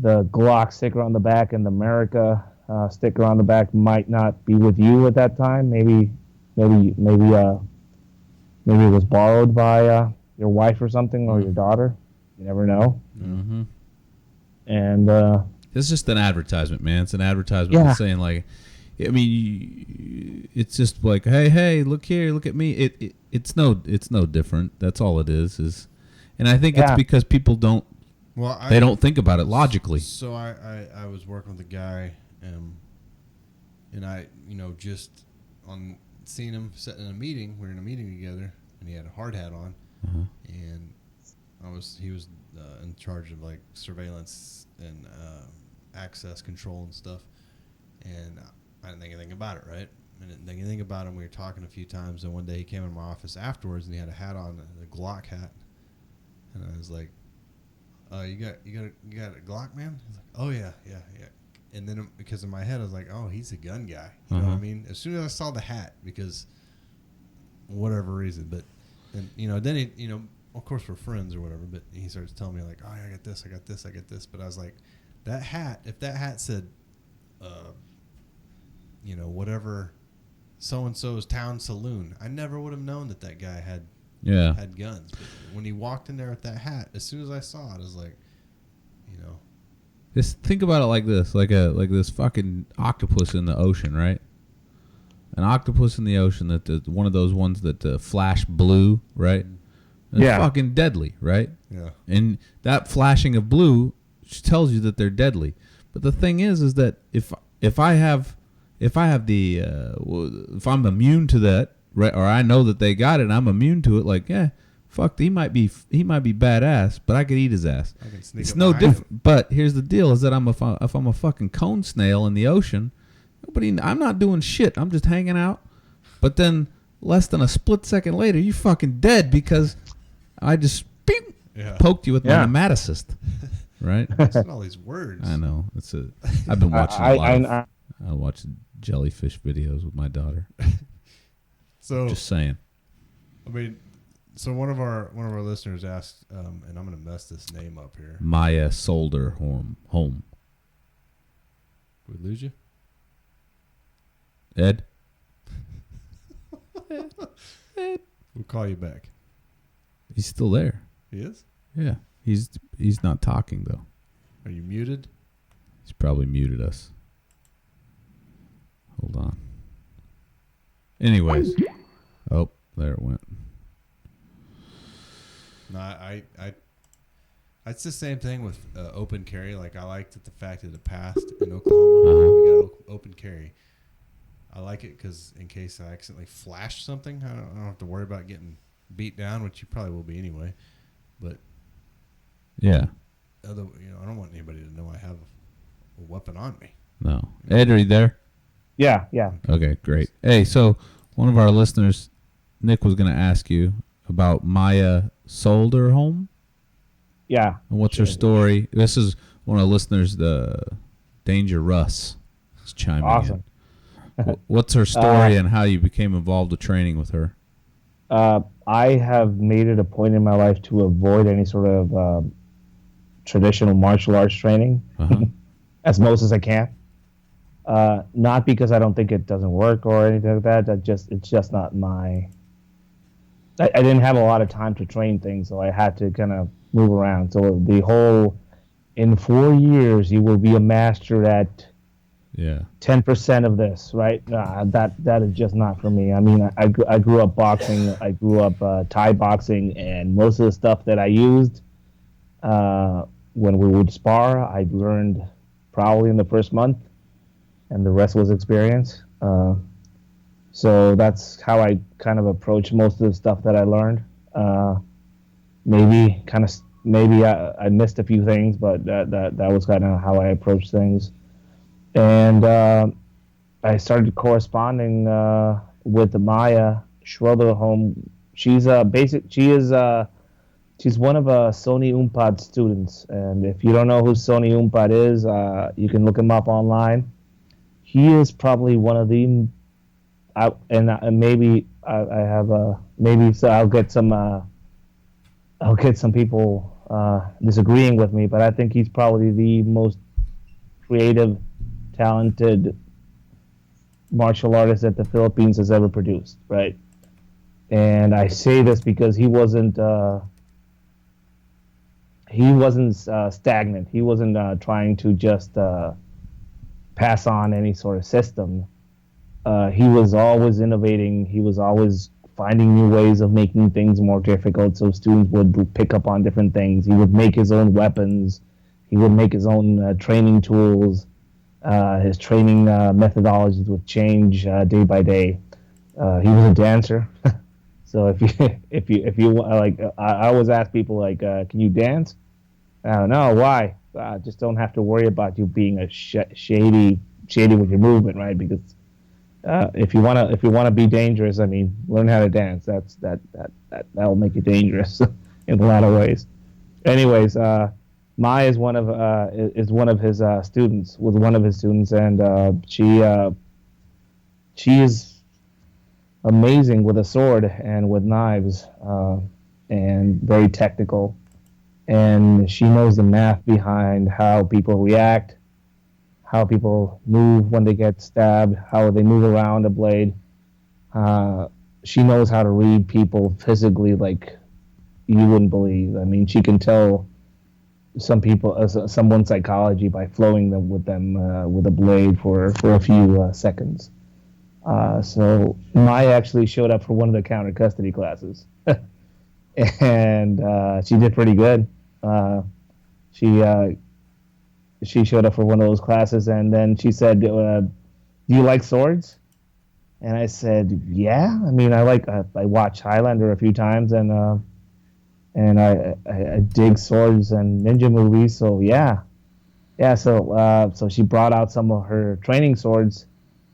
Glock sticker on the back and the America sticker on the back might not be with you at that time. Maybe it was borrowed by your wife or something, or your daughter. You never know. Mm-hmm. And It's just an advertisement, man. It's an advertisement that's saying like, I mean, it's just like, hey, look here, look at me. It's no different. That's all it is. And I think it's because people don't. Well, they don't think about it logically. So I was working with a guy, and I, just on seeing him sitting in a meeting. We were in a meeting together, and he had a hard hat on, and he was in charge of like surveillance and access control and stuff, and I didn't think anything about it, right? I didn't think anything about him. We were talking a few times, and one day he came in my office afterwards, and he had a hat on, a Glock hat, and I was like, "You got a Glock, man?" He's like, "Oh yeah." And then because in my head I was like, "Oh, he's a gun guy." You know what I mean? As soon as I saw the hat, because whatever reason, but and then he, of course we're friends or whatever, but he starts telling me like, "Oh, I got this, I got this, I got this," but I was like, that hat, if that hat said, whatever, so and so's town saloon, I never would have known that guy had guns. But when he walked in there with that hat, as soon as I saw it, I was like, Just think about it like this, like this fucking octopus in the ocean, right? An octopus in the ocean one of those ones that flash blue, right? It's fucking deadly, right? Yeah. And that flashing of blue tells you that they're deadly. But the thing is that if I'm immune to that, right, or I know that they got it and I'm immune to it, like, fuck, he might be badass, but I could eat his ass. It's no different. But here's the deal: is that if I'm a fucking cone snail in the ocean, I'm not doing shit. I'm just hanging out. But then less than a split second later, you're fucking dead because I just poked you with my nematocyst. Right? Listen to all these words. I know. I've been watching a lot. I watch jellyfish videos with my daughter. So just saying. I mean. So one of our listeners asked, and I'm going to mess this name up here. Maya Solder Home. Did we lose you? Ed? Ed? We'll call you back. He's still there. He is? Yeah. He's not talking, though. Are you muted? He's probably muted us. Hold on. Anyways. Oh, there it went. No, it's the same thing with open carry. Like, I liked the fact that it passed in Oklahoma. We got open carry. I like it because in case I accidentally flash something, I don't have to worry about getting beat down, which you probably will be anyway. But yeah, I don't want anybody to know I have a weapon on me. No, Ed, are you there? Yeah. Okay, great. Hey, so one of our listeners, Nick, was going to ask you about Maya Solder Home. Yeah. And what's her story? This is one of the listeners, the Danger Russ, is chiming in. What's her story and how you became involved with training with her? I have made it a point in my life to avoid any sort of traditional martial arts training as most as I can. Not because I don't think it doesn't work or anything like that. It's just not my. I didn't have a lot of time to train things, so I had to kind of move around. So the whole, in 4 years, you will be a master at 10% of this, right? That is just not for me. I mean, I grew up boxing. I grew up Thai boxing, and most of the stuff that I used when we would spar, I learned probably in the first month, and the rest was experience. So that's how I kind of approach most of the stuff that I learned. Maybe I missed a few things, but that was kind of how I approached things. And I started corresponding with Maya Schroederholm. She's she's one of Sony Umpad's students, and if you don't know who Sony Umpad is, you can look him up online. He is probably one of the maybe I have maybe so I'll get some people disagreeing with me, but I think he's probably the most creative, talented martial artist that the Philippines has ever produced, right? And I say this because he wasn't he wasn't stagnant. He wasn't trying to just pass on any sort of system. He was always innovating. He was always finding new ways of making things more difficult so students would pick up on different things. He would make his own weapons. He would make his own training tools. His training methodologies would change day by day. He was a dancer. So if you like, I always ask people like, can you dance? I don't know why. Just don't have to worry about you being a shady with your movement, right? Because if you wanna be dangerous, I mean, learn how to dance. That'll make you dangerous in a lot of ways. Anyways, Mai is one of his students. Was one of his students, and she is amazing with a sword and with knives, and very technical. And she knows the math behind how people react, how people move when they get stabbed, how they move around a blade. She knows how to read people physically like you wouldn't believe. I mean, she can tell someone's psychology by flowing them with a blade for a few seconds. So Maya actually showed up for one of the counter custody classes, and she did pretty good. She showed up for one of those classes, and then she said, "Do you like swords?" And I said, "Yeah. I mean, I watched Highlander a few times, and I dig swords and ninja movies. So yeah. So she brought out some of her training swords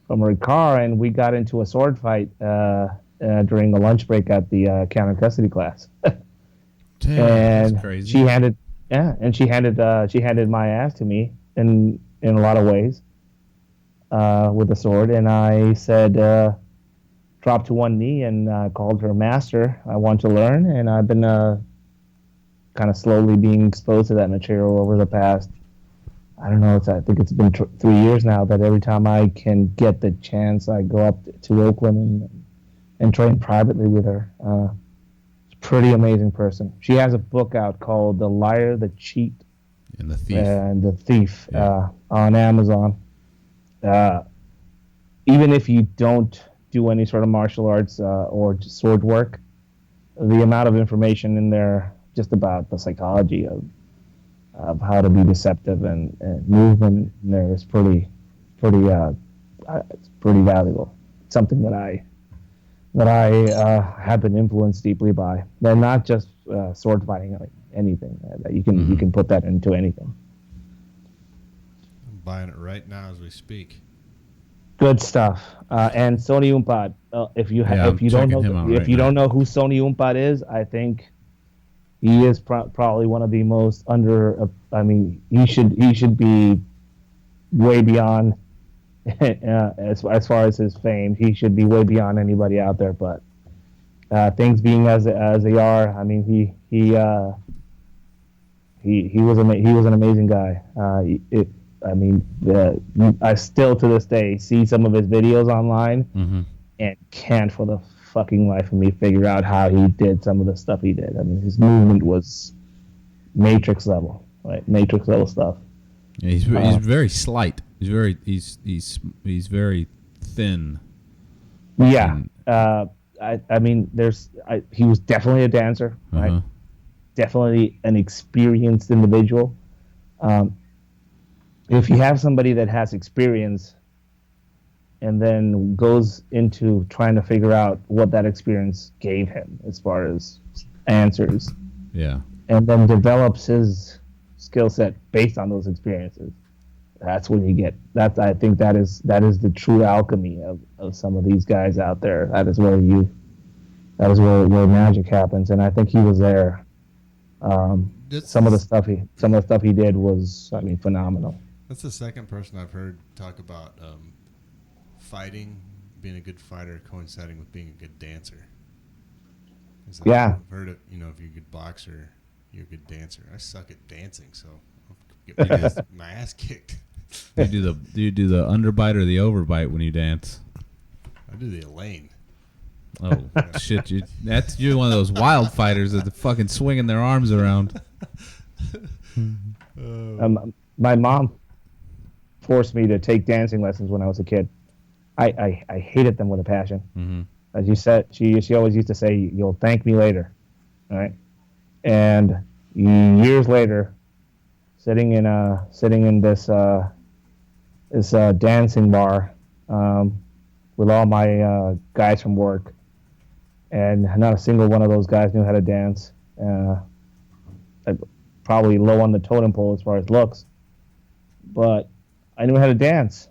from her car, and we got into a sword fight during the lunch break at the counter custody class." Damn, and that's crazy. she handed my ass to me in a lot of ways with the sword, and I said, dropped to one knee and called her master. I want to learn, and I've been kind of slowly being exposed to that material over the past, I don't know, I think it's been 3 years now, that every time I can get the chance, I go up to Oakland and train privately with her. Pretty amazing person. She has a book out called The Liar, the Cheat, and the Thief, yeah. On Amazon. Even if you don't do any sort of martial arts or sword work, the amount of information in there just about the psychology of how to be deceptive and movement in there is pretty it's pretty valuable. It's something that I have been influenced deeply by. They're not just sword fighting, like anything. You can put that into anything. I'm buying it right now as we speak. Good stuff. And Sony Umpat. If you don't know who Sony Umpat is, I think he is probably one of the most under. I mean, he should be way beyond. As far as his fame, he should be way beyond anybody out there. But things being as they are, I mean, he was an amazing guy. I still to this day see some of his videos online and can't for the fucking life of me figure out how he did some of the stuff he did. I mean, his movement was Matrix level, right? Matrix level stuff. Yeah, he's very slight. He's very thin. Yeah. I mean, he was definitely a dancer, right? Definitely an experienced individual. If you have somebody that has experience and then goes into trying to figure out what that experience gave him as far as answers, yeah, and then develops his skill set based on those experiences, that's when you get that. I think that is the true alchemy of some of these guys out there. That is where where magic happens, and I think he was there. Some of the stuff he did was, I mean, phenomenal. That's the second person I've heard talk about fighting, being a good fighter, coinciding with being a good dancer. Yeah, I've heard it. You know, if you're a good boxer, you're a good dancer. I suck at dancing, so I'll get my ass kicked. Do you do the underbite or the overbite when you dance? I do the Elaine. Oh shit! You're one of those wild fighters that are fucking swinging their arms around. My mom forced me to take dancing lessons when I was a kid. I hated them with a passion. Mm-hmm. As you said, she always used to say, "You'll thank me later," right? And years later, sitting in this dancing bar with all my guys from work, and not a single one of those guys knew how to dance. Probably low on the totem pole as far as looks, but I knew how to dance,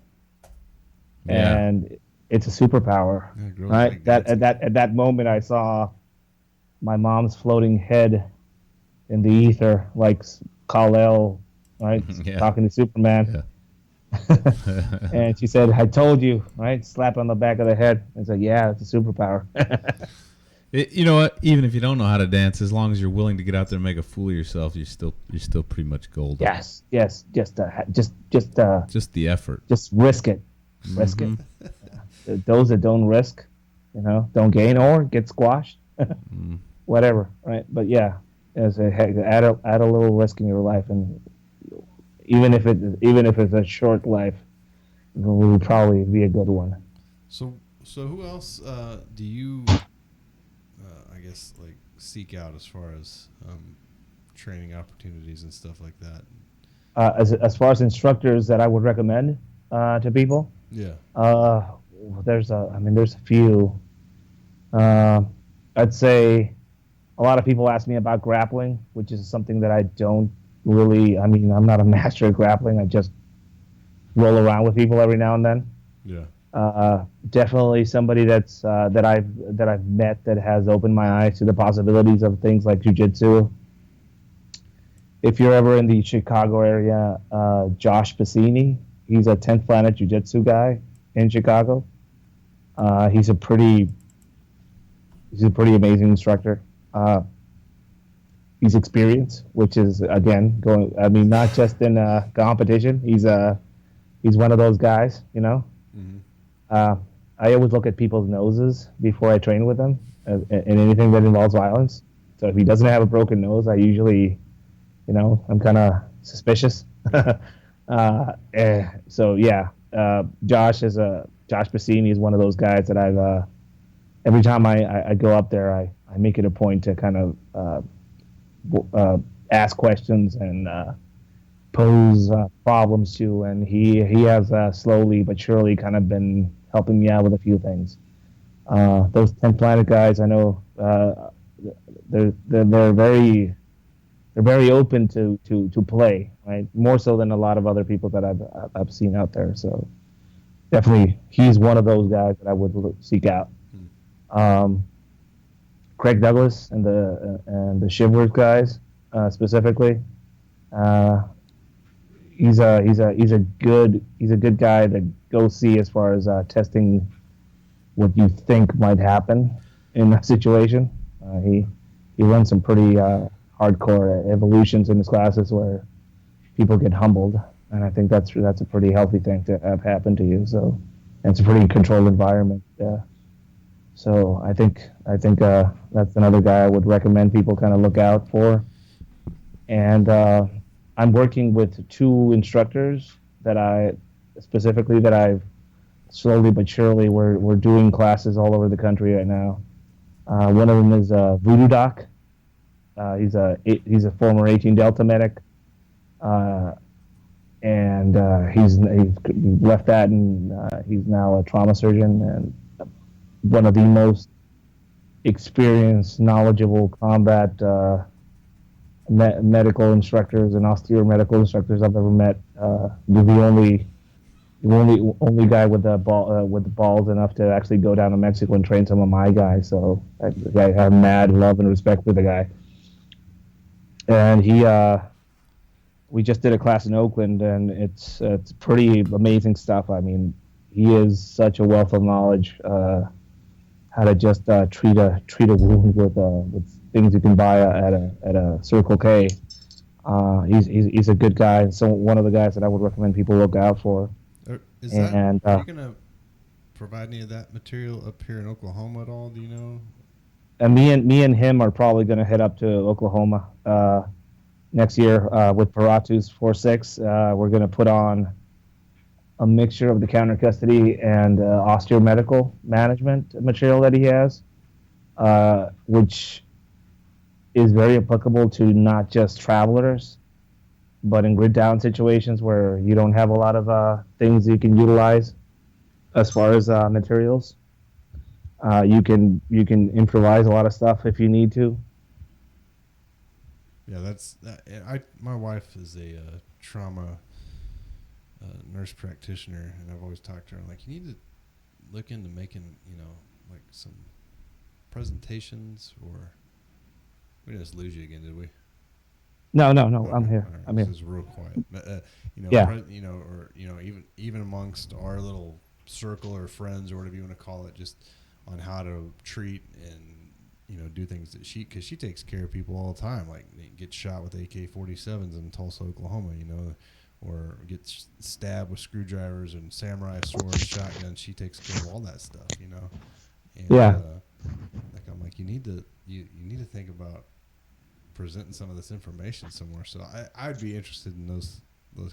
and it's a superpower, right? At that moment, I saw my mom's floating head in the ether, like Kal-El, right, talking to Superman. And she said, "I told you," right? Slap on the back of the head. I said, "Yeah, it's a superpower." You know what? Even if you don't know how to dance, as long as you're willing to get out there and make a fool of yourself, you're still pretty much gold. Yes. Just the effort. Just risk it. Risk it. Those that don't risk, don't gain or get squashed. Whatever, right? But yeah, add a little risk in your life, and even if it's a short life, it will probably be a good one. So who else do you? I guess like seek out as far as training opportunities and stuff like that. As far as instructors that I would recommend to people, there's a few. I'd say a lot of people ask me about grappling, which is something that I don't really. I mean, I'm not a master at grappling. I just roll around with people every now and then. Yeah. Definitely somebody that I've met that has opened my eyes to the possibilities of things like jiu-jitsu. If you're ever in the Chicago area, Josh Piscini, he's a 10th Planet Jiu-Jitsu guy in Chicago. He's a pretty amazing instructor. He's experienced, which is again not just in competition. He's one of those guys, Mm-hmm. I always look at people's noses before I train with them in anything that involves violence. So if he doesn't have a broken nose, I usually, I'm kind of suspicious. So yeah, Josh Piscini is one of those guys that I've every time I go up there, I make it a point to kind of ask questions and pose problems to, and he has slowly but surely kind of been helping me out with a few things. Those 10 Planet guys, I know they're very open to play, right? More so than a lot of other people that I've seen out there. So definitely, he's one of those guys that I would seek out. Craig Douglas and the Shivers guys specifically. He's a good guy to go see as far as testing what you think might happen in that situation. He runs some pretty hardcore evolutions in his classes where people get humbled, and I think that's a pretty healthy thing to have happen to you. So, and it's a pretty controlled environment. So I think that's another guy I would recommend people kind of look out for. And I'm working with two instructors that I've slowly but surely we're doing classes all over the country right now. One of them is Voodoo Doc. He's a former 18 Delta medic, and he's left that, and he's now a trauma surgeon and one of the most experienced, knowledgeable combat medical instructors and austere medical instructors I've ever met. You're the only guy with the balls enough to actually go down to Mexico and train some of my guys. So I have mad love and respect for the guy. And we just did a class in Oakland, and it's pretty amazing stuff. I mean, he is such a wealth of knowledge. How to just treat a wound with things you can buy at a Circle K. He's a good guy. So one of the guys that I would recommend people look out for. Are you gonna provide any of that material up here in Oklahoma at all? Do you know? And me and him are probably gonna head up to Oklahoma. next year with Paratus 4-6. We're going to put on a mixture of the counter custody and osteomedical management material that he has, which is very applicable to not just travelers, but in grid down situations where you don't have a lot of things you can utilize as far as materials. You can improvise a lot of stuff if you need to. Yeah, that's my wife is a trauma nurse practitioner, and I've always talked to her. I'm like, you need to look into making, like some presentations, or we didn't just lose you again, did we? No, Okay, I'm here. all right, I'm here. This is real quiet. But, Yeah. or even amongst our little circle or friends or whatever you want to call it, just on how to treat and do things that because she takes care of people all the time, like get shot with AK-47s in Tulsa, Oklahoma, or get stabbed with screwdrivers and samurai swords, shotguns. She takes care of all that stuff, And, Yeah. I'm like, you need to think about presenting some of this information somewhere. So I'd be interested in those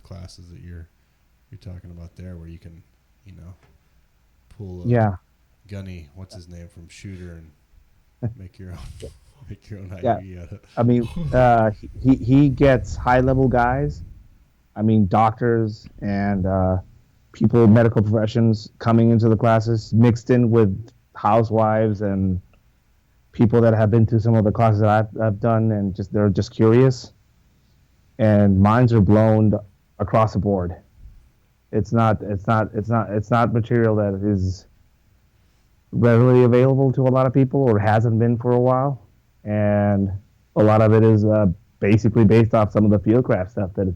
classes that you're talking about there, where you can, pull Gunny, what's his name, from Shooter, and make your own idea. Yeah. I mean, he gets high level guys. I mean, doctors and people, medical professions coming into the classes, mixed in with housewives and people that have been to some of the classes that I've done, and they're just curious. And minds are blown across the board. It's not material that is readily available to a lot of people, or hasn't been for a while, and a lot of it is basically based off some of the fieldcraft stuff that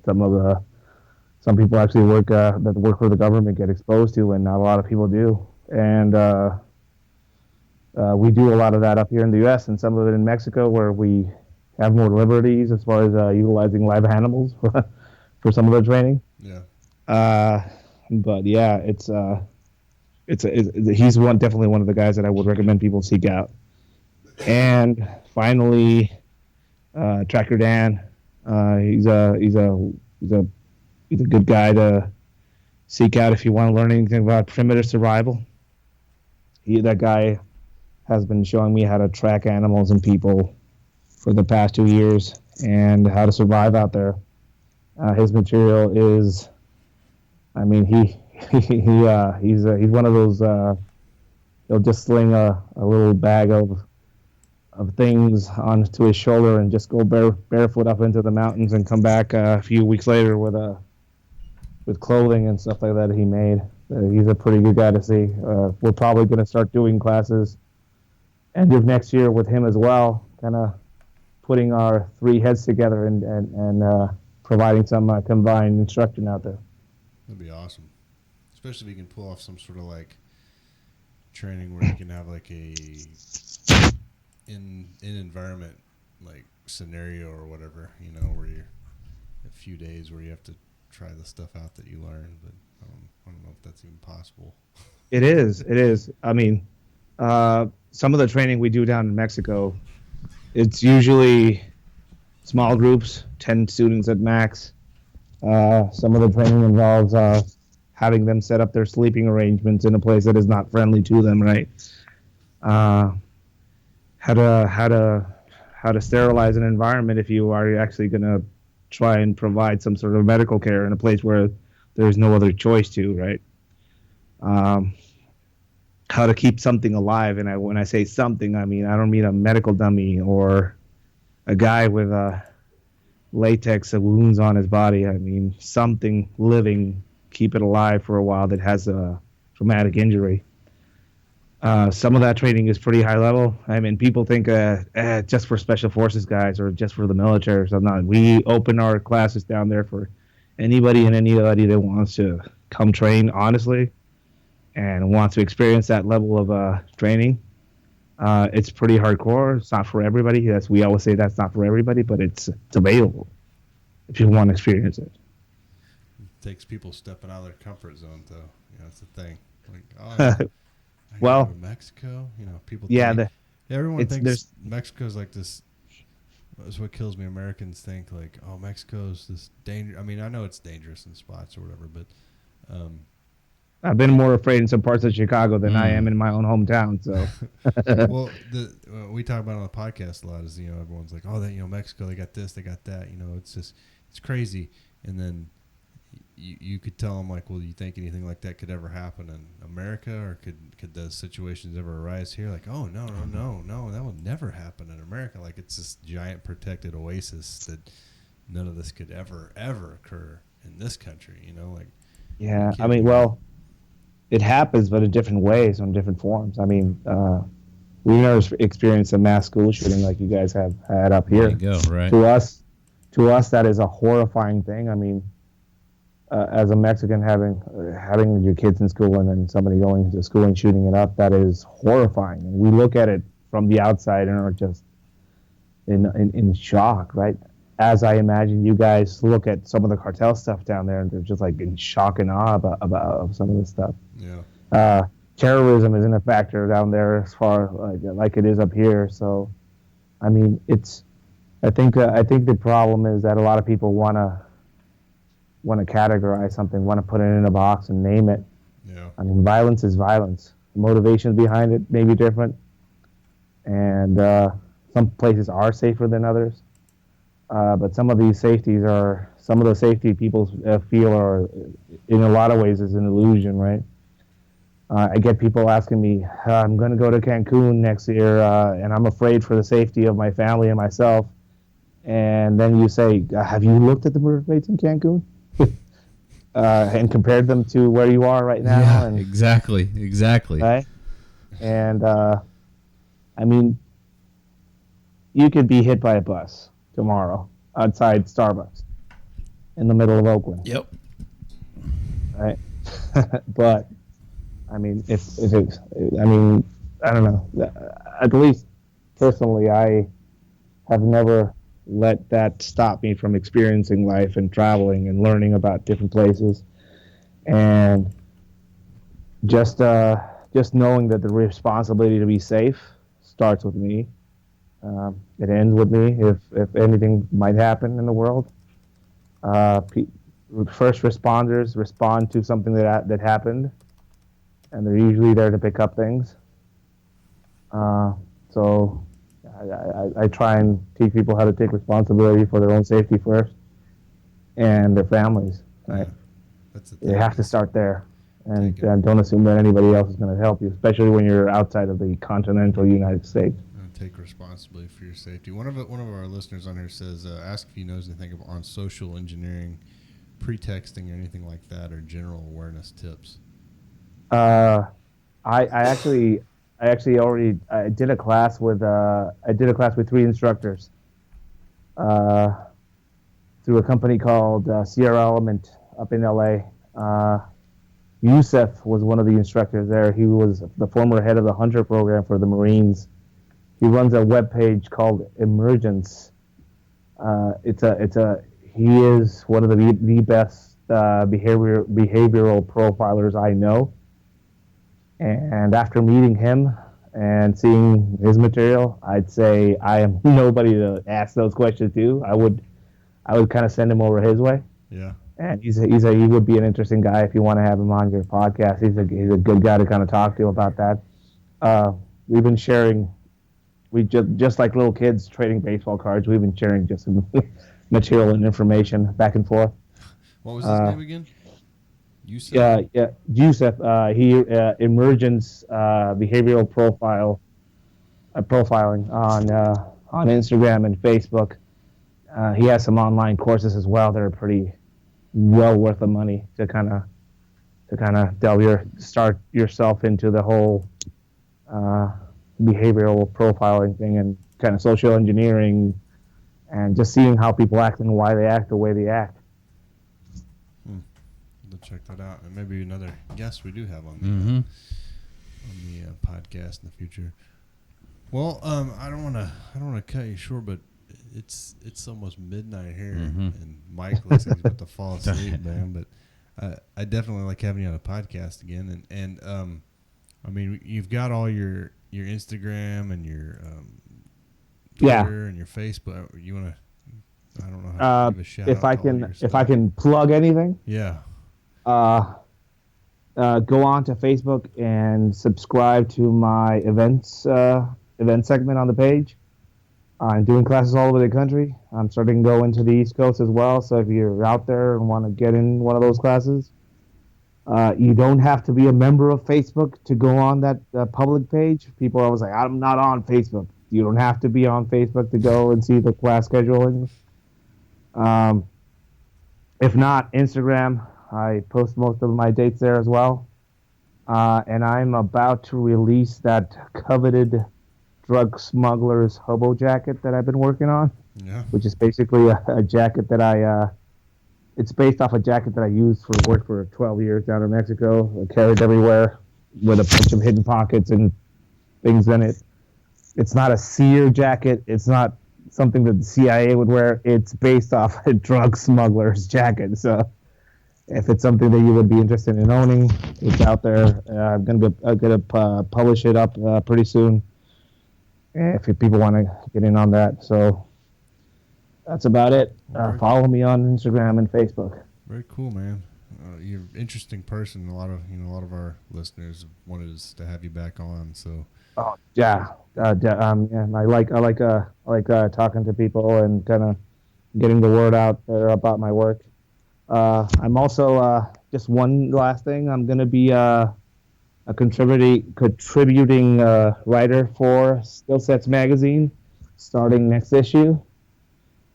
some people actually work for the government get exposed to, and not a lot of people do. And we do a lot of that up here in the U.S. and some of it in Mexico, where we have more liberties as far as utilizing live animals for some of the training. Yeah. But yeah, it's he's definitely one of the guys that I would recommend people seek out. And finally, Tracker Dan, he's a good guy to seek out if you want to learn anything about primitive survival. That guy has been showing me how to track animals and people for the past 2 years and how to survive out there. His material is, I mean, he's one of those. He'll just sling a little bag of things onto his shoulder and just go barefoot up into the mountains and come back a few weeks later with clothing and stuff like that he made. He's a pretty good guy to see. We're probably going to start doing classes end of next year with him as well, kind of putting our three heads together and providing some combined instruction out there. That'd be awesome, especially if you can pull off some sort of like training where you can have like a in environment like scenario or whatever, where you're a few days where you have to try the stuff out that you learned, but I don't know if that's even possible. It is. I mean, some of the training we do down in Mexico, it's usually small groups, 10 students at max. Some of the training involves having them set up their sleeping arrangements in a place that is not friendly to them, right? How to sterilize an environment if you are actually going to try and provide some sort of medical care in a place where there's no other choice to, right? How to keep something alive, and when I say something, I don't mean a medical dummy or a guy with latex wounds on his body. I mean something living, keep it alive for a while that has a traumatic injury. Some of that training is pretty high level. I mean, people think just for special forces guys or just for the military or something. We open our classes down there for anybody and anybody that wants to come train honestly and wants to experience that level of training. It's pretty hardcore. It's not for everybody. We always say that's not for everybody, but it's available if you want to experience it. It takes people stepping out of their comfort zone, though. That's the thing. Like, well, go to Mexico. People. Yeah, think, everyone thinks Mexico's like this That's what kills me. Americans think like, oh, Mexico's this danger. I mean, I know it's dangerous in spots or whatever, but I've been more afraid in some parts of Chicago than I am in my own hometown. So, well, we talk about it on the podcast a lot. Is everyone's like, oh, Mexico, they got this, they got that. It's crazy. And then you could tell them like, well, do you think anything like that could ever happen in America, or could those situations ever arise here? Like, oh no, that will never happen in America. Like it's this giant protected oasis that none of this could ever occur in this country. Like yeah, I mean, well, it happens, but in different ways, in different forms. I mean, we've never experienced a mass school shooting like you guys have had up here. There you go, right? To us, that is a horrifying thing. I mean, as a Mexican, having your kids in school and then somebody going to school and shooting it up, that is horrifying. And we look at it from the outside and are just in shock, right? As I imagine you guys look at some of the cartel stuff down there, and they're just like in shock and awe about some of this stuff. Yeah. Terrorism isn't a factor down there as far like it is up here. So, I mean, I think the problem is that a lot of people want to categorize something, want to put it in a box and name it. Yeah. I mean, violence is violence. The motivations behind it may be different, and some places are safer than others. But some of the safety people feel are, in a lot of ways, is an illusion, right? I get people asking me, I'm going to go to Cancun next year, and I'm afraid for the safety of my family and myself. And then you say, have you looked at the murder rates in Cancun? And compared them to where you are right now? Yeah, and, exactly. Right? And, I mean, you could be hit by a bus tomorrow outside Starbucks in the middle of Oakland. Yep. Right? But, I mean, I don't know. At least personally, I have never let that stop me from experiencing life and traveling and learning about different places. And just knowing that the responsibility to be safe starts with me. It ends with me if anything might happen in the world. First responders respond to something that happened, and they're usually there to pick up things. So I try and teach people how to take responsibility for their own safety first and their families. Right? That's the You thing. have to start there, and don't assume that anybody else is going to help you, especially when you're outside of the continental United States. Take responsibility for your safety. One of our listeners on here says, ask if he knows anything on social engineering, pretexting, or anything like that, or general awareness tips. I actually already did a class with 3 instructors through a company called Sierra Element up in LA. Yusef was one of the instructors there. He was the former head of the Hunter program for the Marines. He runs a webpage called Emergence. He is one of the best behavioral profilers I know. And after meeting him and seeing his material, I'd say I am nobody to ask those questions to. I would kind of send him over his way. Yeah. And he would be an interesting guy if you want to have him on your podcast. He's a good guy to kind of talk to about that. We've been sharing. We just like little kids trading baseball cards. We've been sharing just some material and information back and forth. What was his name again? Yusef. Yeah, Yusef. He Emergence behavioral profiling on Instagram and Facebook. He has some online courses as well that are pretty well worth the money to kind of start yourself into the whole behavioral profiling thing and kind of social engineering and just seeing how people act and why they act the way they act. We'll check that out, and maybe another guest we do have on the podcast in the future. Well, I don't want to cut you short, but it's almost midnight here, and Mike looks like he's about to fall asleep, man. But I definitely like having you on a podcast again, and I mean, you've got all your Instagram and your Twitter and your Facebook. You want to? I don't know how to give a shout if out I to all can, your if stuff. I can plug anything, Yeah. go on to Facebook and subscribe to my event segment on the page. I'm doing classes all over the country. I'm starting to go into the East Coast as well. So if you're out there and want to get in one of those classes, you don't have to be a member of Facebook to go on that public page. People are always like, I'm not on Facebook. You don't have to be on Facebook to go and see the class scheduling. If not, Instagram. I post most of my dates there as well. And I'm about to release that coveted drug smuggler's hobo jacket that I've been working on. Yeah. Which is basically a jacket that it's based off a jacket that I used for work for 12 years down in Mexico. I carried everywhere with a bunch of hidden pockets and things in it. It's not a seer jacket. It's not something that the CIA would wear. It's based off a drug smuggler's jacket. So if it's something that you would be interested in owning, it's out there. I'm gonna publish it up pretty soon. If people want to get in on that. So that's about it. Follow me on Instagram and Facebook. Very cool, man. You're an interesting person. A lot of our listeners wanted us to have you back on. So. Oh yeah, and I like talking to people and kind of getting the word out there about my work. I'm also just one last thing. I'm gonna be a contributing writer for Skill Sets magazine starting next issue.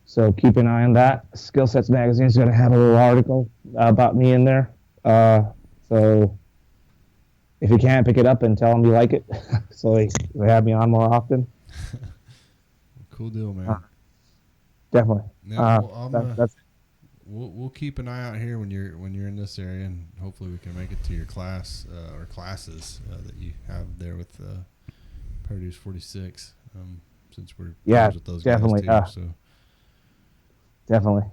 So keep an eye on that. Skill Sets magazine is gonna have a little article about me in there. So if you can, pick it up and tell them you like it, so they have me on more often. Cool deal, man. Definitely. Yeah, we'll keep an eye out here when you're in this area, and hopefully we can make it to your class or classes that you have there with Produce 46. Since we're friends with those definitely. guys too. So definitely.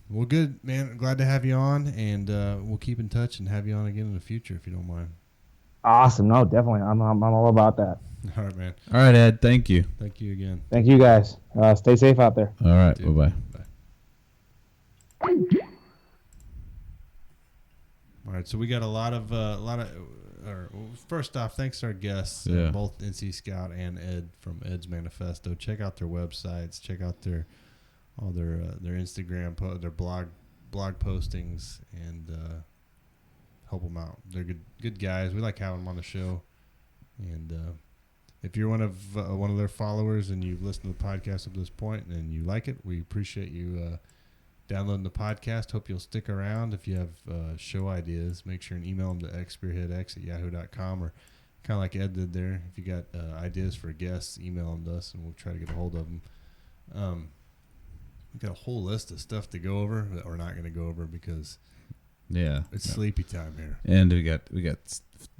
Well, good, man. Glad to have you on, and we'll keep in touch and have you on again in the future if you don't mind. Awesome. No, definitely. I'm all about that. All right, man. All right, Ed. Thank you. Thank you again. Thank you, guys. Stay safe out there. All right. Bye-bye. Bye. All right, so we got a lot of first off, thanks to our guests, both NC Scout and Ed from Ed's Manifesto. Check out their websites. Check out their Instagram, their blog postings, and help them out. They're good guys. We like having them on the show. And if you're one of their followers and you've listened to the podcast up to this point and you like it, we appreciate you downloading the podcast. Hope you'll stick around. If you have show ideas, make sure and email them to xspearheadx@yahoo.com, or kind of like Ed did there. If you got ideas for guests, email them to us and we'll try to get a hold of them. We've got a whole list of stuff to go over that we're not going to go over because it's sleepy time here. And we got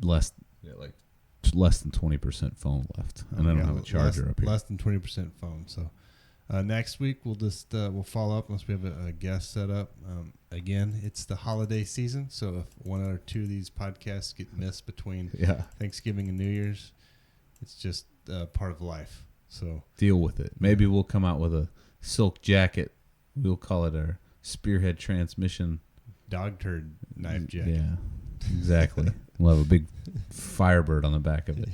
less than 20% phone left, and I don't have a charger up here. Less than 20% phone. So next week we'll just we'll follow up once we have a guest set up. Again, it's the holiday season, so if one or two of these podcasts get missed between Thanksgiving and New Year's, it's just part of life. So deal with it. Maybe we'll come out with a silk jacket. We'll call it our Spearhead Transmission dog turd knife jacket. Yeah, exactly. We'll have a big Firebird on the back of it.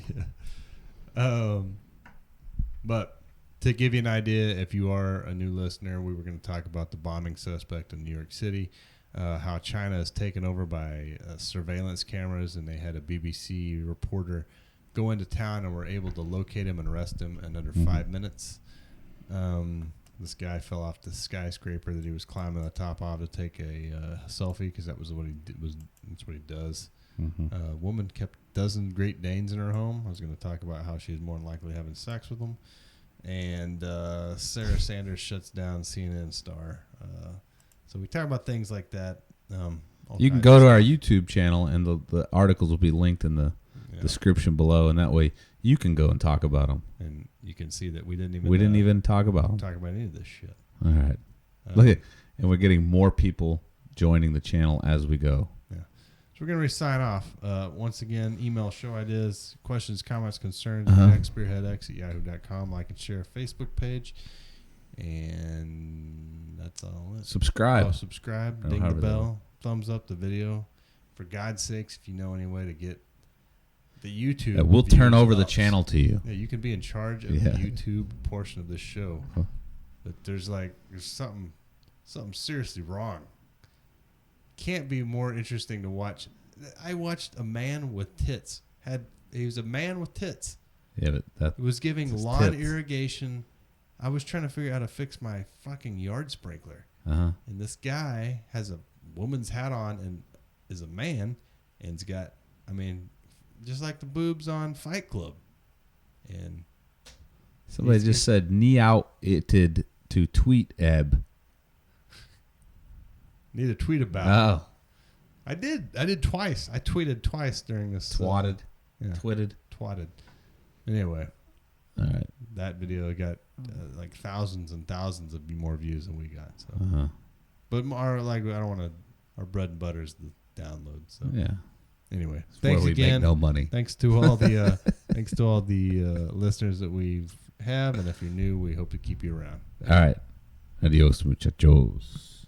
But to give you an idea, if you are a new listener, we were going to talk about the bombing suspect in New York City, how China is taken over by surveillance cameras, and they had a BBC reporter go into town and were able to locate him and arrest him in under 5 minutes. This guy fell off the skyscraper that he was climbing the top of to take a selfie because that was what he did. That's what he does. A woman kept a dozen Great Danes in her home. I was going to talk about how she's more than likely having sex with them. And Sarah Sanders shuts down CNN star. So we talk about things like that. You can go to our YouTube channel, and the articles will be linked in the description below, and that way you can go and talk about them. And you can see that we didn't even talk about them. Talk about any of this shit. All right. Look at, and we're getting more people joining the channel as we go. Yeah. we're going to sign off. Once again, email show ideas, questions, comments, concerns, jackspearheadx@yahoo.com. Like and share Facebook page. And that's all. Subscribe. Subscribe. Ding the bell. Thumbs up the video. For God's sakes, if you know any way to get the YouTube. Yeah, we'll turn over the channel to you. Yeah, you can be in charge of the YouTube portion of this show. Huh. But there's something seriously wrong. Can't be more interesting to watch. I watched a man with tits. He was a man with tits. Yeah, but that was giving lawn irrigation. I was trying to figure out how to fix my fucking yard sprinkler. Uh-huh. And this guy has a woman's hat on and is a man and's got, just like the boobs on Fight Club. And somebody just said knee out itted to tweet ebb. Need to tweet about it. Oh. I did twice. I tweeted twice during this. Twatted. Twatted. Anyway. All right. That video got like thousands and thousands of more views than we got. So. Uh-huh. But I don't want to. Our bread and butter is the download. So yeah. Anyway, thanks again. Make no money. Thanks to all the listeners that we have, and if you're new, we hope to keep you around. All right. Adios, muchachos.